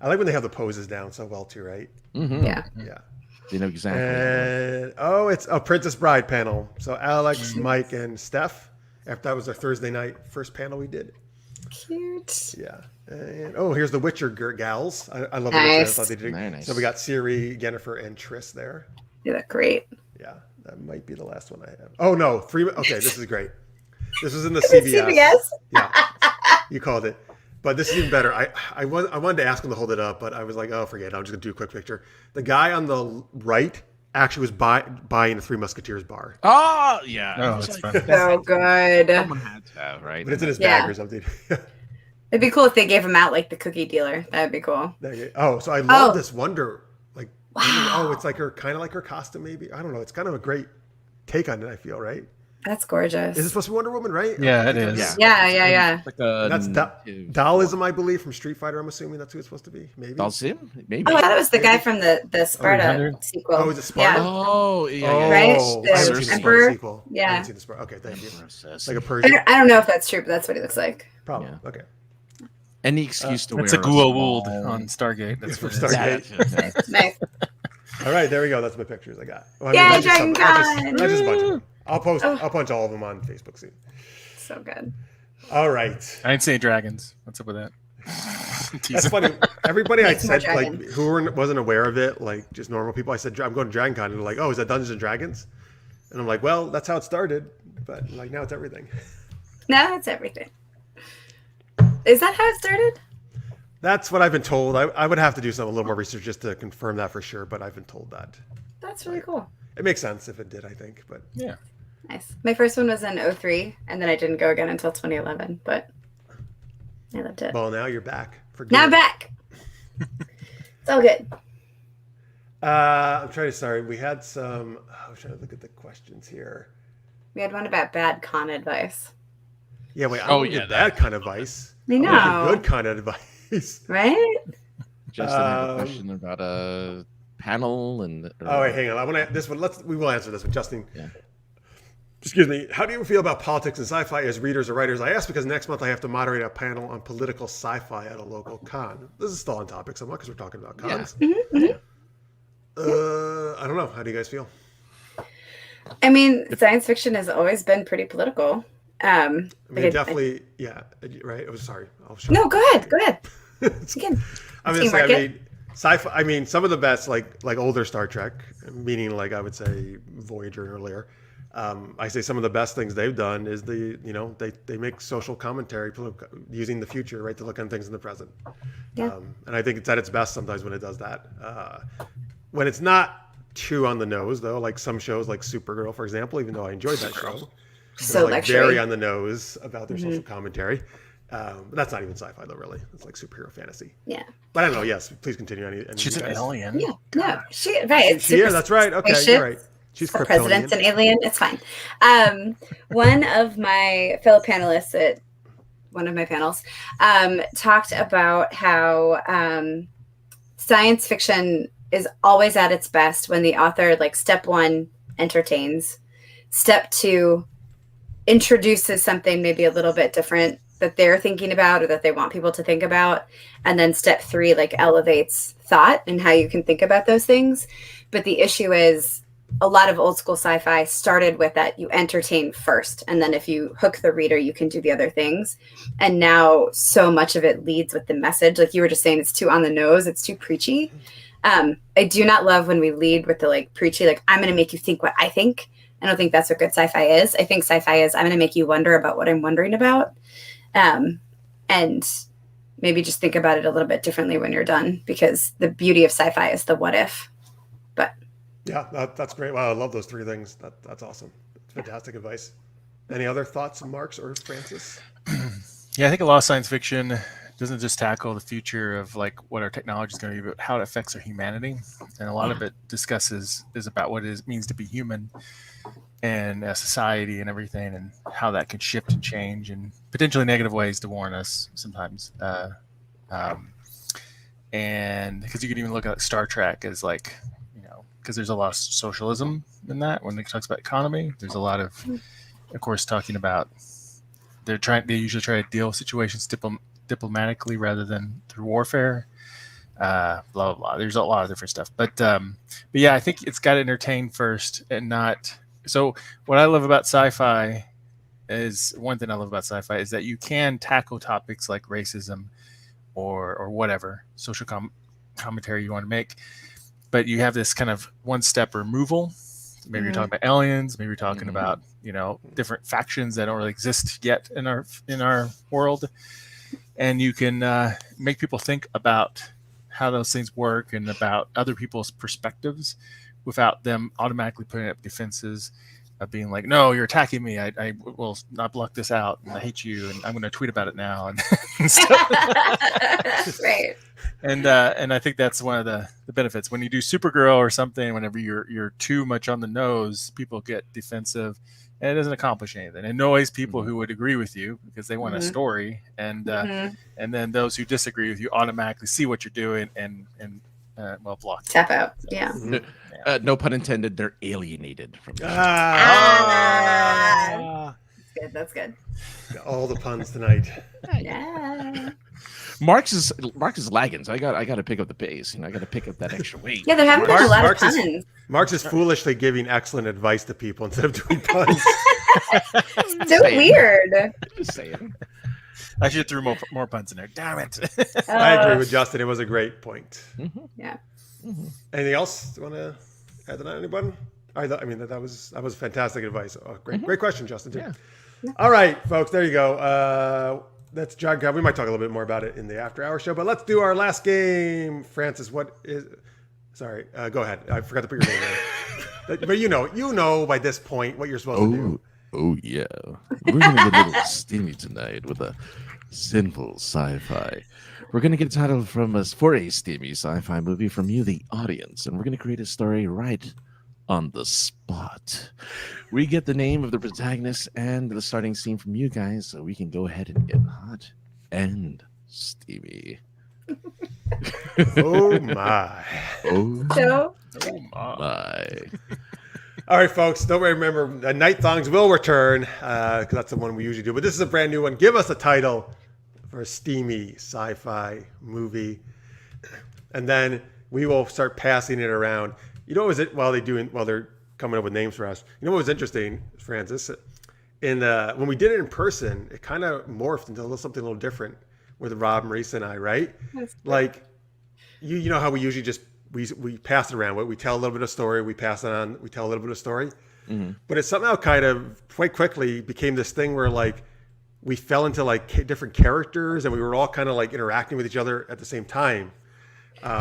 I like when they have the poses down so well too, right? Mm-hmm. Yeah. Yeah. You know exactly. And it's a Princess Bride panel. So Alex, Mike, and Steph. After that was our Thursday night first panel we did. Cute. Yeah. And here's the Witcher gals. I love the Witcher. I Nice. thought they did. Very nice. So we got Ciri, Yennefer, and Triss there. You look great. Yeah, that might be the last one I have. Oh no, 3. Okay, this is great. This was in the CBS? CBS. Yeah, you called it. But this is even better. I wanted to ask him to hold it up, but I was like, oh, forget it. I'm just gonna do a quick picture. The guy on the right actually was buying a Three Musketeers bar. Oh yeah. Oh, It's that's like, fun. So good. someone had to have, right? But it's in his Yeah. bag or something. It'd be cool if they gave him out like the cookie dealer. That would be cool. Oh, so I love Oh. this Wonder. Like, Wow. oh, it's like kind of like her costume, maybe. I don't know. It's kind of a great take on it, I feel, right? That's gorgeous. Is it supposed to be Wonder Woman, right? Yeah, it is. Yeah. Like a That's Daoism, I believe, from Street Fighter. I'm assuming that's who it's supposed to be. Maybe. Dalsim? Maybe. Oh, I thought it was the guy from the Sparta 100? sequel. Oh, is it Sparta? Yeah. Oh, yeah. Oh, Right? I The haven't seen the Sparta Emperor? sequel. I Yeah. haven't seen the Sparta. Okay, thank you. Like a I Persian. don't know if that's true, but that's what he looks like. Problem. Yeah. Okay. Any excuse to It's wear a Gula small- Wold on Stargate. That's From what it is. Stargate. Nice. All right, there we go. That's my pictures I got. Well, Yay, that's just Dragon Con! that's just a bunch of them. I'll post. Oh. I'll punch all of them on Facebook soon. So good. All right. I didn't say dragons. What's up with that? That's funny. Everybody I Makes more said like dragon. wasn't aware of it, like just normal people. I said I'm going to Dragon Con, and they're like, "Oh, is that Dungeons and Dragons?" And I'm like, "Well, that's how it started, but like now it's everything." No, it's everything. Is that how it started? That's what I've been told. I would have to do a little more research just to confirm that for sure, but I've been told that. That's really cool. It makes sense if it did, I think. But Yeah. Nice. My first one was in 2003, and then I didn't go again until 2011, but I loved it. well, now you're back for good. Now I'm back. It's all good. I'm trying to. Sorry, we had some. I was trying to look at the questions here. We had one about bad con advice. Yeah, wait. I Oh, don't yeah, get that kind of advice. I I know. want the good kind of advice. Right? Justin had a question about a panel and. Oh, wait, hang on. I want to this one. We will answer this one, Justin. Yeah. Excuse me. How do you feel about politics and sci-fi as readers or writers? I ask because next month I have to moderate a panel on political sci-fi at a local con. This is still on topic somewhat because we're talking about cons. I don't know. How do you guys feel? I mean, science fiction has always been pretty political. I mean, definitely. Yeah. Right. Oh, sorry. No, go ahead. Go ahead. You can. I Team mean, Rocket. sci-fi. I mean, some of the best, like older Star Trek, meaning like I would say Voyager and earlier. I say some of the best things they've done is they make social commentary using the future, right, to look on things in the present. Yeah. And I think it's at its best sometimes when it does that. When it's not too on the nose, though, like some shows like Supergirl, for example, even though I enjoyed that show, So like luxury. very on the nose about their social commentary. But that's not even sci-fi though, really. It's like superhero fantasy. Yeah. But I don't know. Yes, please continue. Any She's you an guys? alien. Yeah. No. Right. She is. That's right. Okay, spaceship. you're right. She's For president's Kryptonian. an alien. It's fine. One of my fellow panelists at one of my panels talked about how science fiction is always at its best when the author, like, step one, entertains, step two, introduces something maybe a little bit different that they're thinking about or that they want people to think about, and then step three, like, elevates thought and how you can think about those things. But the issue is a lot of old school sci-fi started with that you entertain first, and then if you hook the reader you can do the other things. And now so much of it leads with the message, like you were just saying, it's too on the nose, it's too preachy. I do not love when we lead with the like preachy, like I'm going to make you think what I think. I don't think that's what good sci-fi is. I think sci-fi is I'm going to make you wonder about what I'm wondering about, and maybe just think about it a little bit differently when you're done, because the beauty of sci-fi is the what if. But Yeah, that's great. Wow, I love those three things. That's awesome. That's fantastic advice. Any other thoughts, Marx or Francis? Yeah, I think a lot of science fiction doesn't just tackle the future of like what our technology is going to be, but how it affects our humanity. And a lot of it is about what it means to be human and society and everything, and how that can shift and change in potentially negative ways to warn us sometimes. And because you could even look at Star Trek as like, because there's a lot of socialism in that when it talks about economy. There's a lot of course, talking about they usually try to deal with situations diplomatically rather than through warfare. Blah blah blah. There's a lot of different stuff, but yeah, I think it's got to entertain first and not. So what I love about sci-fi is one thing I love about sci-fi is that you can tackle topics like racism or whatever social commentary you want to make, but you have this kind of one-step removal. Maybe you're talking about aliens. Maybe you're talking about different factions that don't really exist yet in our world, and you can make people think about how those things work and about other people's perspectives without them automatically putting up defenses of being like, no, you're attacking me. I will not block this out. And I hate you. And I'm going to tweet about it now. And stuff. Right. And I think that's one of the benefits. When you do Supergirl or something, whenever you're too much on the nose, people get defensive. And it doesn't accomplish anything. It annoys people who would agree with you because they want a story. And and then those who disagree with you automatically see what you're doing and block. Tap out. Yeah. No pun intended. They're alienated from the show. That's good. All the puns tonight. Yeah. Marx is lagging, so I got to pick up the pace. I got to pick up that extra weight. Yeah, there haven't been a lot Marx of puns. Marx is foolishly giving excellent advice to people instead of doing puns. So weird. Just saying. I should have threw more puns in there. Damn it. I agree with Justin. It was a great point. Yeah. Anything else you want to add to that, anybody? I mean, that was fantastic advice. Oh, great question, Justin, too. Yeah. All right, folks, there you go. That's John Crab. We might talk a little bit more about it in the after hour show, but let's do our last game. Francis, what is... Sorry, go ahead. I forgot to put your name there. But you know by this point what you're supposed to do. Oh, yeah. We're going to get a little steamy tonight with a Sinful Sci-Fi. We're going to get a title from us for a steamy sci-fi movie from you, the audience, and we're going to create a story right on the spot. We get the name of the protagonist and the starting scene from you guys, so we can go ahead and get hot and steamy. Oh, my. Oh my. All right, folks. Don't remember, Night Thongs will return because that's the one we usually do. But this is a brand new one. Give us a title for a steamy sci-fi movie, and then we will start passing it around. You know, while they're coming up with names for us. You know what was interesting, Francis? When we did it in person, it kind of morphed into something a little different with Rob, Marisa, and I. Right? Like, you know how we usually just. We pass it around. We tell a little bit of story. We pass it on. We tell a little bit of story. Mm-hmm. But it somehow kind of quite quickly became this thing where like we fell into like different characters and we were all kind of like interacting with each other at the same time.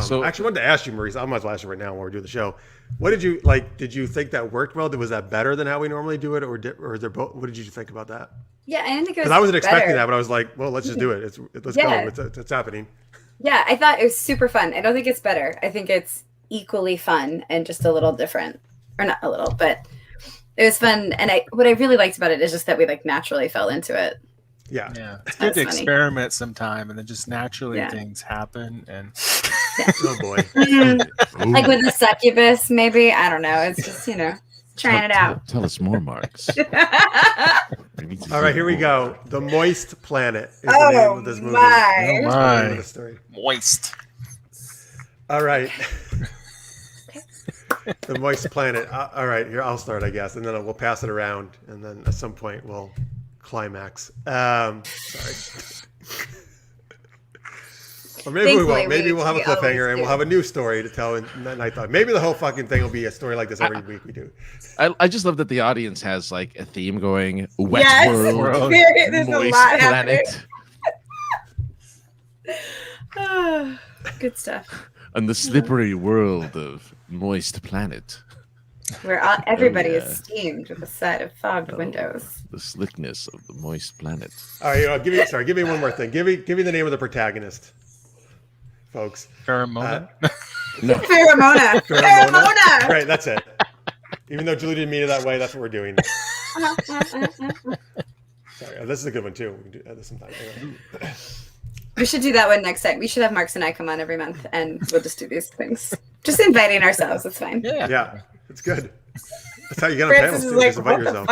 So I actually wanted to ask you, Maurice. I might as well ask you right now while we're doing the show. What did you like? Did you think that worked well? Was that better than how we normally do it, or is there both? What did you think about that? Yeah, I didn't think it was. Because I wasn't expecting better. that, but I was like, well, let's just do it. Let's go. It's happening. Yeah, I thought it was super fun. I don't think it's better. I think it's equally fun and just a little different, or not a little, but it was fun. And what I really liked about it is just that we like naturally fell into it. Yeah. It's good to experiment sometime, and then just naturally things happen. And oh boy, like with the succubus, maybe, I don't know. It's just trying it out. Tell us more, Marx. All right, here we go. The Moist Planet is the name of this movie. My. Oh my! Moist. All right. The Moist Planet. All right, here I'll start, I guess, and then we'll pass it around, and then at some point we'll climax. Sorry. Or maybe we won't. Maybe we'll have a cliffhanger and we'll have a new story to tell. And I thought maybe the whole fucking thing will be a story like this every week we do. I just love that the audience has like a theme going. Wet world, there's moist a lot planet, good stuff. And the slippery world of Moist Planet. Where everybody is steamed with a set of fogged windows. The slickness of the Moist Planet. All right, give me one more thing. Give me the name of the protagonist, folks. Pheromona. No. Pheromona. Right, that's it. Even though Julie didn't mean it that way, that's what we're doing. Sorry, this is a good one too. We can do this sometime. Anyway. We should do that one next time. We should have Marx and I come on every month, and we'll just do these things. Just inviting ourselves. It's fine. Yeah, it's good. That's how you get on panels too. Just invite yourself.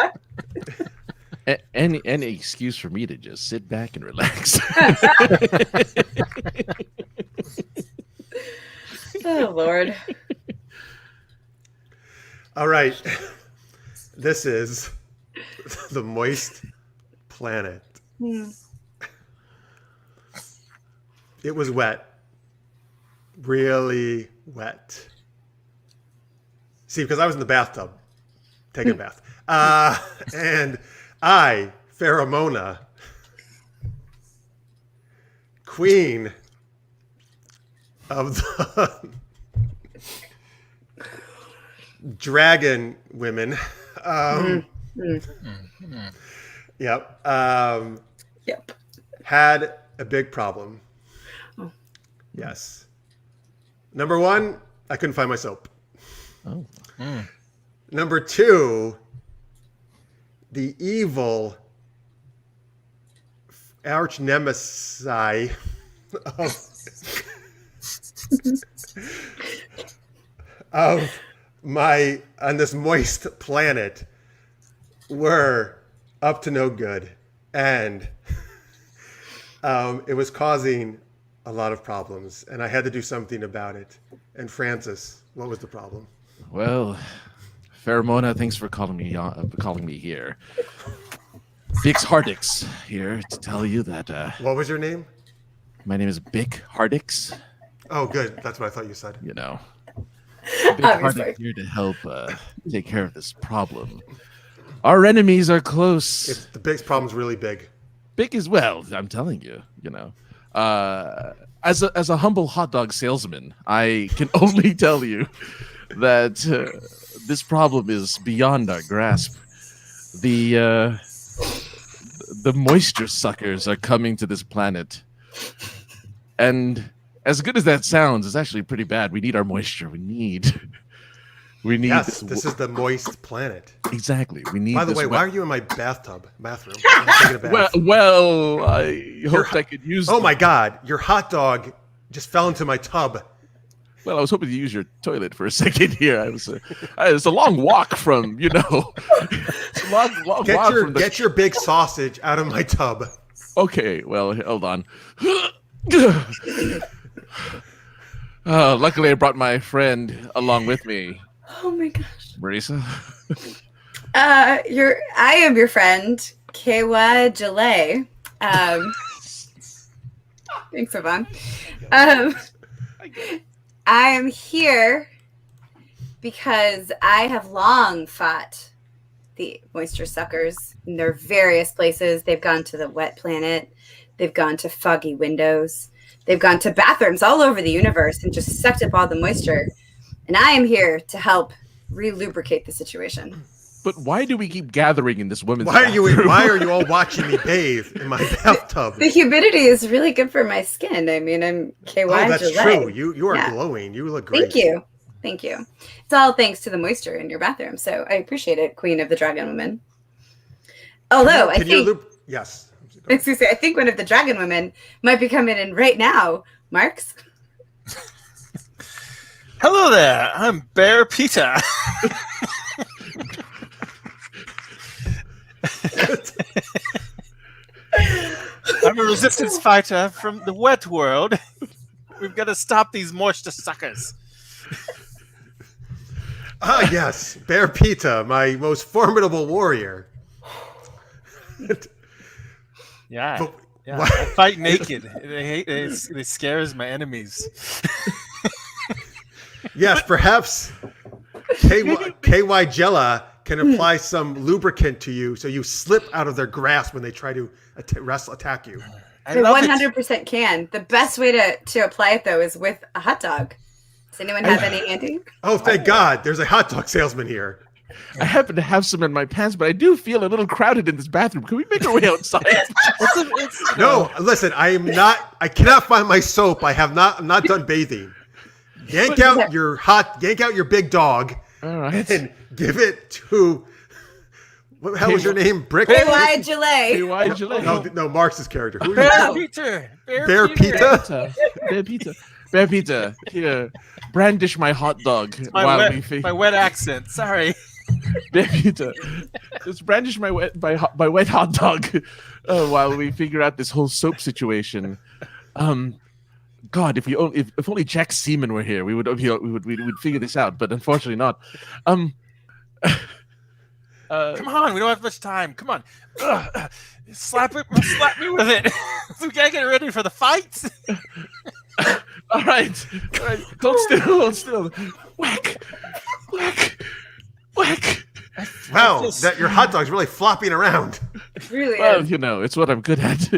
Any excuse for me to just sit back and relax. Oh Lord. All right. This is the Moist Planet. It was wet. Really wet. See, because I was in the bathtub taking a bath. And I, Pheromona, queen of the dragon women. Yep. Yep. Had a big problem. Oh. Yes. Number one, I couldn't find my soap. Oh. Number two, the evil arch nemesis of my on this moist planet were up to no good, and it was causing a lot of problems, and I had to do something about it. And Francis, what was the problem? Well, Pheromona, thanks for calling me here. Bix Hardix here to tell you that What was your name? my name is Bic Hardix. Oh, good. That's what I thought you said. You know, Bic Obviously. Hardix here to help take care of this problem. Our enemies are close. The big problem's really big. Big as well, I'm telling you. You know, as a humble hot dog salesman, I can only tell you that this problem is beyond our grasp. The moisture suckers are coming to this planet, and as good as that sounds, it's actually pretty bad. We need our moisture. We need. Yes, this is the moist planet. Exactly. We need. By the this way, wet- why are you in my bathroom? I'm taking a bath. Well, I hoped I could use. Oh my God, your hot dog just fell into my tub. Well, I was hoping to use your toilet for a second here. It's a long walk from, it's a long walk from the... Get your big sausage out of my tub. Okay, well, hold on. Luckily, I brought my friend along with me. Oh my gosh. Marisa? I am your friend, Kewa Jalay. Thanks, Yvonne. I am here because I have long fought the moisture suckers in their various places. They've gone to the wet planet. They've gone to foggy windows. They've gone to bathrooms all over the universe and just sucked up all the moisture. And I am here to help re-lubricate the situation. But why do we keep gathering in this woman's Why are you bathroom? all watching me bathe in my bathtub? The humidity is really good for my skin. I mean, I'm KY. Oh, that's Gillette. true. You are Yeah. glowing. You look great. Thank you. It's all thanks to the moisture in your bathroom. So I appreciate it, Queen of the Dragon Women. Although I think one of the Dragon Women might be coming in right now. Marx. Hello there, I'm Bear Peter. I'm a resistance fighter from the wet world. We've got to stop these moisture suckers. Ah, yes. Bear Pita, my most formidable warrior. Yeah. But Yeah, why- I fight naked. It scares my enemies. Yes, perhaps KY Jella can apply some lubricant to you so you slip out of their grasp when they try to attack you. I They love it. 100% can. The best way to apply it, though, is with a hot dog. Does anyone have any handy? Oh, thank God. There's a hot dog salesman here. I happen to have some in my pants, but I do feel a little crowded in this bathroom. Can we make our way outside? No, listen, I cannot find my soap. I'm not done bathing. Yank out your big dog All right. and give it to, what the hell was your name? Brick? KY Gillette. Why did you let No, Marx's character. Who are Bear you? Peter. Bear Pita? Bear pizza. Here, brandish my hot dog while we My wet accent. Sorry. Bear pizza. Just brandish my wet hot dog while we figure out this whole soap situation. God, if only Jack Seaman were here, we would figure this out. But unfortunately, not. Come on, we don't have much time. Come on. Slap me with it. We gotta get ready for the fight. All right. Hold still. Whack. Wow, your hot dog's really flopping around. It really Well, is. it's what I'm good at.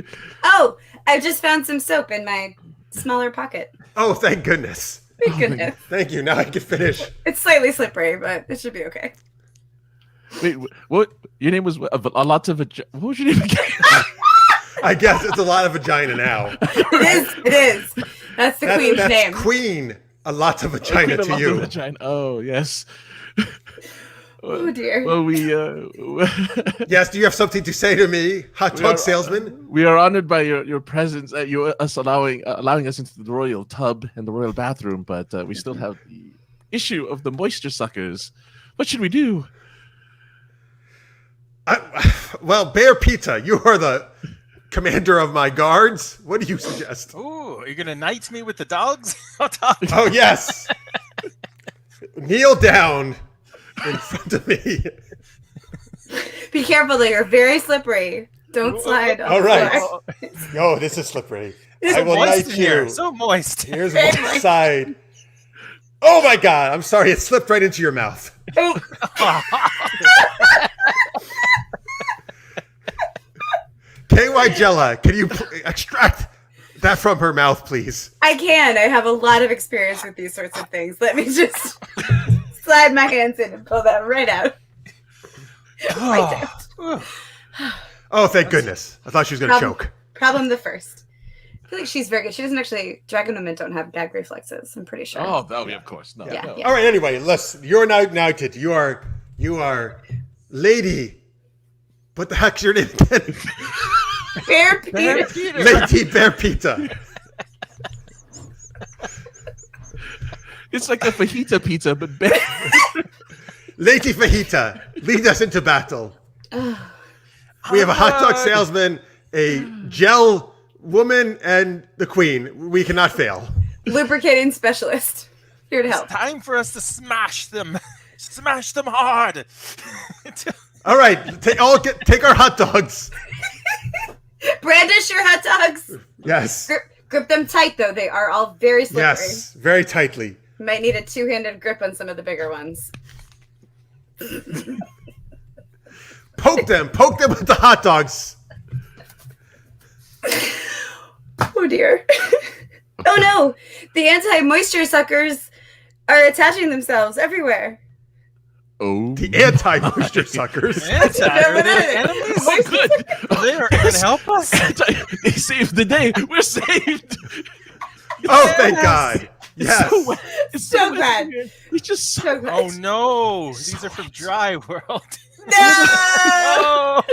Oh, I just found some soap in my smaller pocket. Oh, thank goodness. Thank goodness. Thank you. Now I can finish. It's slightly slippery, but it should be okay. Wait, what? Your name was a lot of what was your name again? I guess it's a lot of vagina now. It is. That's the queen's That's name. Queen. A lot of vagina to you. Vagina. Oh yes. Oh dear. Well, we Yes. Do you have something to say to me, hot dog salesman? we are honored by your presence. Us allowing us into the royal tub and the royal bathroom, but we still have the issue of the moisture suckers. What should we do? Well, Bear Pita, you are the commander of my guards. What do you suggest? Ooh, are you gonna knight me with the dogs? Oh yes. Kneel down in front of me. Be careful, they are very slippery. Don't slide. on All the right. floor. Yo, this is slippery. It's I will moist knight in here. you. So moist. Here's Very one moist. side. Oh my God! I'm sorry. It slipped right into your mouth. Oh, KY Jella, can you extract that from her mouth, please? I can. I have a lot of experience with these sorts of things. Let me just slide my hands in and pull that right out. Right out. Oh, thank goodness. I thought she was going to choke. Problem the first. I feel like she's very good. She doesn't actually. Dragon women don't have gag reflexes. I'm pretty sure. Oh, yeah, of course. No, Yeah, no. yeah. All right. Anyway, you're now knighted. You are Lady. What the heck's your name again? Bear Bear Peter. Peter. Lady Bear Pita. It's like a fajita pizza, but better. Lady Fajita, lead us into battle. We have a hot dog salesman, a gel woman, and the queen. We cannot fail. Lubricating specialist. Here to help. Time for us to smash them. Smash them hard. All right, take our hot dogs. Brandish your hot dogs. Yes. Grip them tight, though. They are all very slippery. Yes, very tightly. You might need a two-handed grip on some of the bigger ones. Poke them with the hot dogs. Oh dear. Oh no! The anti-moisture suckers are attaching themselves everywhere. Oh, The anti-moisture suckers. Are they enemies? oh, good. They are going to help us. They saved the day. We're saved. Oh, thank God. Yes. So wet. It's So wet bad. in here. It's just so So good. Oh no! These are from Dry World. No! Oh!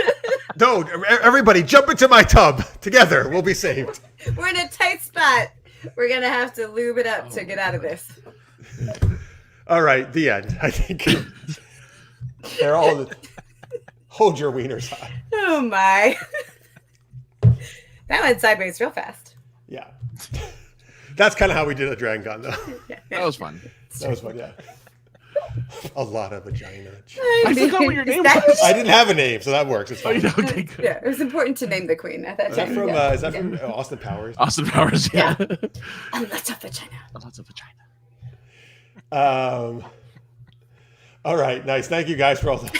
No, everybody jump into my tub. Together, we'll be saved. We're in a tight spot. We're gonna have to lube it up to get out of this. All right, the end. I think they're all. Hold your wieners high. Oh my. That went sideways real fast. Yeah. That's kind of how we did at Dragon Con, though. that was fun. That was fun, yeah. A lot of vagina. I forgot what your name That- was. I didn't have a name, so that works. It's Oh, fine. okay, good. Yeah, it was important to name the queen. I thought Is that you- from yeah. Austin Powers? Austin Powers, yeah. Lots of vagina. Lots of vagina. All right, nice. Thank you guys for all those.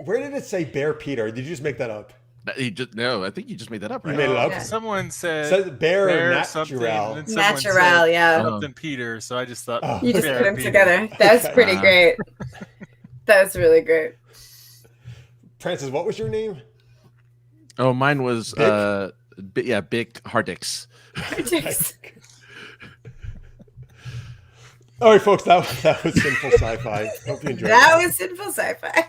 Where did it say Bear Peter? Did you just make that up? No, I think you just made that up, You right? made it up? Yeah. Someone said It says Bear something, Natural. and then someone Natural, said yeah. something Peter, so I just thought Oh. You just Bear put them Peter. together. That was Okay. pretty Wow. great. That was really great. Francis, what was your name? Oh, mine was Bic? Bic Hardix. All right, folks, that was Sinful Sci-Fi. Hope you enjoyed That it. was Sinful Sci-Fi.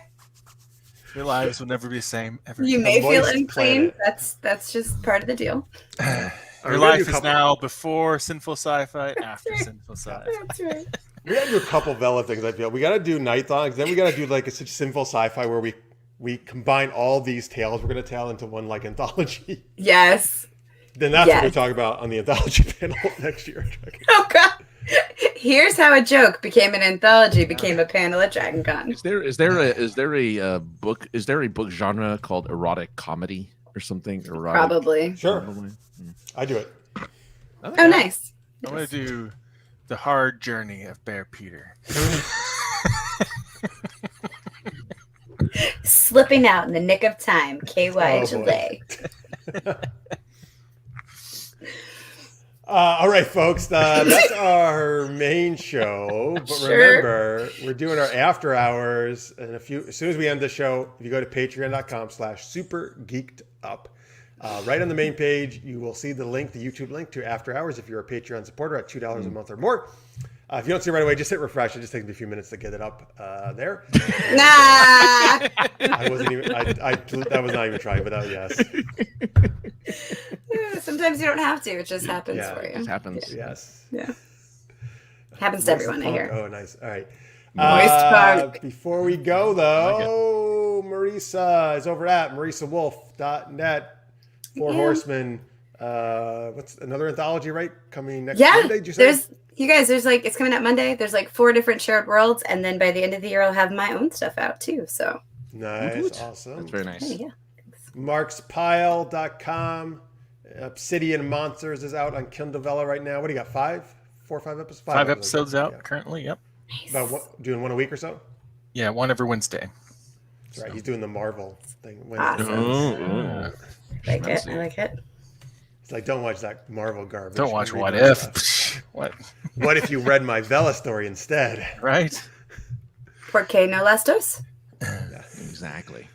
Your lives will never be the same ever. You may feel moist unclean. planet. That's just part of the deal. All right, Your we're gonna life do a is couple- now before Sinful Sci-Fi, after Sinful Sci-Fi. That's right. We gotta do a couple Vela things. I feel we gotta do night thongs. Then we gotta do like a such Sinful Sci-Fi where we combine all these tales we're gonna tell into one like anthology. Yes. Then that's what we Yes. talk about on the anthology panel next year. Oh God. Here's how a joke became an anthology, became a panel at Dragon Con. Is there a book genre called erotic comedy or something? Erotic, Probably. Sure, probably? I do it. Oh, nice. I'm going to do The Hard Journey of Bear Peter. Slipping out in the nick of time. KY Oh, boy. Chile. All right, folks. That's our main show. But Sure. remember, we're doing our after hours. And as soon as we end the show, if you go to patreon.com/supergeekedup, right on the main page, you will see the link, the YouTube link to After Hours if you're a Patreon supporter at $2 a month or more. If you don't see it right away, just hit refresh. It just takes me a few minutes to get it up there. Nah. I wasn't even. That was not even trying, but yes. Sometimes you don't have to. It just happens for you. It happens. Yes. Yeah. Happens to everyone, I hear. Oh, nice. All right. Moist punk. Before we go, though, Marisa is over at marisawolf.net. Four Horsemen. What's another anthology, right? Coming next Monday, did you say? It's coming out Monday. There's like 4 different shared worlds. And then by the end of the year, I'll have my own stuff out too. So nice. Awesome. That's very nice. yeah. MarxPyle.com. Obsidian Monsters is out on Kindle right now. What do you got? 4 or 5 episodes? 5 episodes out currently. Yep. About doing one a week or so? Yeah, one every Wednesday. That's right. He's doing the Marvel thing. Awesome. I like it. It's like, don't watch that Marvel garbage. Don't watch What Read If. What? What if you read my Vela story instead? Right? Porque no las dos. Yeah. Exactly.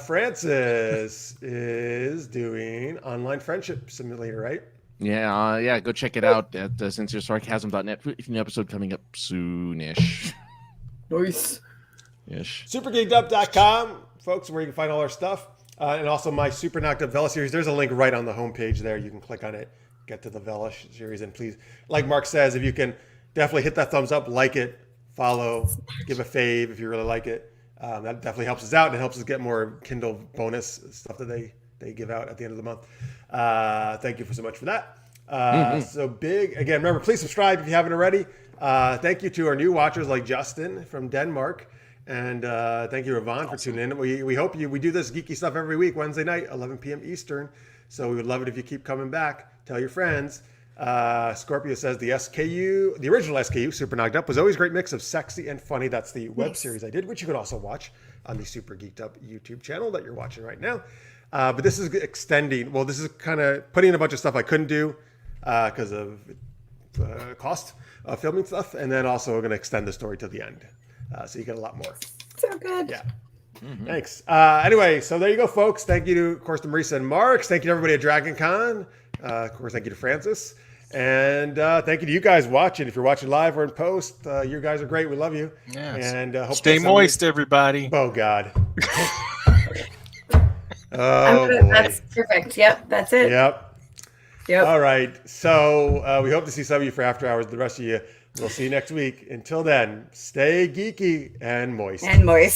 Francis is doing Online Friendship Simulator, right? Yeah, go check it out at sinceresarcasm.net. New episode coming up soonish. Nice. Ish. Supergeekedup.com, folks, where you can find all our stuff. And also my Super Knocked Up Vela series. There's a link right on the homepage there. You can click on it, get to the Vela series. And please, like Mark says, if you can definitely hit that thumbs up, like it, follow, give a fave if you really like it. That definitely helps us out, and it helps us get more Kindle bonus stuff that they give out at the end of the month. Thank you so much for that. So big, again, remember, please subscribe if you haven't already. Thank you to our new watchers like Justin from Denmark. And thank you, Yvonne, for tuning in. We hope we do this geeky stuff every week, Wednesday night, 11 p.m. Eastern. So we would love it if you keep coming back. Tell your friends. Scorpio says the original SKU, Super Knocked Up, was always a great mix of sexy and funny. That's the web series I did, which you could also watch on the Super Geeked Up YouTube channel that you're watching right now. But this is extending. Well, this is kind of putting in a bunch of stuff I couldn't do because of cost of filming stuff. And then also we're going to extend the story to the end. So you get a lot more. So good. Yeah. Mm-hmm. Thanks. Anyway, so there you go, folks. Thank you to, of course, to Marisa and Marx. Thank you to everybody at Dragon Con. Of course, thank you to Francis. And thank you to you guys watching. If you're watching live or in post, you guys are great. We love you. Yes. And hope stay moist, everybody. Oh, God. Oh, boy. That's perfect. Yep, that's it. Yep. Yep. All right. So we hope to see some of you for After Hours. The rest of you, we'll see you next week. Until then, stay geeky and moist. And moist.